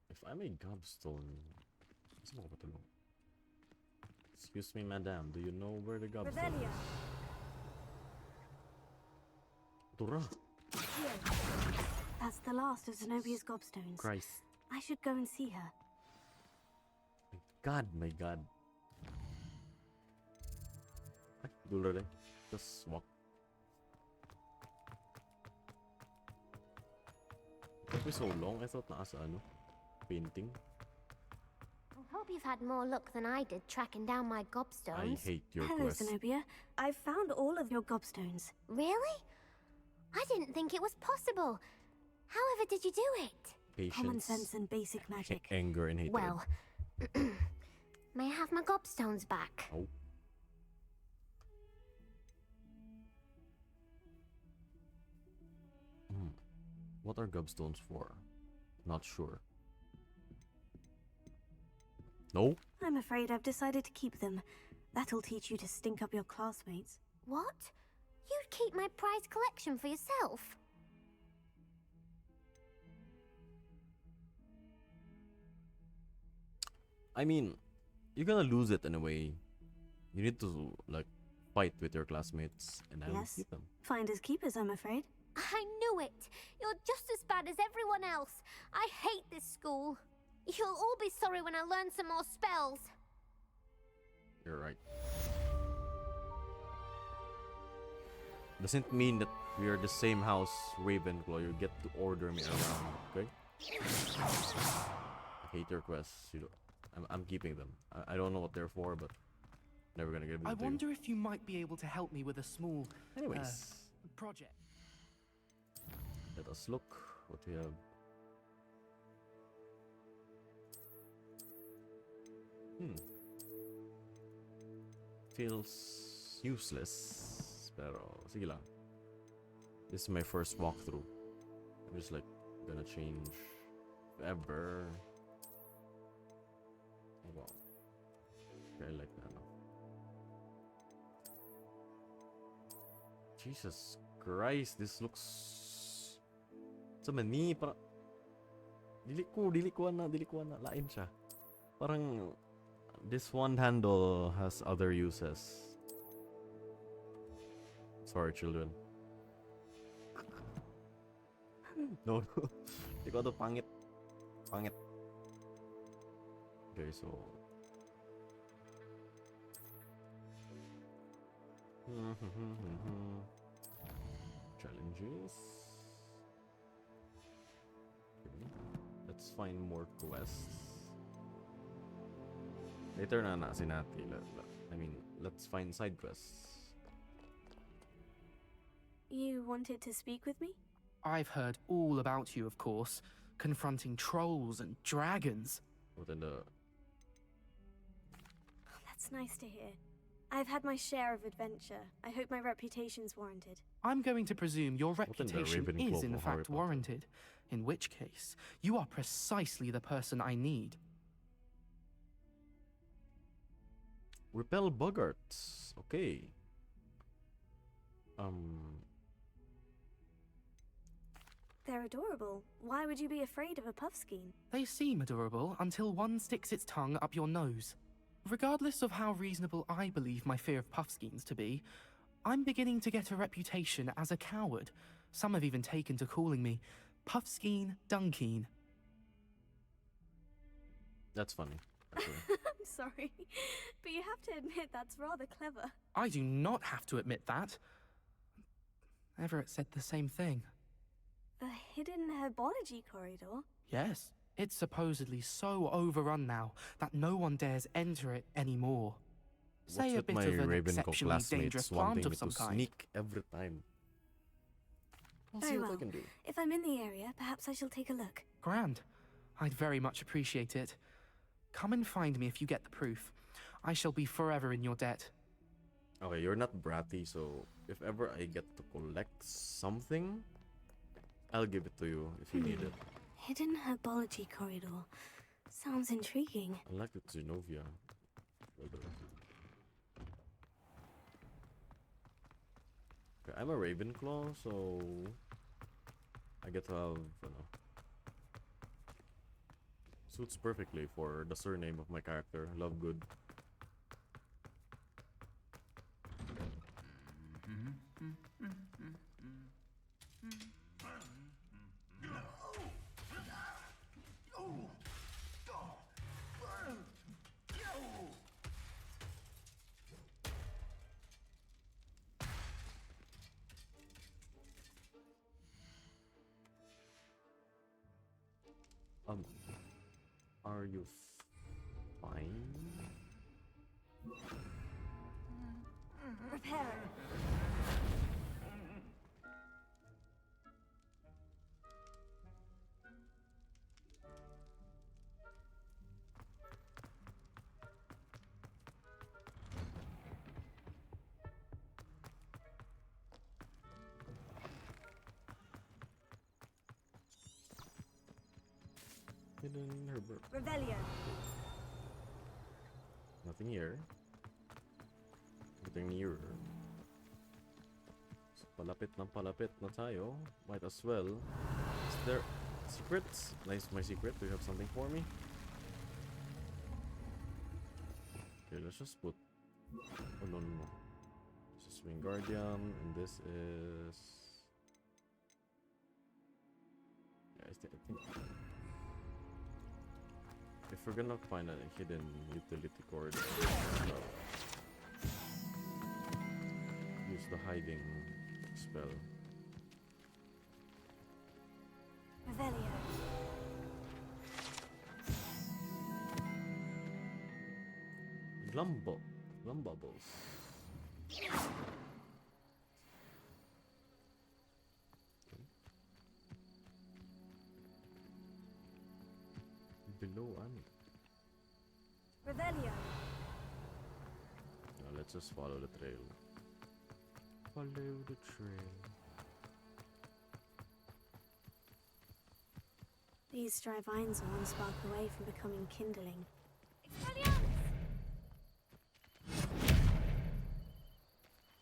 If I'm a gobstone, excuse me, madam, do you know where the gobstone Revelia. is? Dura. Here. That's the last of Zenobia's gobstones. Christ. I should go and see her. My god. Ay, dulo rin. Just walk. It took me so long. I thought nasa painting. I hope you've had more luck than I did tracking down my gobstones. I hate your Hello, quest. Zenobia. I've found all of your gobstones. Really? I didn't think it was possible. However did you do it? Patience, Common sense and basic magic. anger, and hatred. Well, may I have my gobstones back? Oh. What are gobstones for? Not sure. No? I'm afraid I've decided to keep them. That'll teach you to stink up your classmates. What? You'd keep my prized collection for yourself? I mean, you're gonna lose it in a way. You need to, like, fight with your classmates, and I will Yes. keep them. Finders keepers, I'm afraid. I knew it! You're just as bad as everyone else. I hate this school. You'll all be sorry when I learn some more spells. You're right. Doesn't mean that we are the same house, Ravenclaw. You get to order me around, okay? I hate your quests. I'm keeping them. I don't know what they're for, but never gonna give them I to you. wonder if you might be able to help me with a small Anyways, project. let us look what we have. Feels useless, pero sige lang. This is my first walkthrough. I'm just like gonna change if ever. Oh wow. Okay, I like that now. Jesus Christ, this looks sa mani para dili ko na lain siya. Parang this one handle has other uses. Sorry, children. No. Ikaw to pangit. Okay, so challenges. Okay. Let's find more quests. Later na sinati. I mean, let's find side quests. You wanted to speak with me? I've heard all about you, of course, confronting trolls and dragons. What in the... That's nice to hear. I've had my share of adventure. I hope my reputation's warranted. I'm going to presume your reputation Ravenclaw is in for Harry fact Potter? warranted, in which case, you are precisely the person I need. Repel buggarts. Okay. They're adorable. Why would you be afraid of a puffskein? They seem adorable until one sticks its tongue up your nose. Regardless of how reasonable I believe my fear of puffskeins to be, I'm beginning to get a reputation as a coward. Some have even taken to calling me Puffskeen Dunkeen. That's funny. I'm sorry, but you have to admit that's rather clever. I do not have to admit that. Everett said the same thing. A hidden herbology corridor? Yes, it's supposedly so overrun now that no one dares enter it anymore. Say a bit my of an Ravenclaw exceptionally dangerous classmates wanting plant me of some to kind. sneak every time? I'll see Very what I well. can do. If I'm in the area, perhaps I shall take a look. Grand. I'd very much appreciate it. Come and find me if you get the proof. I shall be forever in your debt. Okay, you're not bratty, so if ever I get to collect something, I'll give it to you if you need it. Hidden herbology corridor. Sounds intriguing. I like the Genovia. Okay, I'm a Ravenclaw, so I get to have, suits perfectly for the surname of my character, Lovegood. Are you fine? Repair. Hidden Herbert. Revelio. Nothing here. Nothing nearer. So, palapit na tayo. Might as well. Is there secrets? Nice, my secret. Do you have something for me? Okay, let's just put... Oh, no. This is Wing Guardian, and this is... Yeah, I think... If we're gonna find a hidden utility cord, use the hiding spell. Revelio. Bubbles. Below Revelio. Now let's just follow the trail. Follow the trail. These dry vines are one spark away from becoming kindling.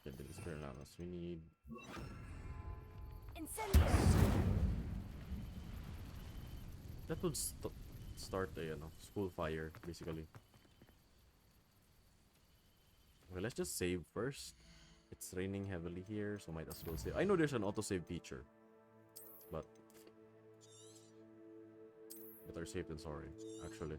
Get the Expelliarmus. We need... Incendio! That would start a school fire, basically. Okay, let's just save first. It's raining heavily here, so might as well save. I know there's an autosave feature, but better safe than sorry, actually.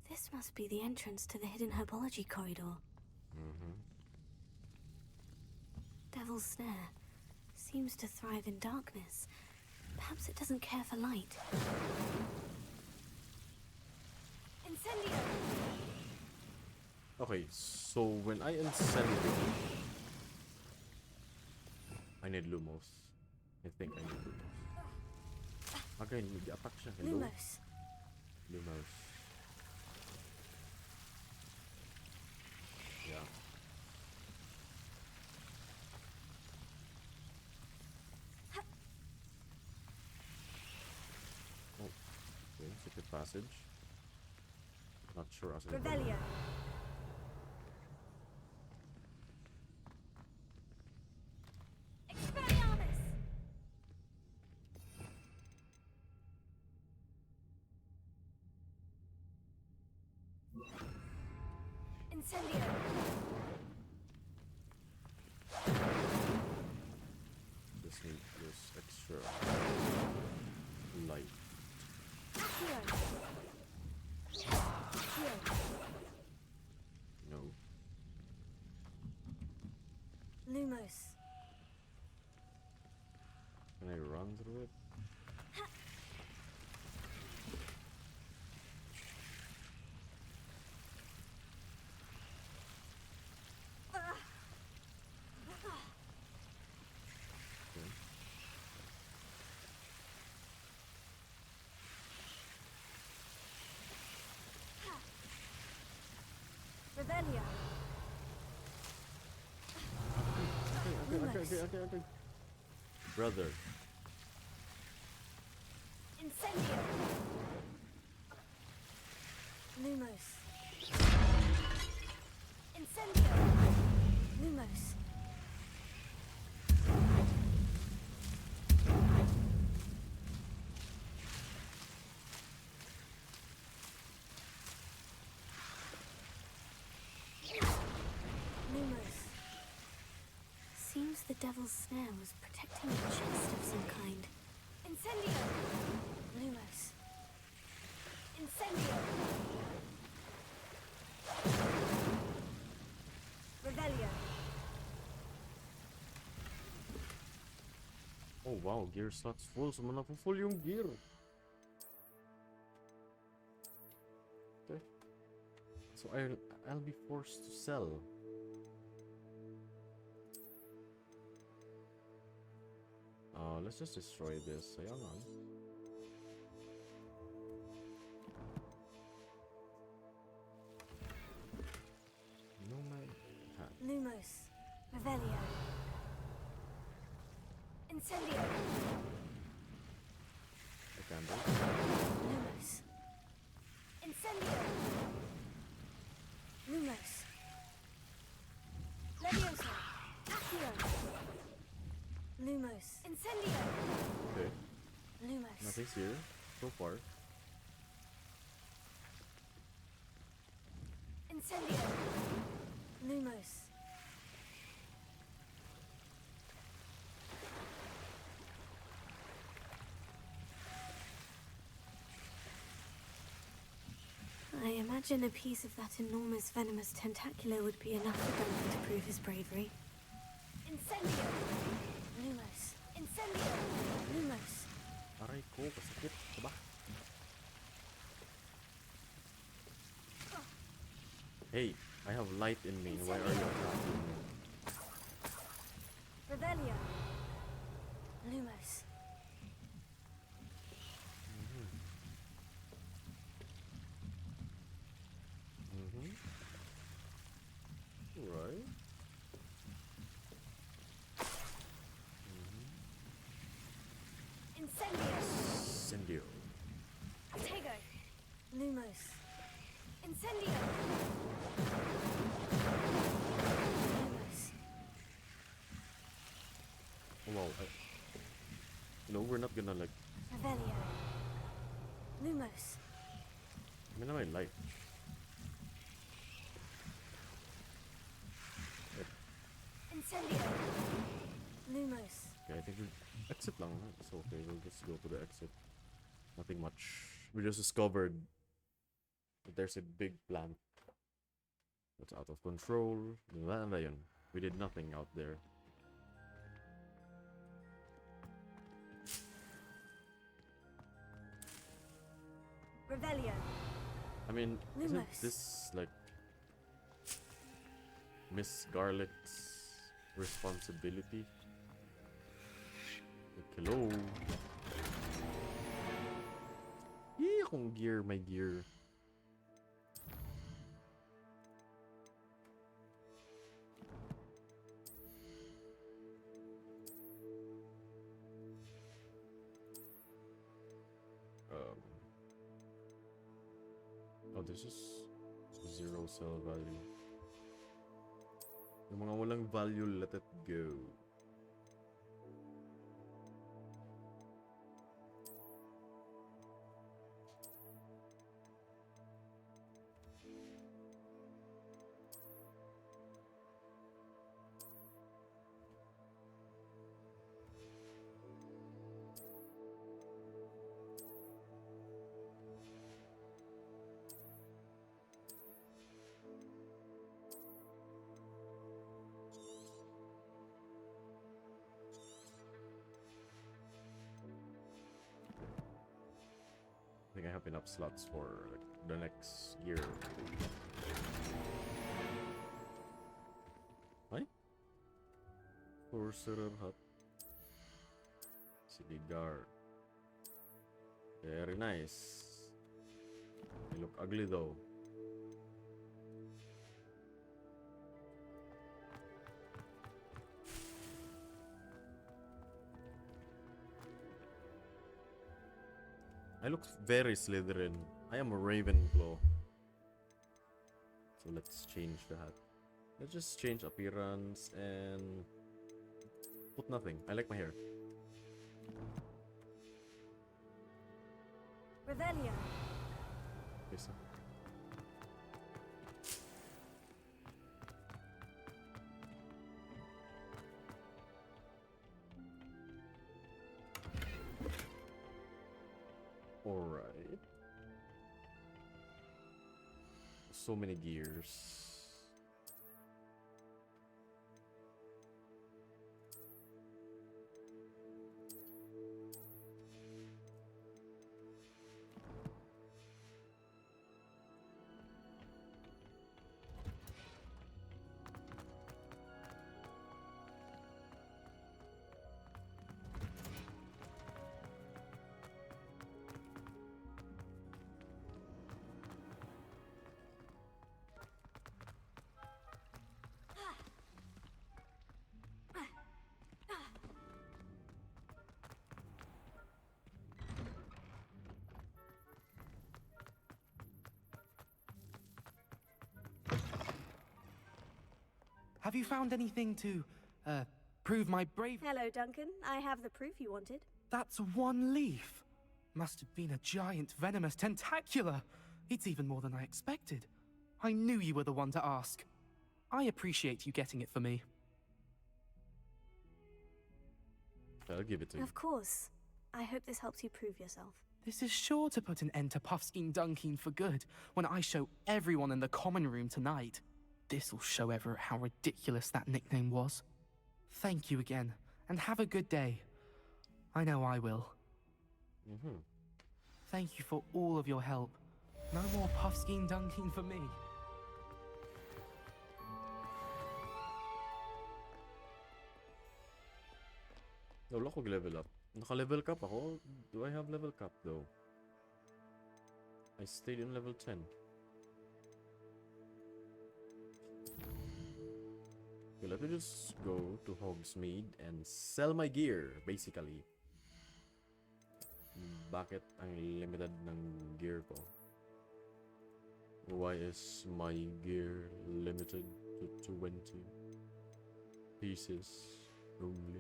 This must be the entrance to the hidden herbology corridor. Devil's Snare seems to thrive in darkness. Perhaps it doesn't care for light. Incendio! Okay, so when I incendio, I need Lumos. I think I need Lumos. Okay, mag-attack siya. Hello? Lumos. Lumos. Yeah. Oh, okay, secret passage. Not sure as Revelio. Expelliarmus! Incendio! Just need this extra light. Accio! No. Lumos. Can I run through it? Revelio. Okay. Brother. Incendio. Lumos. Incendio. Lumos. Lumos. Seems the Devil's Snare was protecting a chest of some kind. Incendio. Lumos. Incendio. Revelio. Oh wow, gear slots full. So full yung gear. Okay. So I'll be forced to sell. Let's just destroy this. Sayangan. Nomad hat. Lumos. Revelio. Incendio. A candle. Lumos. Incendio. Lumos. Leviosa. Accio. Lumos. Incendio. Okay. Lumos. Nothing's here so far. Incendio. Lumos. I imagine a piece of that enormous venomous tentacular would be enough for Duncan to prove his bravery. Incendio. Lumos. Incendio. Lumos. Aray ko, kasakit. Diba? Hey, I have light in me. Why are you attacking me? Revelio. Lumos. Incendio. Tego. Lumos. Incendio. Lumos. Oh, wow. We're not gonna like. Revelio. Lumos. I mean, I might like. Incendio. Lumos. Okay, I think we exit lang. It's okay. We'll just go to the exit. Nothing much. We just discovered that there's a big plant that's out of control. We did nothing out there. Revelio. I mean, isn't Lumos. this like Miss Garlic's responsibility? Like, hello? Yeah, kung gear, my gear. Oh, this is 0 cell value. Yung mga walang value, let it go. I think I have enough slots for like, the next year. What? Sorcerer Hut. City Guard. Very nice. They look ugly though. I look very Slytherin. I am a Ravenclaw. So let's change that. Let's just change appearance and put nothing. I like my hair. Revelio. Okay, so. Alright. So many gears. Have you found anything to, prove my brave— Hello, Duncan. I have the proof you wanted. That's one leaf. Must have been a giant venomous tentacula. It's even more than I expected. I knew you were the one to ask. I appreciate you getting it for me. I'll give it to you. Of course. I hope this helps you prove yourself. This is sure to put an end to Puffskein Dunkeen for good when I show everyone in the common room tonight. This'll show Everett how ridiculous that nickname was. Thank you again, and have a good day. I know I will. Thank you for all of your help. No more Puffskein Dunkeen for me. Wala ko level up. Naka-level cap ako? Do I have level cap though? I stayed in level 10. Okay, let me just go to Hogsmeade and sell my gear, basically. Bakit ang limited ng gear ko? Why is my gear limited to 20 pieces only?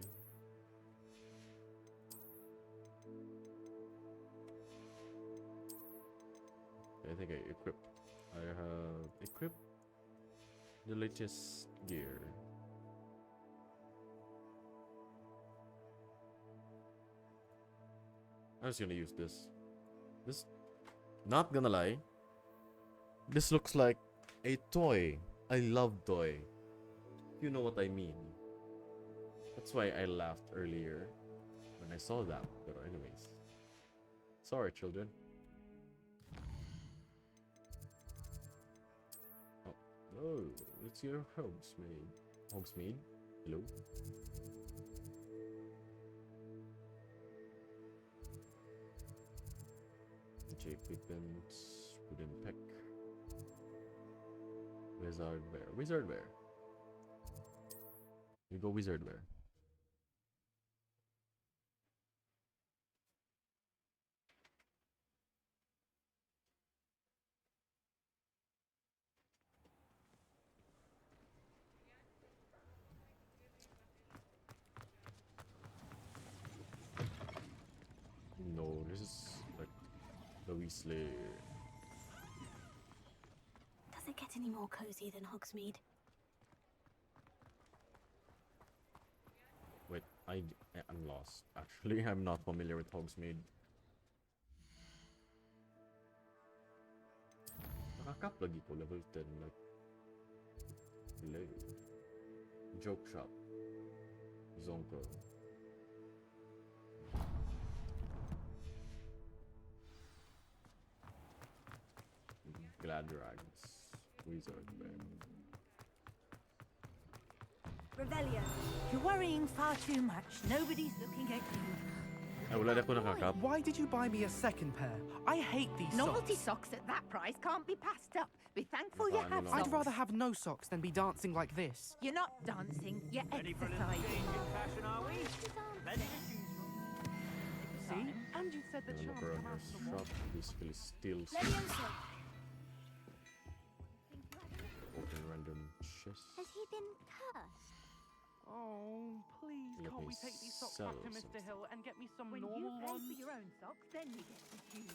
I think I have equipped the latest gear. I'm just gonna use this. Not gonna lie, this looks like a toy. I love toy. You know what I mean. That's why I laughed earlier when I saw that. But anyways, sorry, children. Oh no, it's your homesmaid. Homesmaid, hello. Equipment, wooden peck, wizard bear. Wizard bear. You go wizard bear. No, this is like the Weasley. Does it get any more cozy than Hogsmeade? Wait, I'm lost. Actually, I'm not familiar with Hogsmeade. Nakakap lagi ko level 10 like. Hello. Joke shop. Zonko. Gladrags. Wizard bear. Revelio, you're worrying far too much. Nobody's looking at you. Ay, wala na ako nakakap. Why did you buy me a second pair? I hate these Novelty socks. socks at that price can't be passed up. Be thankful you have socks. I'd rather have no socks than be dancing like this. You're not dancing, you're exercising. Fashion, are we? Ready to choose See? And you said the charms Look around come her out from the wall. shop. Basically steals. Open random chests. Has he been cursed? Oh, please, Let can't me we take these socks sell back to Mr. something. Hill and get me some When normal you pay ones? for your own socks, then you get to choose.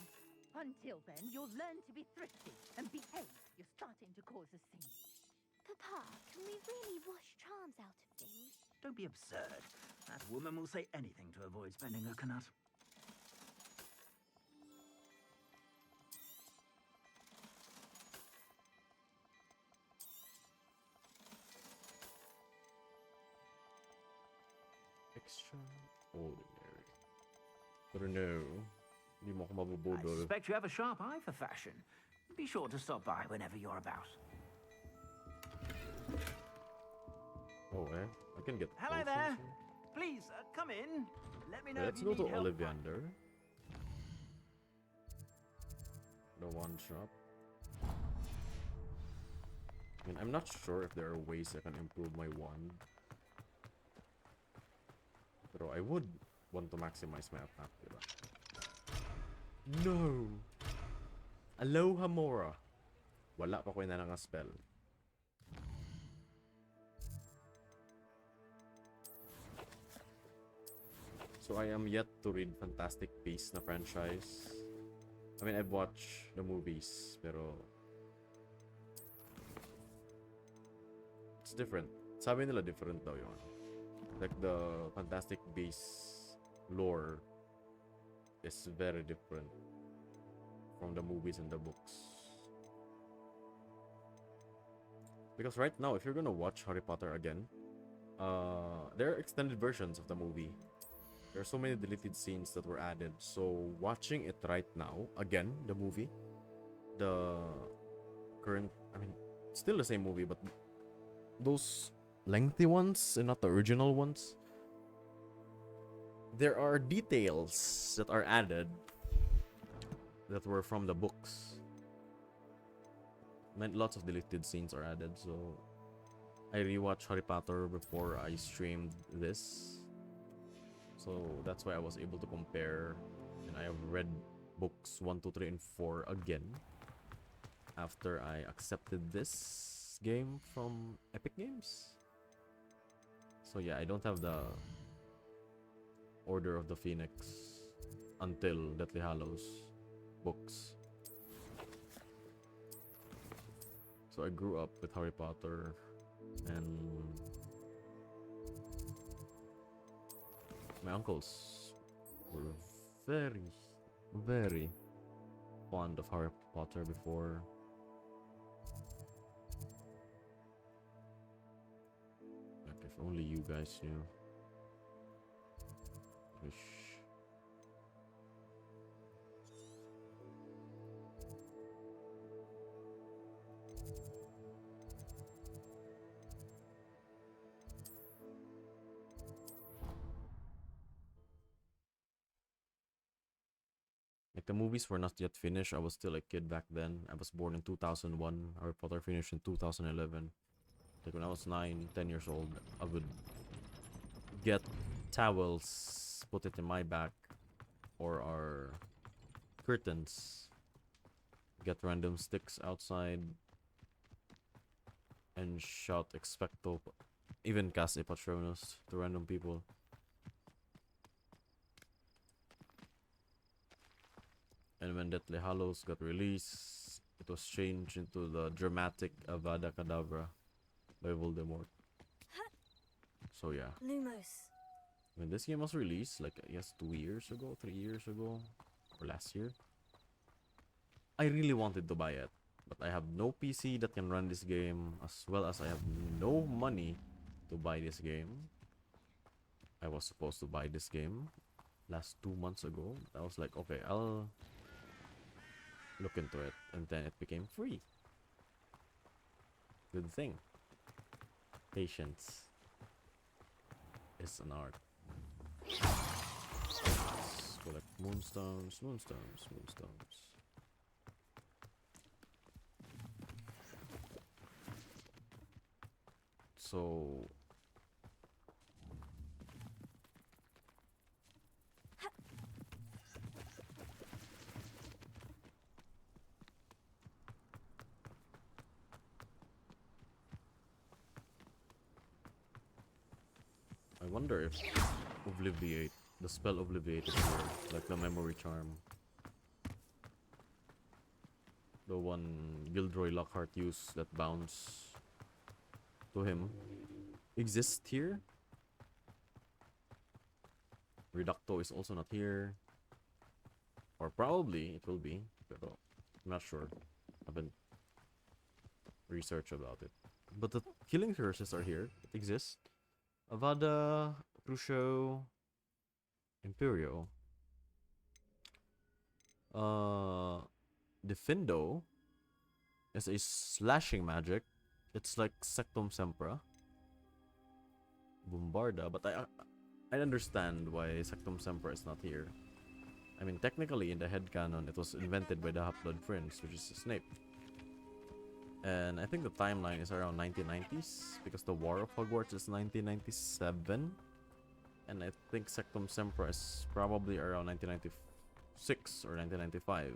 Until then, you'll learn to be thrifty and behave. You're starting to cause a scene. Papa, can we really wash charms out of things? Don't be absurd. That woman will say anything to avoid spending her canut. Extraordinary. Pero no, hindi mo ako I mabubudol. suspect you have a sharp eye for fashion. Be sure to stop by whenever you're about. Oh, eh? I can get Hello potions there. here. Please, come in. Let me know Let's if you go to need help. Ollivander. The one shop. I mean, I'm not sure if there are ways I can improve my wand. Pero I would want to maximize my attack, diba? No! Aloha Mora. Wala pa ko na nga spell. So I am yet to read Fantastic Beasts na franchise. I mean, I've watched the movies, pero it's different. Sabi nila different daw yun. Like the Fantastic Beasts lore is very different from the movies and the books. Because right now, if you're gonna watch Harry Potter again, there are extended versions of the movie. There are so many deleted scenes that were added. So watching it right now, again, the movie, the current, I mean, still the same movie, but those lengthy ones and not the original ones, there are details that are added that were from the books. Lots of deleted scenes are added, so I rewatched Harry Potter before I streamed this. So that's why I was able to compare, I have read books 1, 2, 3, and 4 again after I accepted this game from Epic Games. So yeah, I don't have the Order of the Phoenix until Deathly Hallows books. So I grew up with Harry Potter, and my uncles were very, very fond of Harry Potter before. Like, if only you guys knew. Wish. Like, the movies were not yet finished. I was still a kid back then. I was born in 2001. Harry Potter finished in 2011. Like, when I was 9, 10 years old, I would get towels, put it in my back, or our curtains, get random sticks outside, and shout expecto, even cast a Patronus to random people. And when Deathly Hallows got released, it was changed into the dramatic Avada Kedavra by Voldemort. So yeah. Lumos. When this game was released, like, I guess 2 years ago, 3 years ago, or last year, I really wanted to buy it. But I have no PC that can run this game, as well as I have no money to buy this game. I was supposed to buy this game last 2 months ago. I was like, okay, I'll look into it, and then it became free. Good thing. Patience is an art. Let's collect moonstones, moonstones, moonstones. So I wonder if Obliviate, the spell Obliviate is here, like the memory charm. The one Gilderoy Lockhart used that bounce to him exists here. Reducto is also not here. Or probably it will be, but I'm not sure. I haven't researched about it. But the killing curses are here. It exists. Avada, Crucio, Imperio. Defendo is a slashing magic. It's like Sectum Sempra. Bombarda, but I understand why Sectum Sempra is not here. I mean, technically in the headcanon, it was invented by the Half-Blood Prince, which is Snape. And I think the timeline is around 1990s, because the War of Hogwarts is 1997. And I think Sectum Sempra is probably around 1996 or 1995.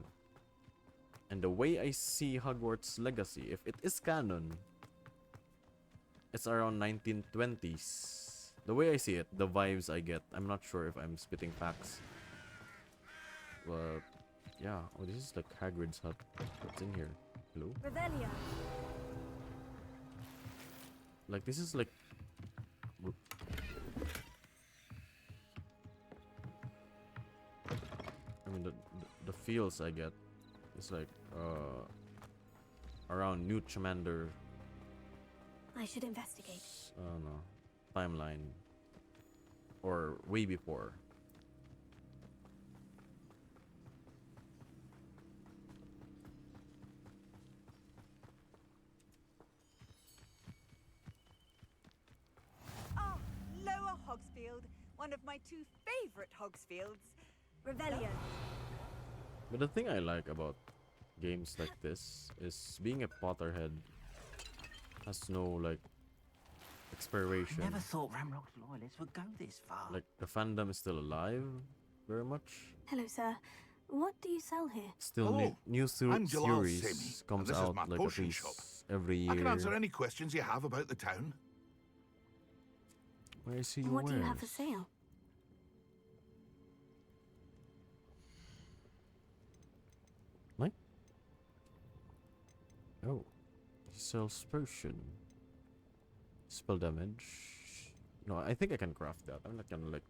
And the way I see Hogwarts Legacy, if it is canon, it's around 1920s. The way I see it, the vibes I get. I'm not sure if I'm spitting facts. But yeah, oh, this is like Hagrid's hut. What's in here? Hello? Revelio. Like, this is like I mean, the feels I get is like around Newt Scamander. I should investigate. No, timeline, or way before. Ah, Lower Hogsfield, one of my two favorite Hogsfields. Revelio. But the thing I like about games like this is being a Potterhead has no like expiration. Never thought Ramrock's loyalists would go this far. Like, the fandom is still alive. very much. Hello, sir. What do you sell here? Still new I'm Jalal series Semi, comes and this out is my like at potion least shop. every year. I can answer any questions you have about the town. Where I see you What do you have wares. for sale? What? Oh, he sells potion. Spell damage. No, I think I can craft that. I'm not gonna like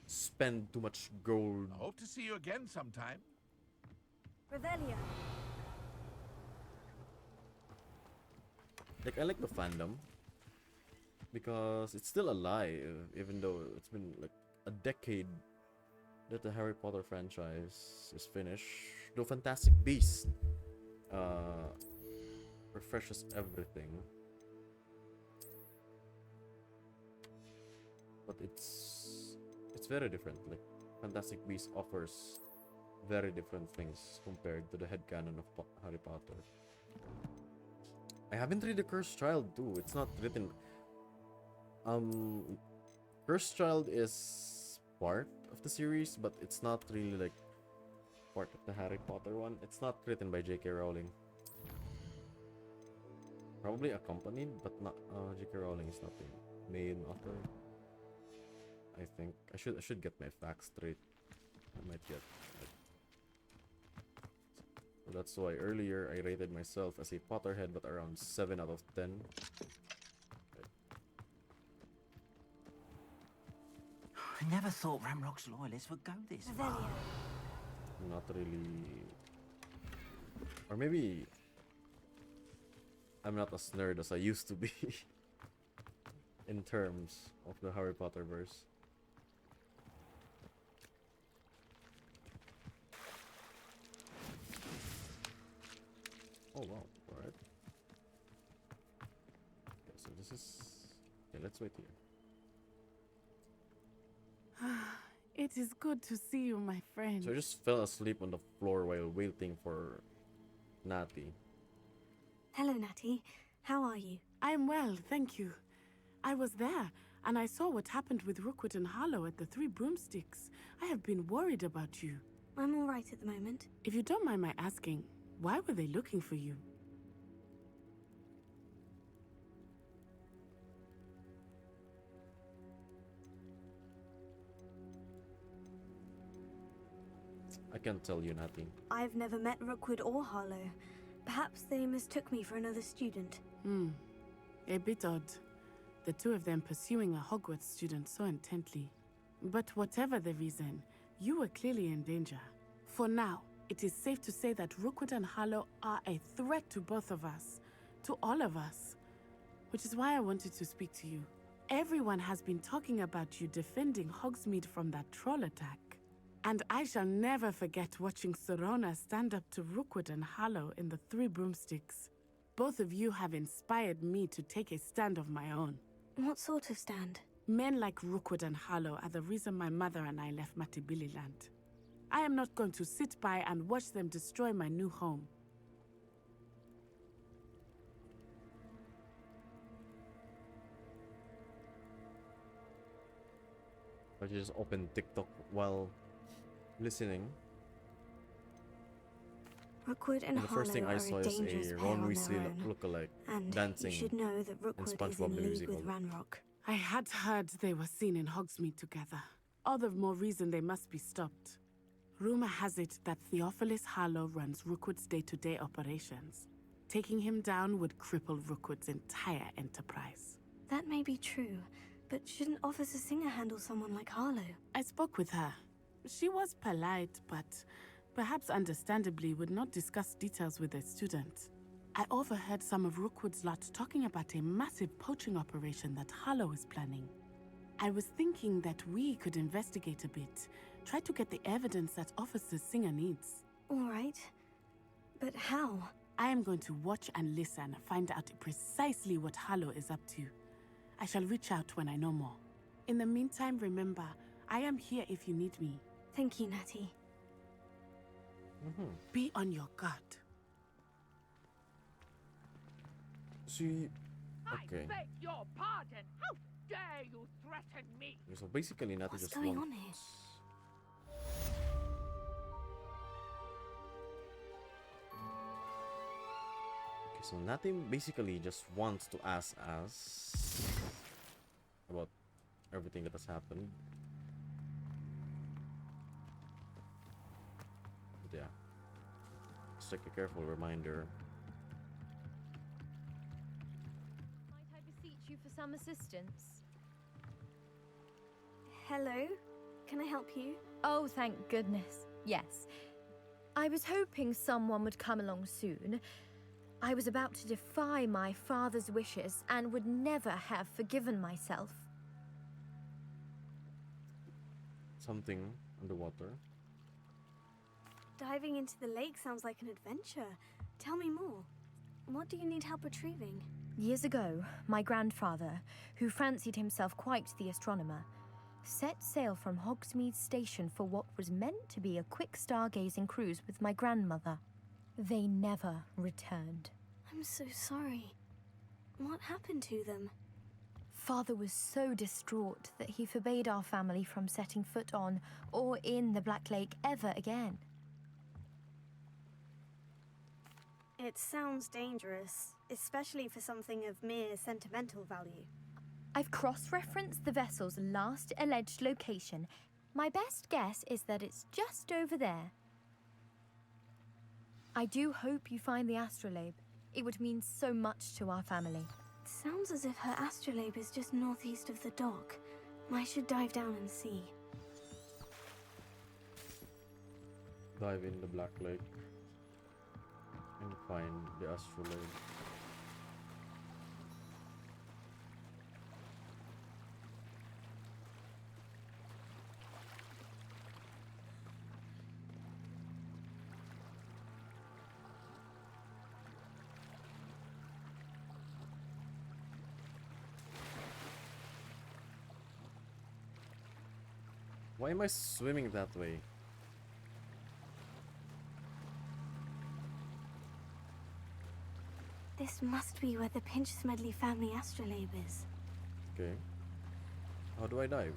spend too much gold. I hope to see you again sometime. Revelio. Like, I like the fandom because it's still alive, even though it's been like a decade that the Harry Potter franchise is finished. Though Fantastic Beasts refreshes everything, but it's very different. Like, Fantastic Beasts offers very different things compared to the headcanon of Harry Potter. I haven't read The Cursed Child too. It's not written. Cursed Child is part of the series, but it's not really like part of the Harry Potter one. It's not written by J.K. Rowling. Probably accompanied, but not. J.K. Rowling is not the main author. I think I should get my facts straight. I might get. So that's why earlier I rated myself as a Potterhead, but around 7 out of 10. I never thought Ramrock's loyalists would go this far. Not really. Or maybe I'm not as nerd as I used to be in terms of the Harry Potter verse. Oh wow, alright. Okay, so this is... Okay, let's wait here. It is good to see you, my friend. So I just fell asleep on the floor while waiting for Natty. Hello, Natty. How are you? I am well, thank you. I was there, and I saw what happened with Rookwood and Harlow at the Three Broomsticks. I have been worried about you. I'm all right at the moment. If you don't mind my asking, why were they looking for you? I can't tell you, Natty. I've never met Rookwood or Harlow. Perhaps they mistook me for another student. A bit odd. The two of them pursuing a Hogwarts student so intently. But whatever the reason, you were clearly in danger. For now, it is safe to say that Rookwood and Harlow are a threat to both of us. To all of us. Which is why I wanted to speak to you. Everyone has been talking about you defending Hogsmeade from that troll attack. And I shall never forget watching Serona stand up to Rookwood and Harlow in the Three Broomsticks. Both of you have inspired me to take a stand of my own. What sort of stand? Men like Rookwood and Harlow are the reason my mother and I left Matibililand. I am not going to sit by and watch them destroy my new home. I just opened TikTok while listening. Rookwood and the first thing Harlow I are saw a is dangerous a pair Ron on Weasley their own. lookalike And dancing you should know that in Rookwood is SpongeBob in the league Musical. with Ranrock. I had heard they were seen in Hogsmeade together. All the more reason they must be stopped. Rumor has it that Theophilus Harlow runs Rookwood's day-to-day operations. Taking him down would cripple Rookwood's entire enterprise. That may be true, but shouldn't Officer Singer handle someone like Harlow? I spoke with her. She was polite, but perhaps understandably would not discuss details with a student. I overheard some of Rookwood's lot talking about a massive poaching operation that Harlow is planning. I was thinking that we could investigate a bit, try to get the evidence that Officer Singer needs. All right. But how? I am going to watch and listen, find out precisely what Harlow is up to. I shall reach out when I know more. In the meantime, remember, I am here if you need me. Thank you, Natty. Be on your guard. See, okay. I beg your pardon. How dare you threaten me? So basically, Natty What's just going wants on here? So nothing basically just wants to ask us about everything that has happened. But yeah. Just like a careful reminder. Might I beseech you for some assistance? Hello? Can I help you? Oh, thank goodness. Yes. I was hoping someone would come along soon. I was about to defy my father's wishes and would never have forgiven myself. Something underwater. Diving into the lake sounds like an adventure. Tell me more. What do you need help retrieving? Years ago, my grandfather, who fancied himself quite the astronomer, set sail from Hogsmeade Station for what was meant to be a quick stargazing cruise with my grandmother. They never returned. I'm so sorry. What happened to them? Father was so distraught that he forbade our family from setting foot on or in the Black Lake ever again. It sounds dangerous, especially for something of mere sentimental value. I've cross-referenced the vessel's last alleged location. My best guess is that it's just over there. I do hope you find the astrolabe. It would mean so much to our family. It sounds as if her astrolabe is just northeast of the dock. I should dive down and see. Dive in the Black Lake and find the astrolabe. Why am I swimming that way? This must be where the Pinch-Smedley family astrolabe is. Okay. How do I dive?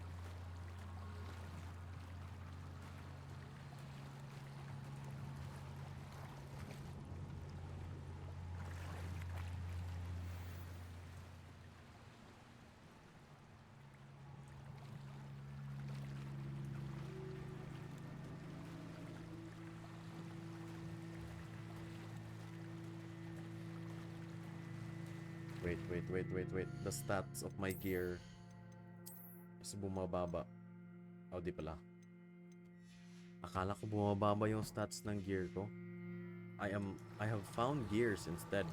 Wait. The stats of my gear is bumababa. Oh, di pala. Akala ko bumababa yung stats ng gear ko. I have found gears instead.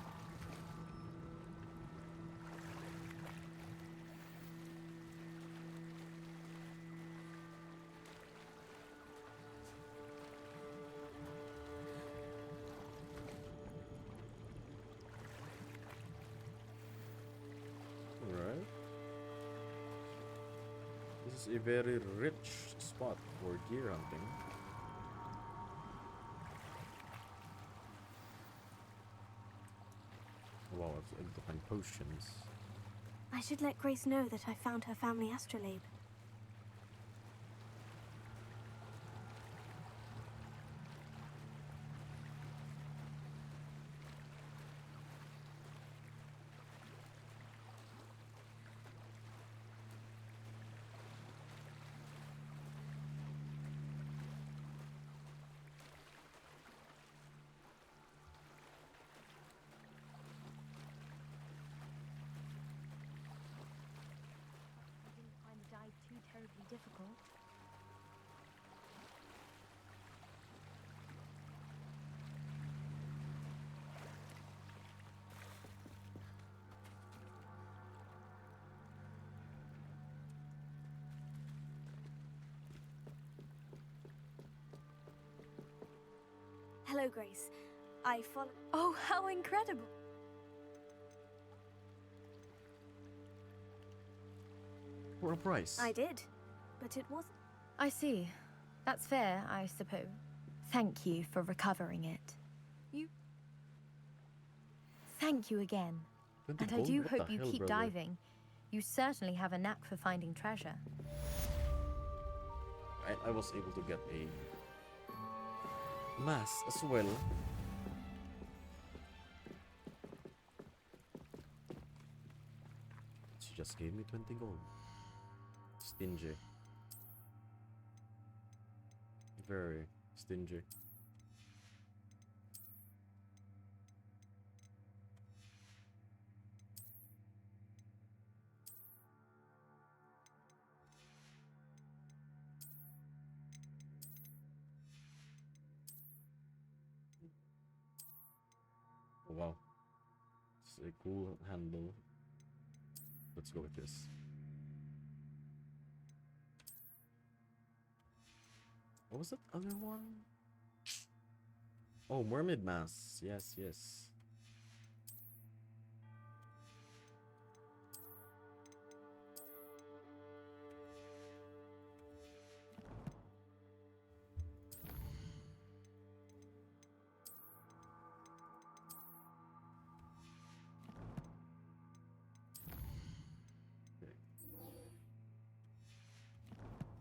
This is a very rich spot for gear hunting. Wow, I was able to find potions. I should let Grace know that I found her family astrolabe. Too terribly difficult. Hello, Grace. I follow. Oh, how incredible! For a price. I did, but it wasn't. I see. That's fair, I suppose. Thank you for recovering it. Thank you again. And I do hope you keep diving. You certainly have a knack for finding treasure. I was able to get a mass as well. just gave me 20 gold. Stingy. Very stingy. Oh, wow. It's a cool handle. Let's go with this. What was that other one? Oh, mermaid mask. Yes, yes.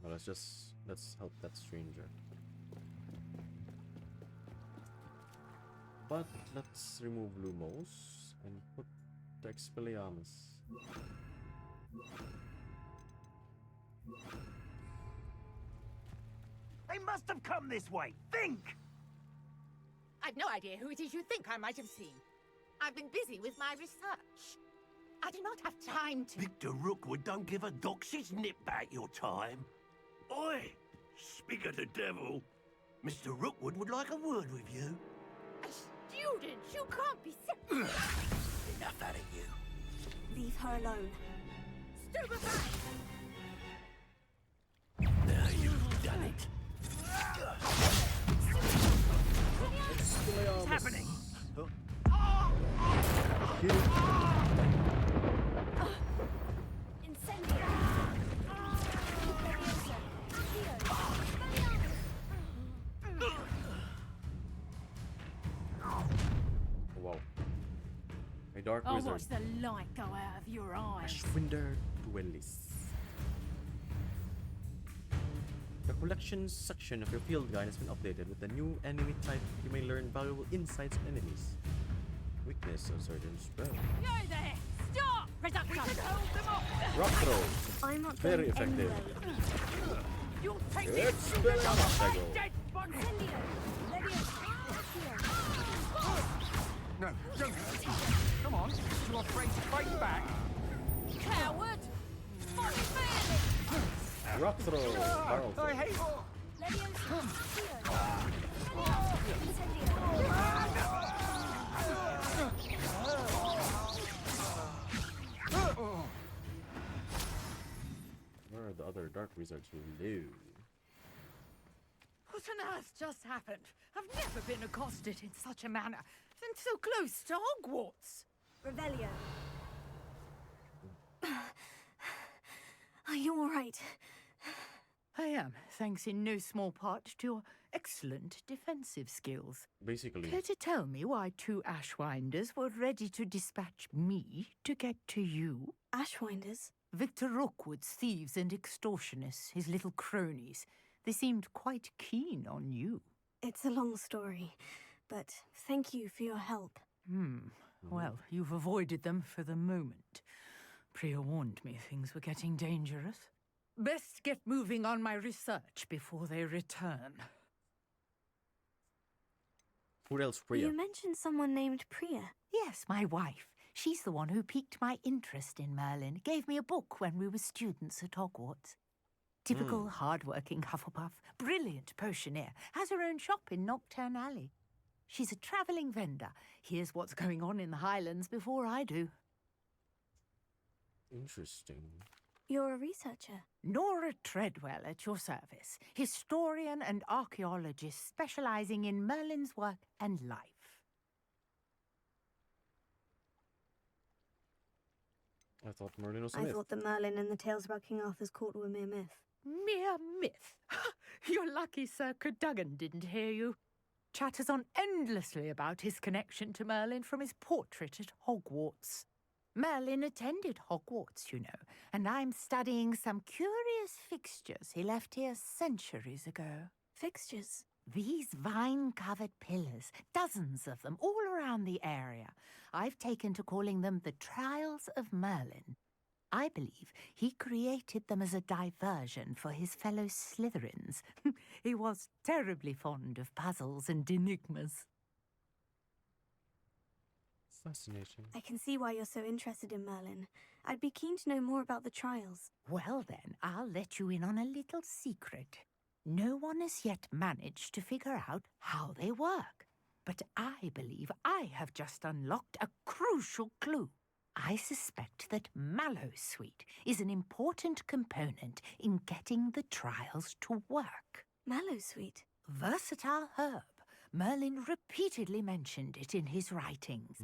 Well, let's help that stranger. But let's remove Lumos and put the Expelliarmus. They must have come this way. Think! I've no idea who it is you think I might have seen. I've been busy with my research. I do not have time to... Victor Rookwood don't give a doxy's nip back your time. Oi! Speak of the devil. Mr. Rookwood would like a word with you. A student? You can't be serious. Enough out of you. Leave her alone. Stupefy! Now you've done it. What's happening? Wow. A dark I'll wizard. watch the light go out of your eyes. Ashwinder Duellis. The collections section of your field guide has been updated with the new enemy type. You may learn valuable insights on enemies. Weakness of certain spell. Yo there! Stop! Reduction! We can hold them off! Rock throw. I'm not Very going effective. anywhere. You'll take It's this! Expelliarmus. Dead body! No, don't. Come on. You're afraid to fight back. Coward! Fight fairly! Rock throw. Barrel throw. I hate... Where are the other dark wizards who live? What on earth just happened? I've never been accosted in such a manner, and so close to Hogwarts. Revelio. Are you all right? I am, thanks in no small part to your excellent defensive skills. Basically, Care to tell me why two Ashwinders were ready to dispatch me to get to you? Ashwinders? Victor Rookwood's thieves and extortionists, his little cronies. They seemed quite keen on you. It's a long story, but thank you for your help. Well, you've avoided them for the moment. Priya warned me things were getting dangerous. Best get moving on my research before they return. who else, Priya? You mentioned someone named Priya. Yes, my wife. She's the one who piqued my interest in Merlin. Gave me a book when we were students at Hogwarts. Typical hard-working Hufflepuff, brilliant potioneer, has her own shop in Nocturne Alley. She's a travelling vendor. Hears what's going on in the Highlands before I do. Interesting. You're a researcher. Nora Treadwell at your service, historian and archaeologist specialising in Merlin's work and life. I thought Merlin was a I myth. thought that Merlin and the tales about King Arthur's court were mere myth. Mere myth. You're lucky Sir Cadogan didn't hear you. Chatters on endlessly about his connection to Merlin from his portrait at Hogwarts. Merlin attended Hogwarts, you know, and I'm studying some curious fixtures he left here centuries ago. Fixtures? These vine-covered pillars, dozens of them, all around the area. I've taken to calling them the Trials of Merlin. I believe he created them as a diversion for his fellow Slytherins. He was terribly fond of puzzles and enigmas. Fascinating. I can see why you're so interested in Merlin. I'd be keen to know more about the trials. Well then, I'll let you in on a little secret. No one has yet managed to figure out how they work. But I believe I have just unlocked a crucial clue. I suspect that Mallowsweet is an important component in getting the trials to work. Mallowsweet? Versatile herb. Merlin repeatedly mentioned it in his writings.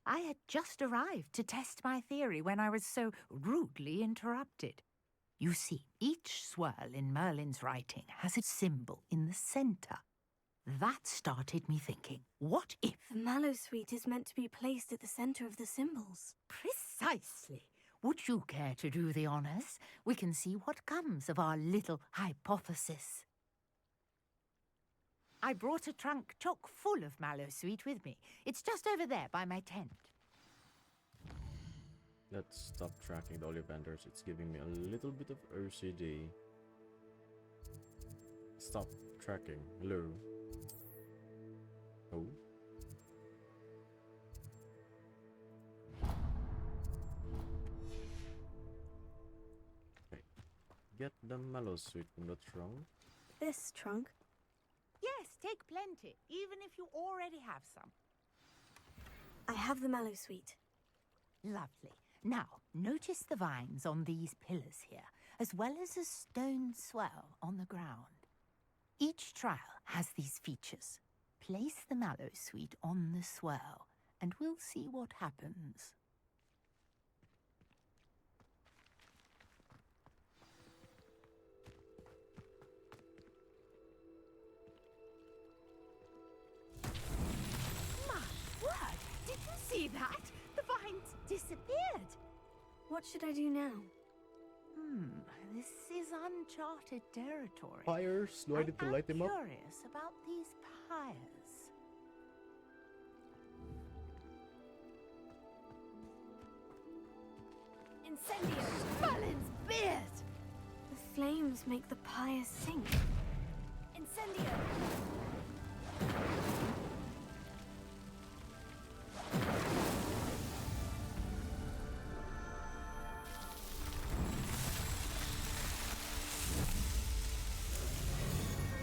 I had just arrived to test my theory when I was so rudely interrupted. You see, each swirl in Merlin's writing has a symbol in the center. That started me thinking, what if... The Mallowsweet is meant to be placed at the center of the symbols. Precisely. Would you care to do the honors? We can see what comes of our little hypothesis. I brought a trunk chock full of Mallowsweet with me. It's just over there by my tent. Let's stop tracking the Ollivanders. It's giving me a little bit of OCD. Stop tracking. Hello. Oh. Okay. Get the Mallowsweet from the trunk. This trunk? Yes, take plenty, even if you already have some. I have the Mallowsweet. Lovely. Now, notice the vines on these pillars here, as well as a stone swell on the ground. Each trial has these features. Place the Mallowsweet on the swirl, and we'll see what happens. My word! Did you see that? The vines disappeared. What should I do now? This is uncharted territory. Fires? Do I need to light them up? I'm curious about these pyres. Incendio! Merlin's beard! The flames make the pyre sink. Incendio!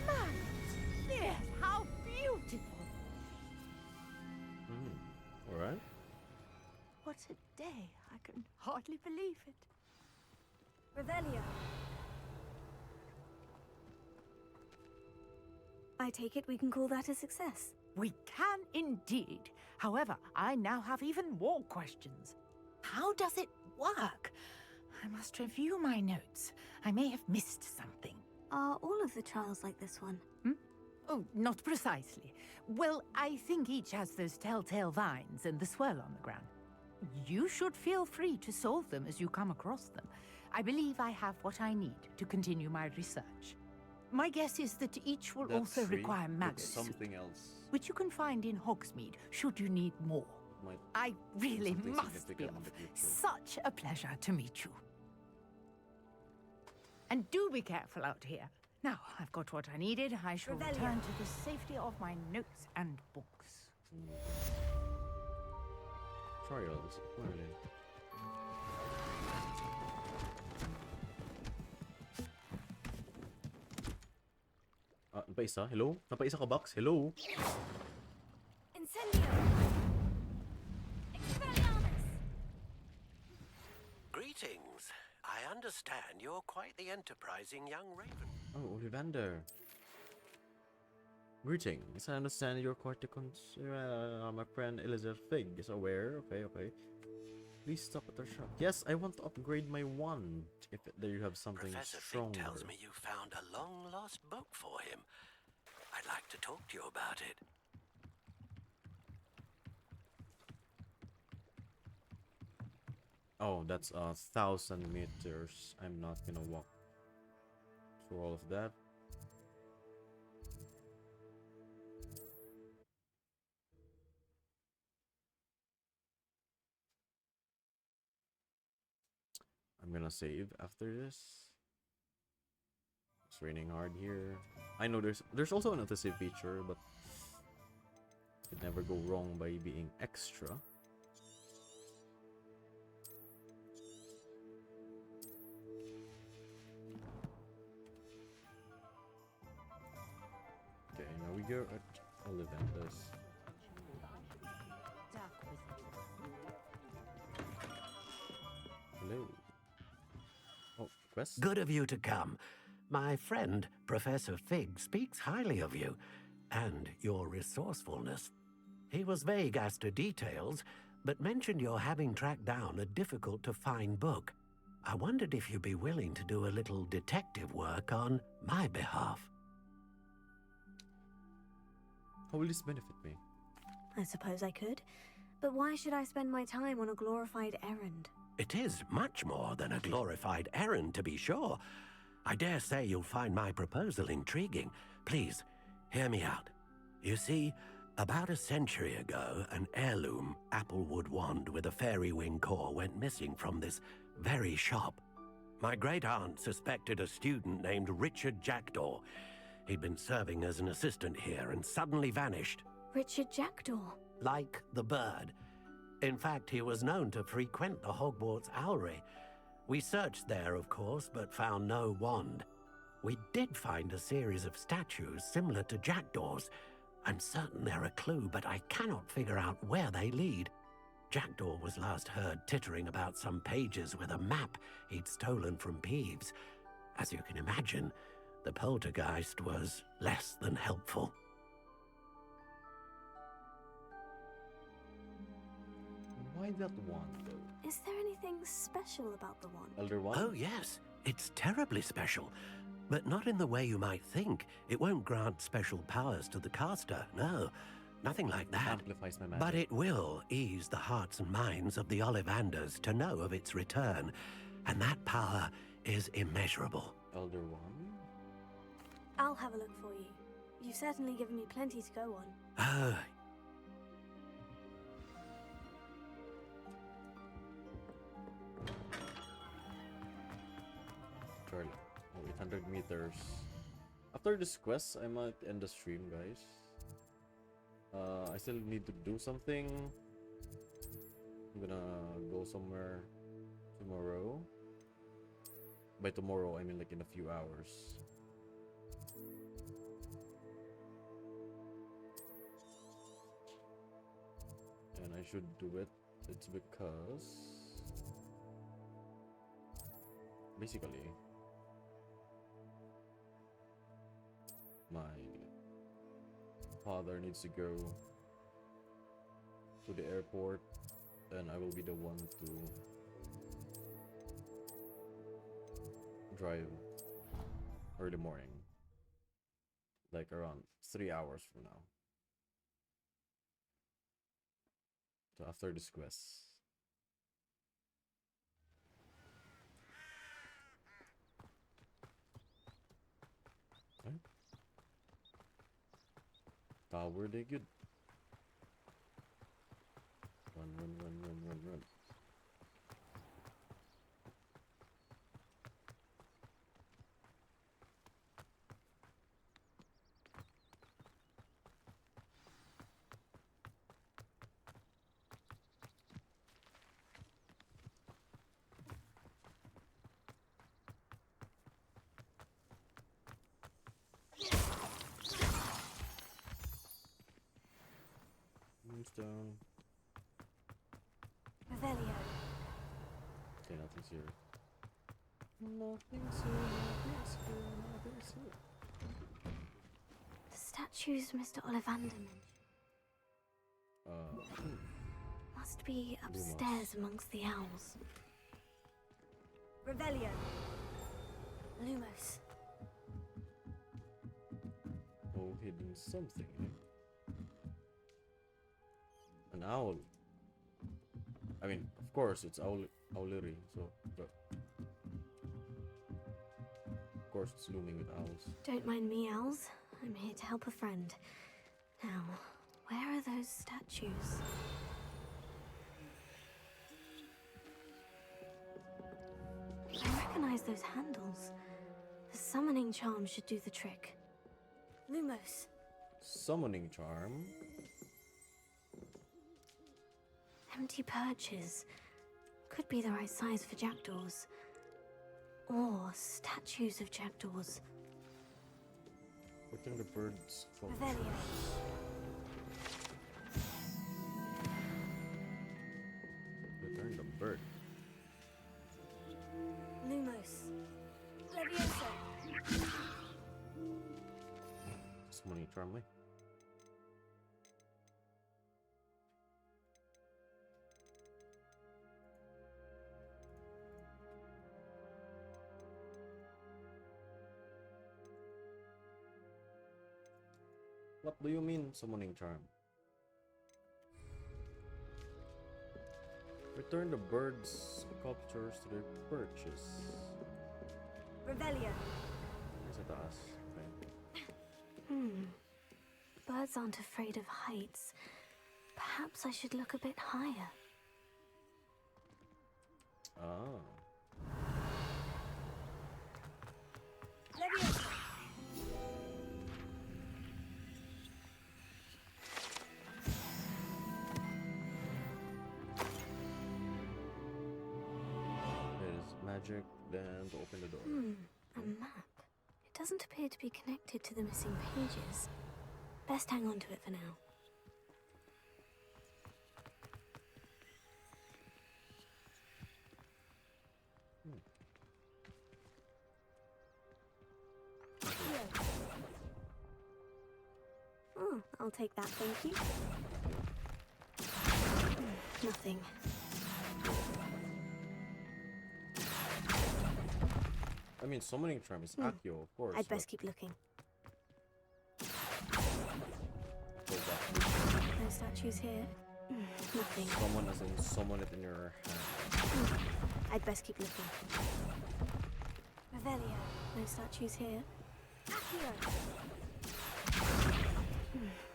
Merlin's beard! How beautiful! Alright. What a day. I can hardly believe it. Revelio. I take it we can call that a success. We can indeed. However, I now have even more questions. How does it work? I must review my notes. I may have missed something. Are all of the trials like this one? Oh, not precisely. Well, I think each has those telltale vines and the swirl on the ground. You should feel free to solve them as you come across them. I believe I have what I need to continue my research. My guess is that each will also require Mallowsweet, something else. which you can find in Hogsmeade, should you need more. I really something must be significant in off. the future. Such a pleasure to meet you. And do be careful out here. Now, I've got what I needed. I shall return to the safety of my notes and books. Trials. Merlin. Napaisa? Hello? Napaisa ka, Box? Hello? Incendio! Expelliarmus! Greetings. I understand you're quite the enterprising young raven. Oh, Ollivander. Greetings. I understand you're quite the my friend Elizabeth Fig is aware. Okay. Please stop at our shop. Yes, I want to upgrade my wand. If there you have something Professor stronger. Fig tells me you found a long-lost book for him. I'd like to talk to you about it. Oh, that's 1,000 meters. I'm not gonna walk through all of that. I'm gonna save after this. It's raining hard here. I know there's also another save feature, but you could never go wrong by being extra. Okay, now we go at Ollivander's. Hello. Oh, quest? Good of you to come. My friend, Professor Fig, speaks highly of you and your resourcefulness. He was vague as to details, but mentioned your having tracked down a difficult-to-find book. I wondered if you'd be willing to do a little detective work on my behalf. How will this benefit me? I suppose I could. But why should I spend my time on a glorified errand? It is much more than a glorified errand, to be sure. I dare say you'll find my proposal intriguing. Please, hear me out. You see, about a century ago, an heirloom applewood wand with a fairy wing core went missing from this very shop. My great-aunt suspected a student named Richard Jackdaw. He'd been serving as an assistant here and suddenly vanished. Richard Jackdaw? Like the bird. In fact, he was known to frequent the Hogwarts Owlery. We searched there, of course, but found no wand. We did find a series of statues similar to Jackdaw's. I'm certain they're a clue, but I cannot figure out where they lead. Jackdaw was last heard tittering about some pages with a map he'd stolen from Peeves. As you can imagine, the poltergeist was less than helpful. Why that wand, though? Is there anything special about the wand? Elder Wand? Oh, yes. It's terribly special. But not in the way you might think. It won't grant special powers to the caster, no. Nothing like that. Amplifies my magic. But it will ease the hearts and minds of the Ollivanders to know of its return. And that power is immeasurable. Elder Wand? I'll have a look for you. You've certainly given me plenty to go on. Oh, Charlie. Oh, 800 meters. After this quest, I might end the stream, guys. I still need to do something. I'm gonna go somewhere tomorrow. By tomorrow, I mean like in a few hours. And I should do it. It's because basically my father needs to go to the airport, and I will be the one to drive early morning, like around 3 hours from now. So after this quest. Right? Tower, they good. Run, run, run, run, run, run. Moonstone. Revelio. Okay, nothing's here. Nothing's here, nothing's here, nothing's here. The statues Mr. Ollivander must be upstairs amongst the owls. Revelio. Lumos. Oh, hidden something, eh? An owl. I mean, of course, it's owlery, so, but of course, it's looming with owls. Don't mind me, owls. I'm here to help a friend. Now, where are those statues? recognize those handles. The summoning charm should do the trick. Lumos. Summoning charm. Empty perches. Could be the right size for jackdaws. Or statues of jackdaws. Return the birds. Revelio. Return the bird. Lumos. Levioso. Summoning charm, eh? What do you mean, summoning charm? Return the birds' sculptures to their perches. Revelio. Sa taas. Okay. Birds aren't afraid of heights. Perhaps I should look a bit higher. Ah. Levioso. Magic, then to open the door. A map. It doesn't appear to be connected to the missing pages. Best hang on to it for now. Oh, I'll take that, thank you. Nothing. I mean, summoning charm is Accio, of course. I'd best keep looking. No statues here. Nothing. Someone as in summon it in your hand. I'd best keep looking. Revelio. No statues here. Accio.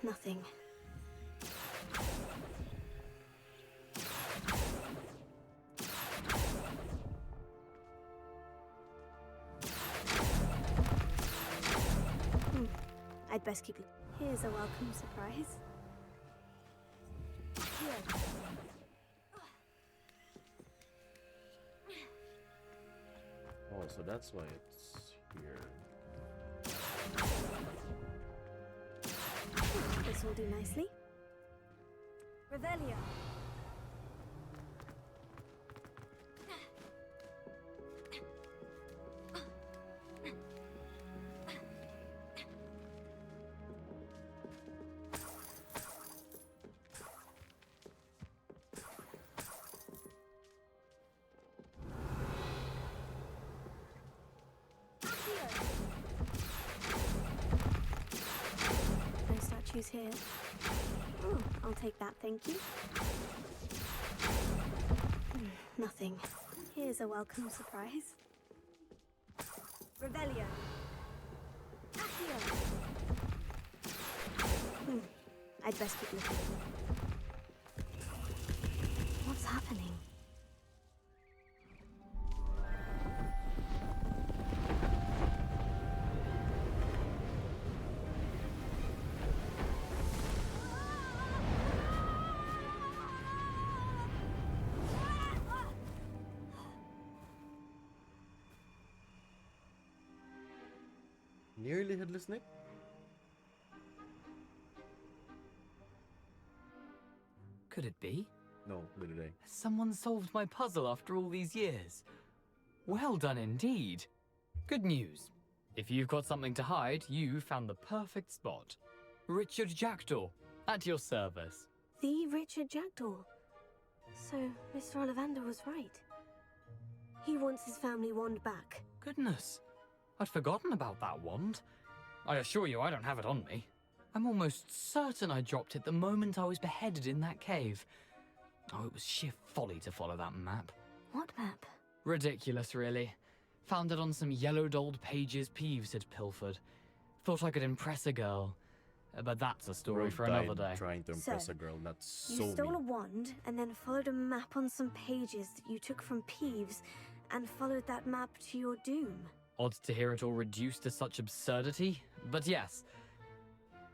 Nothing. I'd best keep. Here's a welcome surprise. Here. Oh, so that's why it's here. This will do nicely. Revelio. Here. Oh, I'll take that, thank you. Nothing. Here's a welcome surprise. Revelio. Accio. I'd best keep looking. What's happening? Nearly headless Nick? Could it be? No, neither day. Someone solved my puzzle after all these years. Well done indeed. Good news. If you've got something to hide, you found the perfect spot. Richard Jackdaw, at your service. The Richard Jackdaw. So, Mr. Ollivander was right. He wants his family wand back. Goodness. I'd forgotten about that wand. I assure you I don't have it on me. I'm almost certain I dropped it the moment I was beheaded in that cave. Oh, it was sheer folly to follow that map. What map? Ridiculous, really. Found it on some yellowed old pages Peeves had pilfered. Thought I could impress a girl. But that's a story for another day. Trying to impress a girl, that's You so stole mean. a wand and then followed a map on some pages that you took from Peeves and followed that map to your doom. Odd to hear it all reduced to such absurdity, but yes.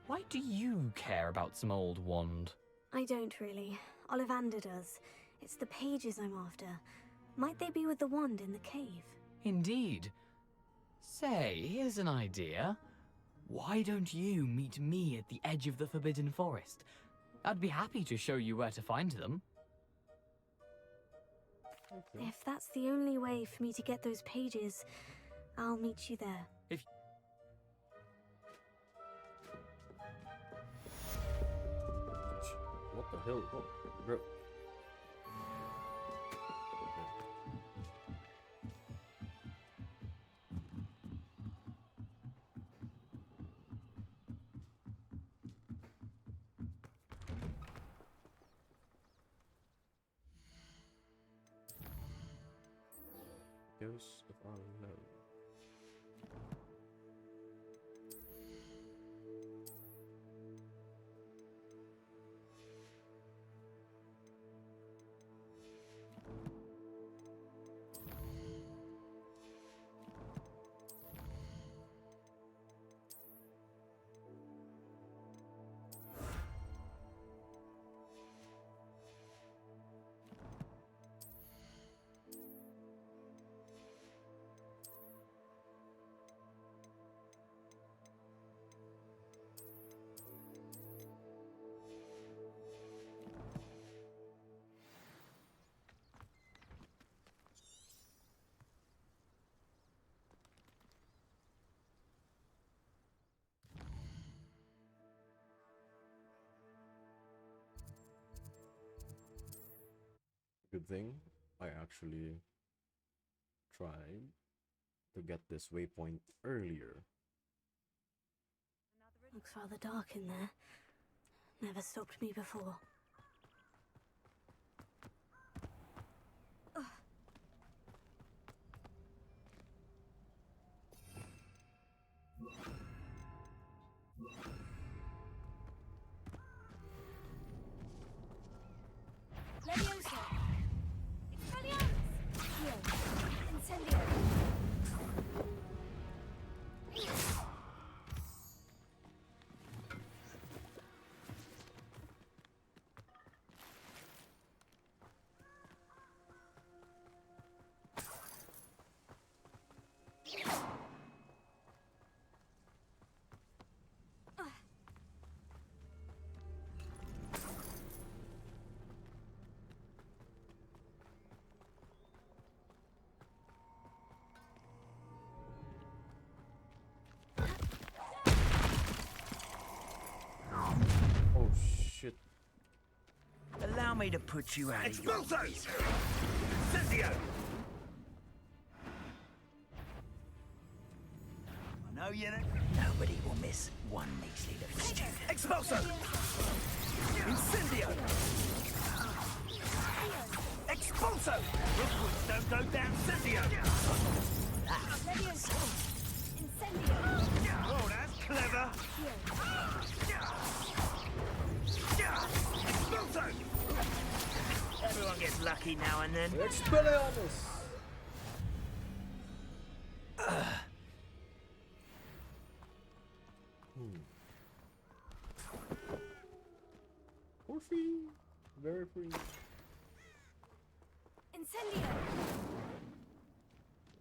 Why do you care about some old wand? I don't really. Ollivander does. It's the pages I'm after. Might they be with the wand in the cave? Indeed. Say, here's an idea. Why don't you meet me at the edge of the Forbidden Forest? I'd be happy to show you where to find them. If that's the only way for me to get those pages, I'll meet you there. What the hell? Oh, bro. Ghost of Unknown. Good thing I actually tried to get this waypoint earlier. Looks rather dark in there. Never stopped me before. Leviosa! Expelliarmus! Here. Incendio! Oh shit. Allow me to put you out of your Expulso! misery. Incendio! I know you. Nobody will miss one measly little student. Expulso! Incendio! Expulso! Rookwoods don't go down, Incendio! Leviosa! Incendio! Oh, that's clever! Expulso! Everyone gets lucky now and then. Expelliarmus! For free. Very free. Incendio!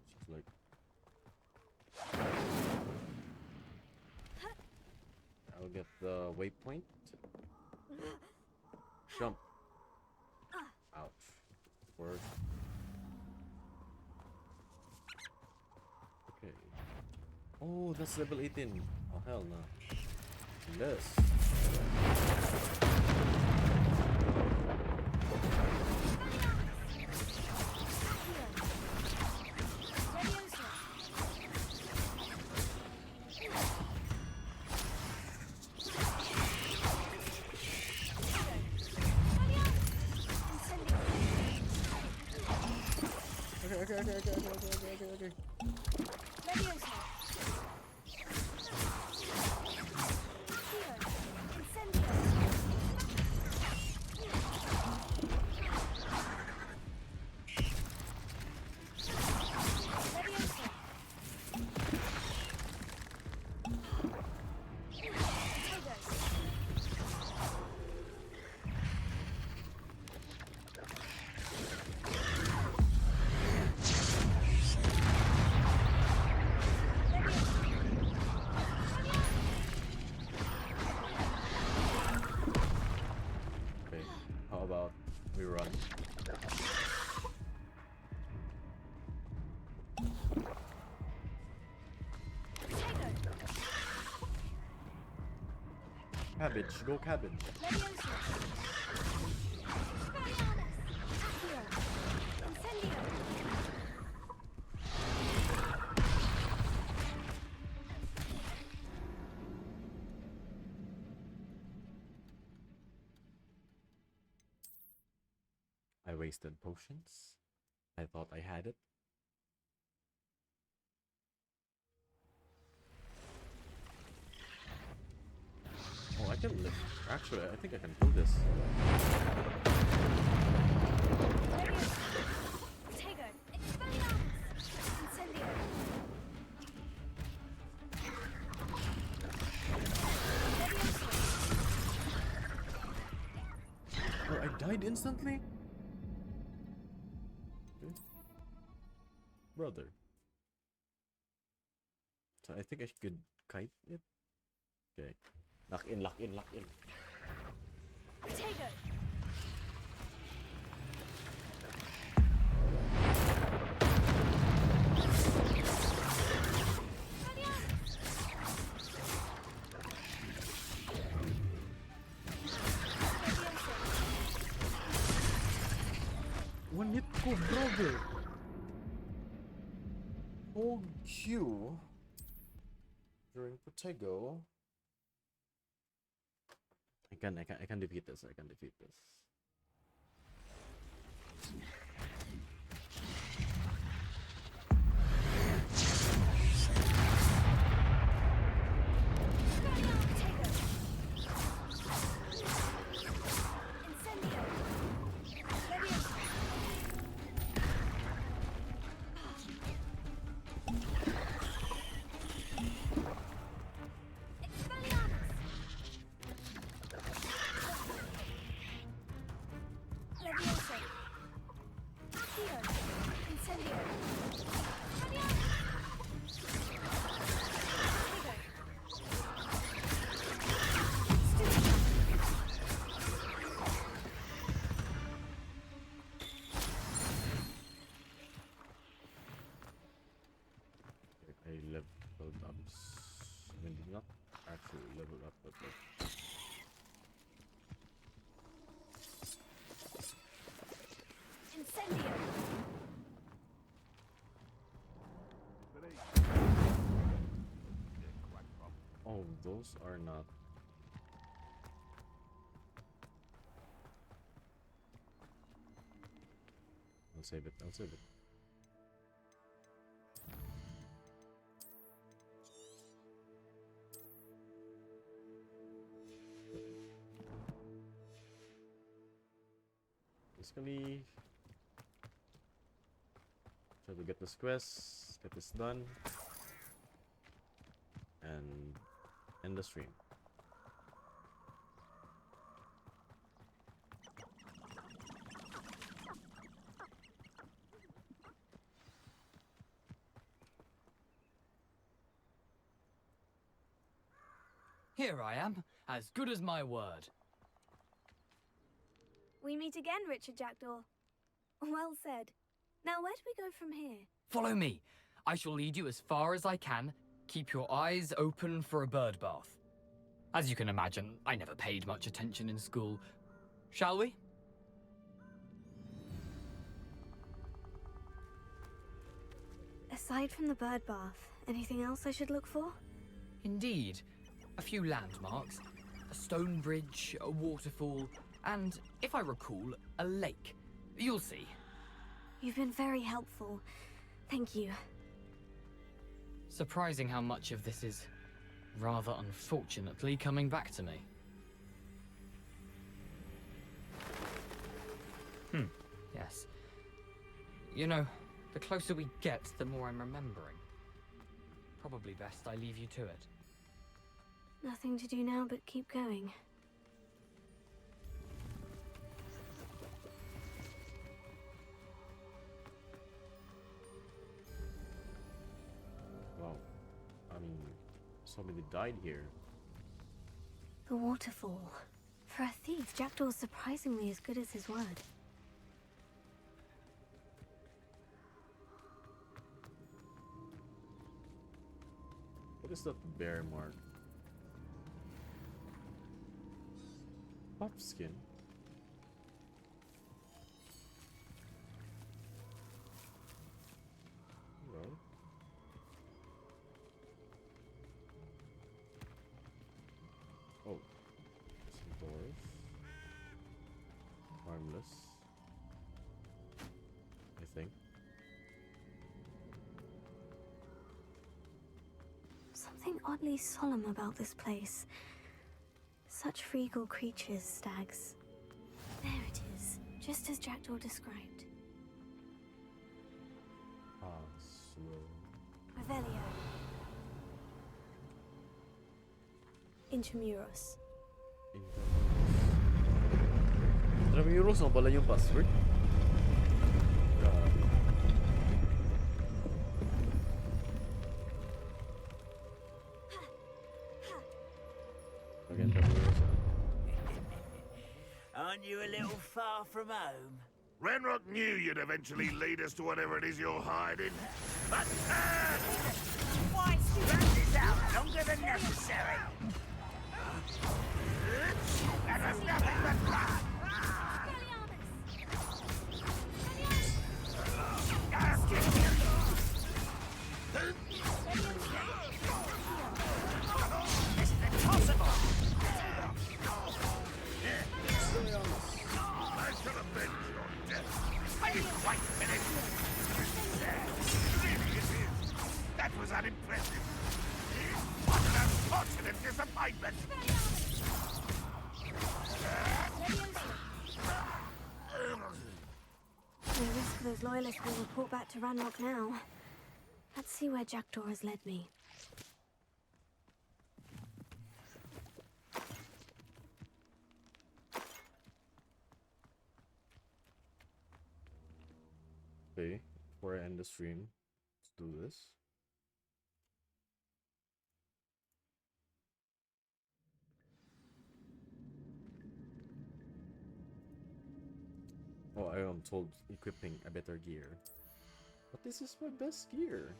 She's like... I'll get the waypoint. Jump. Ouch. Word. Okay. Oh, that's level 18. Oh, hell no. Yes. Okay. Leviosa! Incendio! Cabbage, go cabbage. I wasted potions. I thought I had it. Oh, I can lift. Actually, I think I can do this. Oh, I died instantly? Okay. Brother. So I think I could kite it. Okay. Lock in, lock in, lock in. Potato. One hit ko, brother. Hold Q during Protego. I can defeat this. I can defeat this. I leveled up. I mean, did not actually level up, but like. Incendio. Oh, those are not. I'll save it. I'll save it. Basically, try to get this quest, get this done, and end the stream. Here I am, as good as my word. We meet again, Richard Jackdaw. Well said. Now, where do we go from here? Follow me. I shall lead you as far as I can. Keep your eyes open for a bird bath. As you can imagine, I never paid much attention in school. Shall we? Aside from the bird bath, anything else I should look for? Indeed. A few landmarks. A stone bridge, a waterfall, and, if I recall, a lake. You'll see. You've been very helpful. Thank you. Surprising how much of this is, rather unfortunately, coming back to me. Yes. You know, the closer we get, the more I'm remembering. Probably best I leave you to it. Nothing to do now but keep going. Wow. I mean, somebody died here. The waterfall. For a thief, Jackdaw's surprisingly as good as his word. What is that bear mark? Buff skin. Well. Oh. Some dwarf. Harmless. I think. Something oddly solemn about this place. Such regal creatures, stags. There it is, just as Jackdaw described. Revelio. Intramuros. Intramuros ang pala yung password. Aren't you a little far from home? Renrock knew you'd eventually lead us to whatever it is you're hiding. But, Why drag this out longer than necessary? That was nothing but blood! This is impossible! I shall avenge your death. Are you quite finished? Really it is. That was unimpressive. What an unfortunate disappointment! No risk those loyalists will report back to Ranrock now. Let's see where Jackdaw has led me. Okay, before I end the stream, let's do this. Oh, I am told equipping a better gear. But this is my best gear.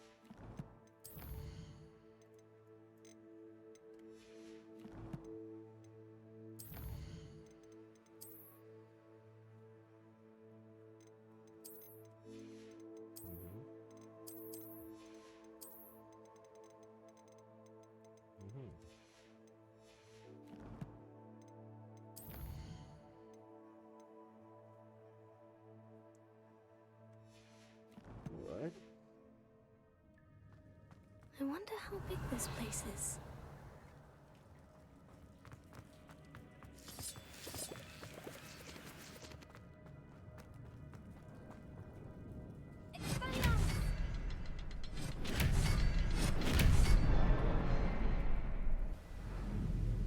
What? I wonder how big this place is.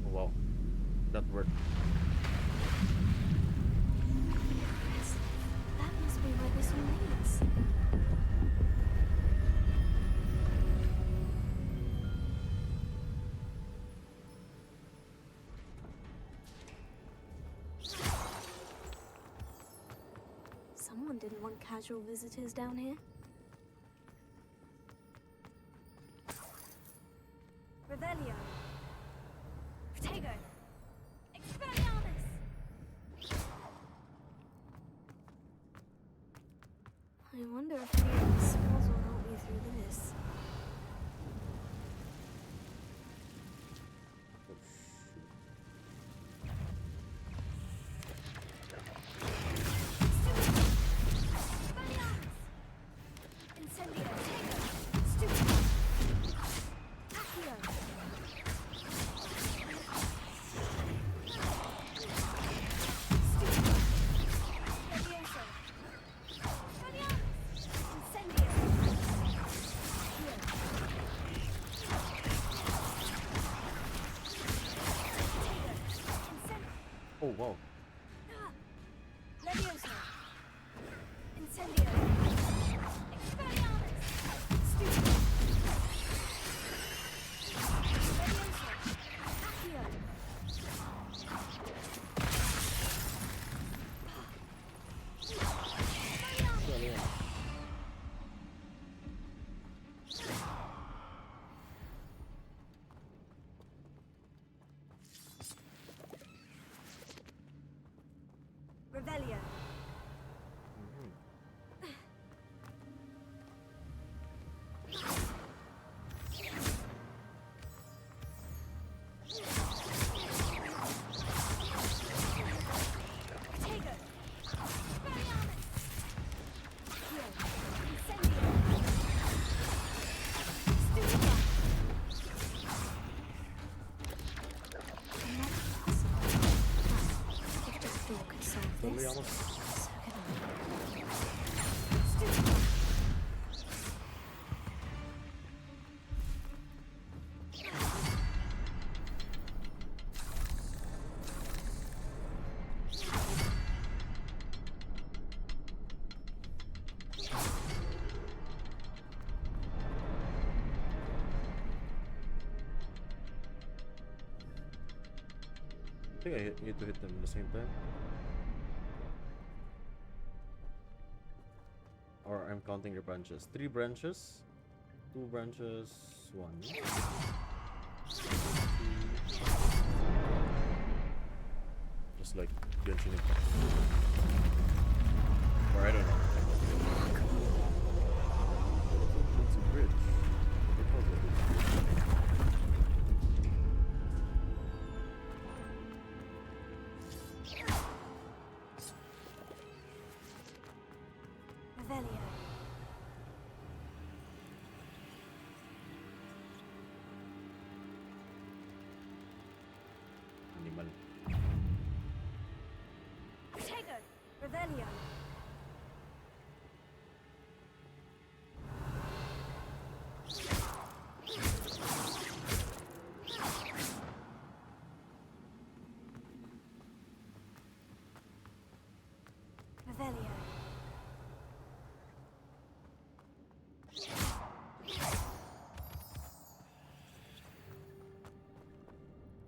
Oh, wow. That worked. That must be where this one leads. Someone didn't want casual visitors down here. Revelio. Protego. Expelliarmus. I wonder if any of these spells will help me through this. Incendio. Stupid. Accio. Stupid. Levioso. Expelliarmus. Incendio. Oh, wow. Levioso. Incendio. Expelliarmus. Stupid. Levioso. Accio. Revelio. Totally almost. I think I need to hit them at the same time. Or I'm counting the branches. 3 branches, 2 branches, 1. Just like Genshin Impact. Or I don't know. It's a bridge. Because of it. Revelio. Animal. Tego. Revelio. Revelio.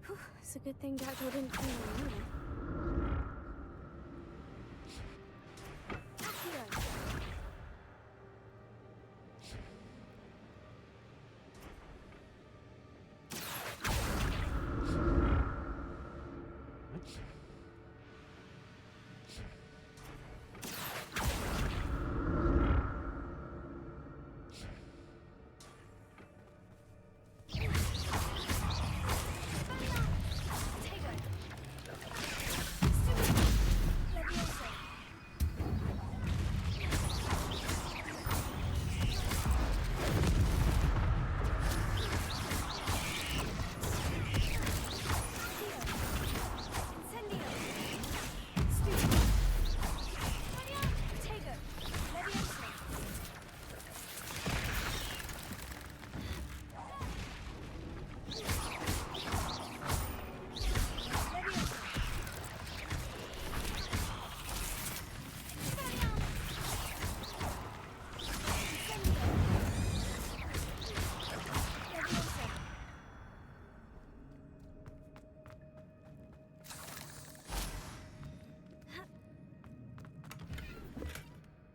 Whew, it's a good thing Jackdaw didn't kill me either. Accio.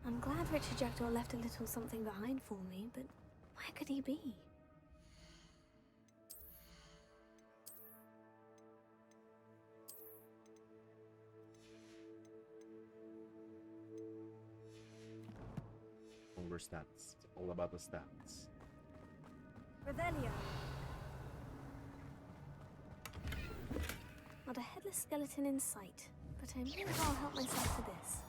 I'm glad Richard Jackdaw left a little something behind for me, but where could he be? Hunger stats. It's all about the stats. Revelio. Not a headless skeleton in sight, but I may as well help myself to this.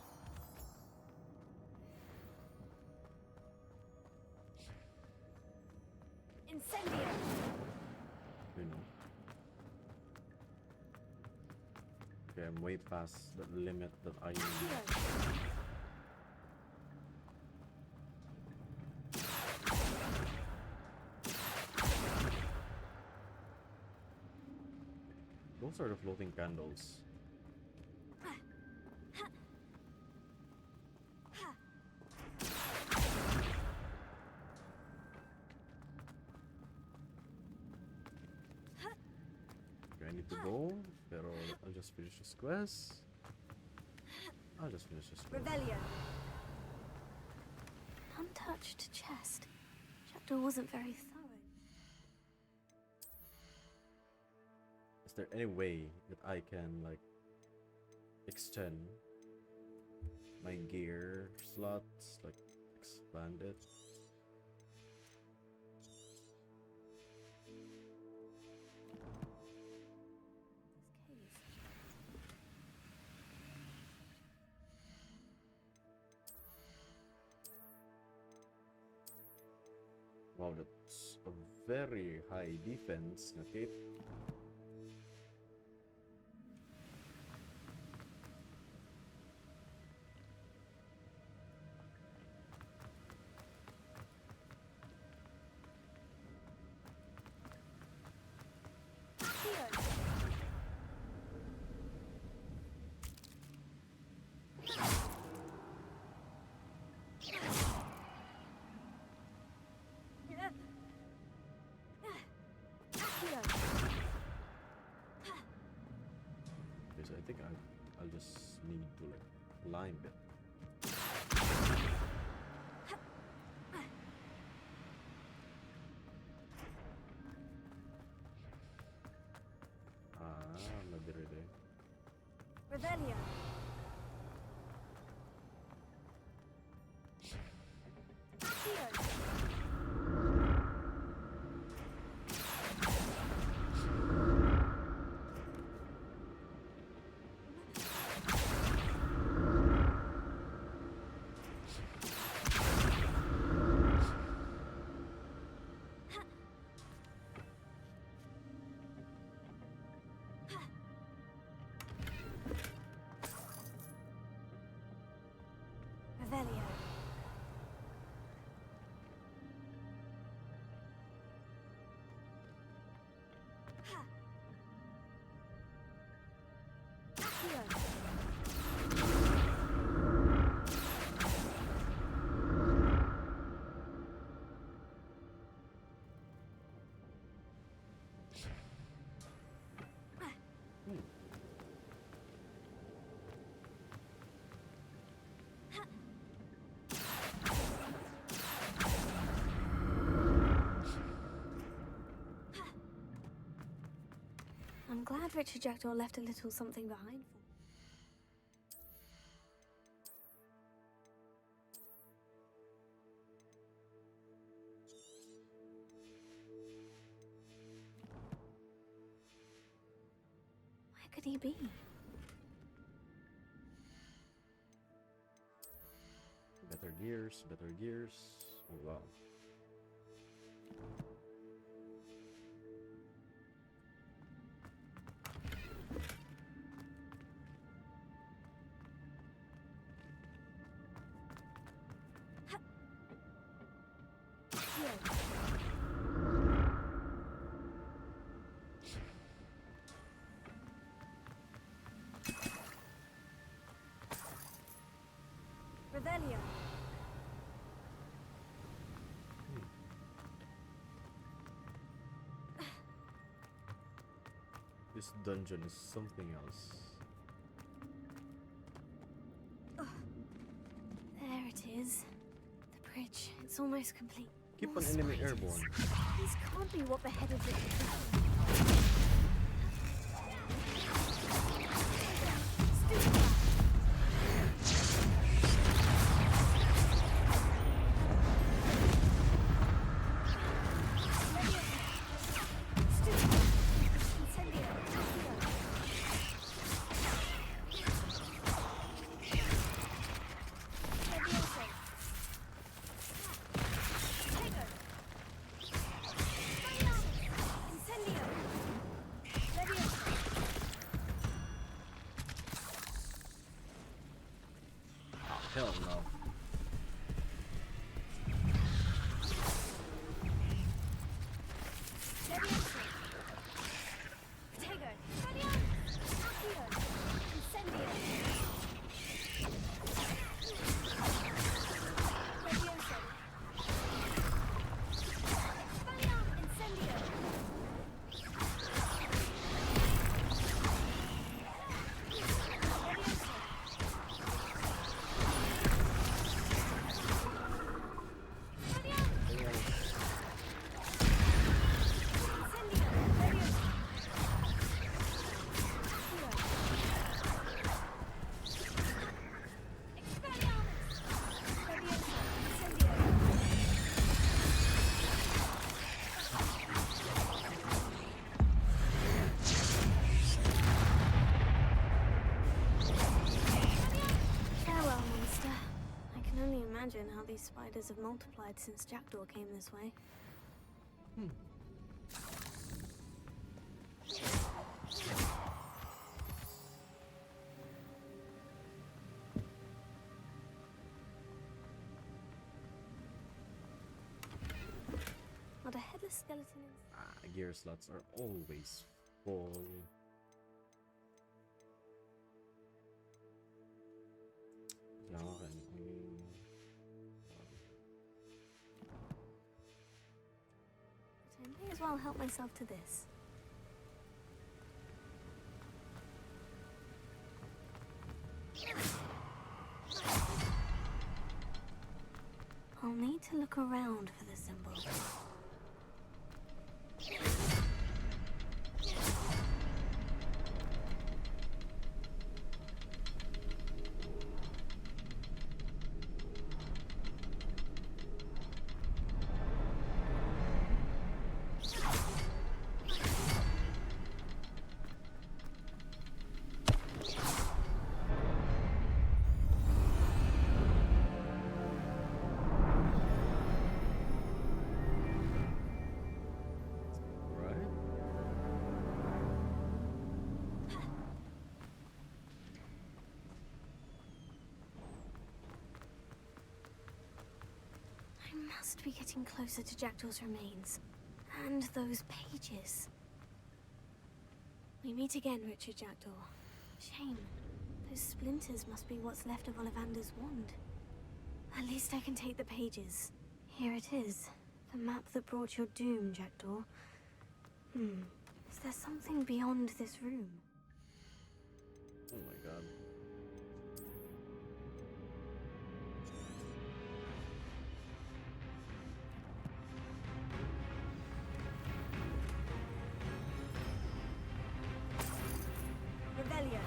Incendio. You know. Okay, I'm way past the limit that I need. Those are the floating candles. Okay, I need to go, pero I'll just finish this quest. I'll just finish this quest. Revelio. Untouched chest. Jackdaw wasn't very thorough. Is there any way that I can like extend my gear slots, like expand it. Wow, that's a very high defense, okay? Okay, so I think I'll just need to like line it. Maybe ready. Revelio. Revelio. I'm glad Richard Jackdaw left a little something behind for me. Where could he be? Better gears, better gears. Oh wow. Revelio. This dungeon is something else. There it is. The bridge. It's almost complete. Keep More an enemy spiders. airborne. This can't be what the head of the... Hell no. these spiders have multiplied since Jackdaw came this way. Not a headless skeleton in... Gear slots are always full. Ja, I may as well help myself to this. I'll need to look around for the symbol. I must be getting closer to Jackdaw's remains. And those pages. We meet again, Richard Jackdaw. Shame. Those splinters must be what's left of Ollivander's wand. At least I can take the pages. Here it is. The map that brought your doom, Jackdaw. Is there something beyond this room? Oh my god. Rebellion.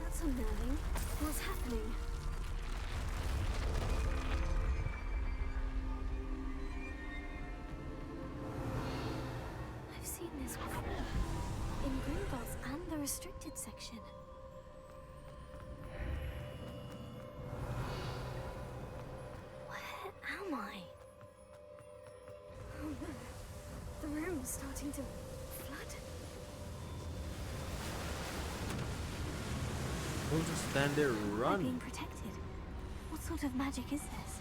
That's unnerving. What's happening? I've seen this before. In Gringotts and the restricted section. Where am I? Oh no. The room's starting to flood. Don't just stand there, I'm run! being protected. What sort of magic is this?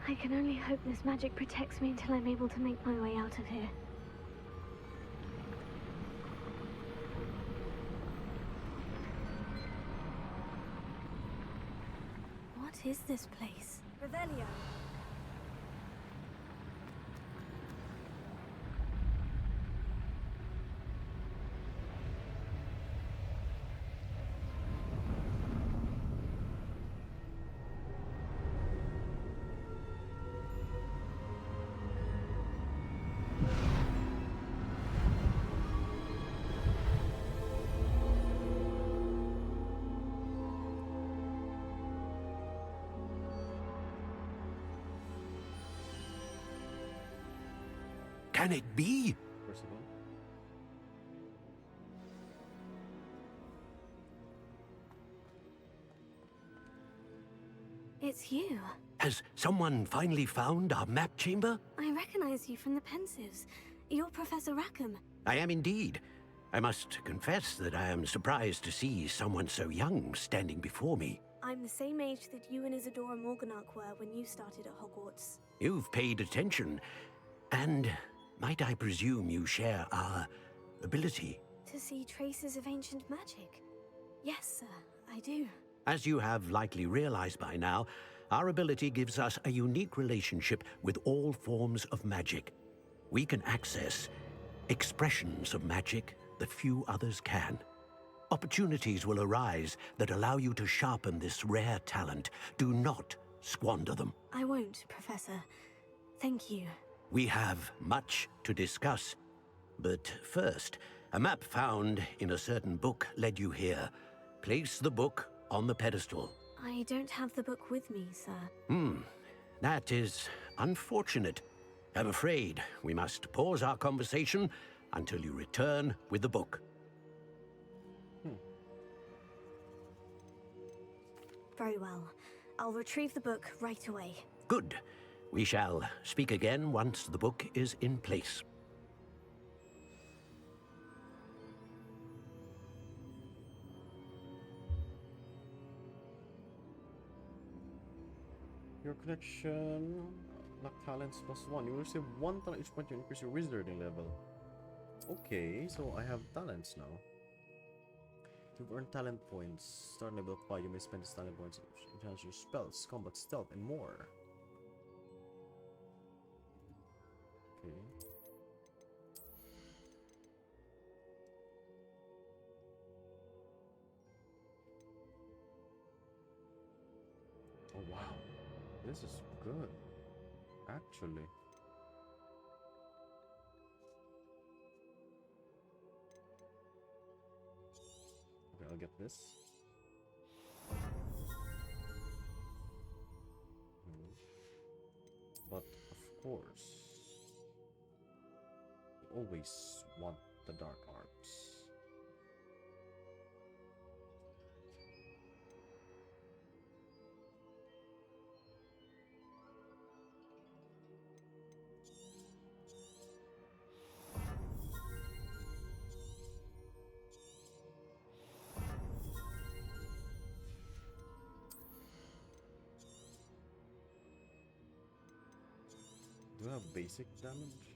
I can only hope this magic protects me until I'm able to make my way out of here. What is this place? Revelio. can it be? First of all. It's you. Has someone finally found our map chamber? I recognize you from the Pensives. You're Professor Rackham. I am indeed. I must confess that I am surprised to see someone so young standing before me. I'm the same age that you and Isadora Morganach were when you started at Hogwarts. You've paid attention. And might I presume you share our ability? To see traces of ancient magic? Yes, sir, I do. As you have likely realized by now, our ability gives us a unique relationship with all forms of magic. We can access expressions of magic that few others can. Opportunities will arise that allow you to sharpen this rare talent. Do not squander them. I won't, Professor. Thank you. We have much to discuss. But first, a map found in a certain book led you here. Place the book on the pedestal. I don't have the book with me, sir. That is unfortunate. I'm afraid we must pause our conversation until you return with the book. Very well. I'll retrieve the book right away. Good. We shall speak again once the book is in place. Your collection, luck talents +1. You will receive 1 talent each point to increase your wizarding level. Okay, so I have talents now. To earn talent points, starting level 5, you may spend these talent points to enhance your spells, combat, stealth, and more. Okay. Oh wow, this is good, actually. Okay, I'll get this. But of course, you always want the dark arts. Do I have basic damage?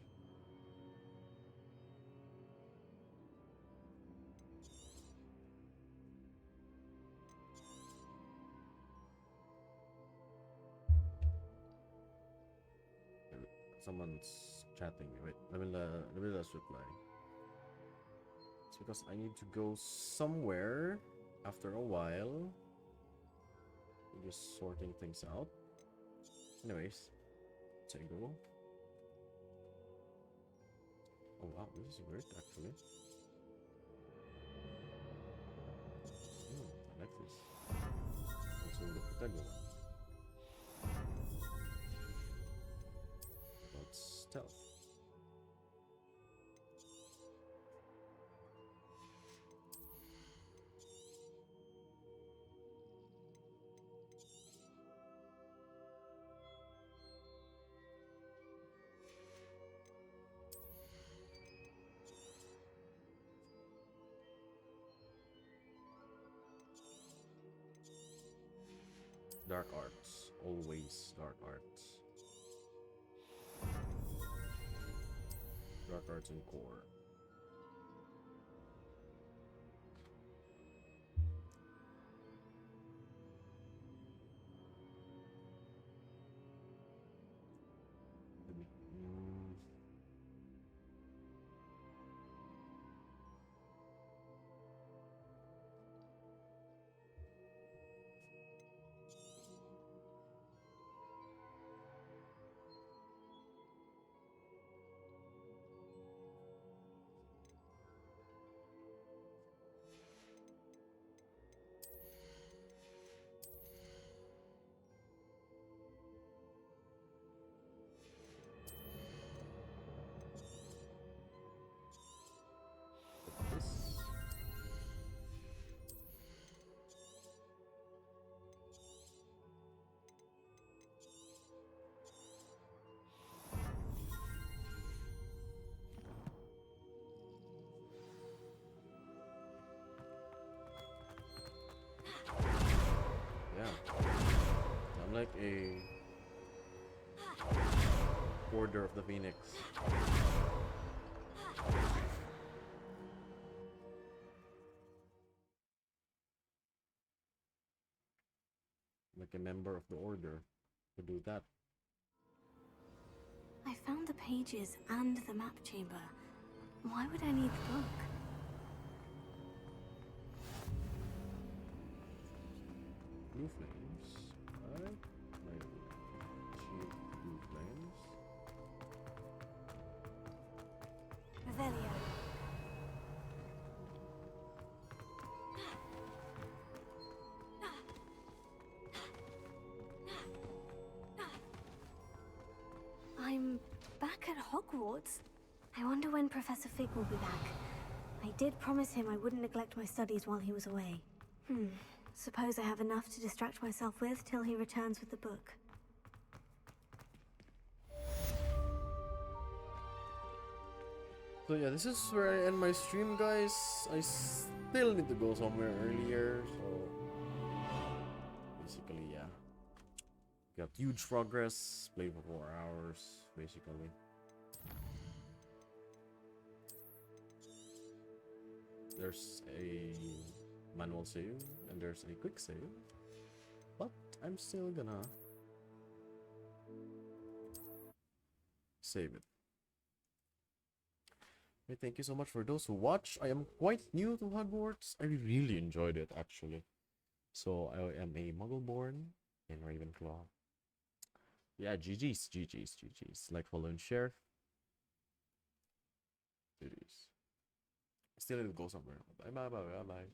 Someone's chatting me. Wait, let me just reply. It's because I need to go somewhere after a while. I'm just sorting things out. Anyways, let's go. Oh wow, this is weird actually. I like this. Also the Protego one. About stealth. Dark arts, always dark arts. Dark arts and core. like a Order of the Phoenix. Like a member of the Order to do that. I found the pages and the map chamber. Why would I need the book? Blue flames. Alright. Achieve blue flames. Revelio. I'm back at Hogwarts. I wonder when Professor Fig will be back. I did promise him I wouldn't neglect my studies while he was away. Suppose I have enough to distract myself with till he returns with the book. So yeah, this is where I end my stream, guys. I still need to go somewhere earlier, so basically, yeah. Got huge progress, played for 4 hours, basically. There's a manual save, and there's a quick save. But I'm still gonna save it. Okay, thank you so much for those who watch. I am quite new to Hogwarts. I really enjoyed it, actually. So I am a Muggle-born in Ravenclaw. Yeah, GG's, GG's, GG's. Like, follow, and share. GG's. Still need to go somewhere. Bye, bye, bye, bye, bye.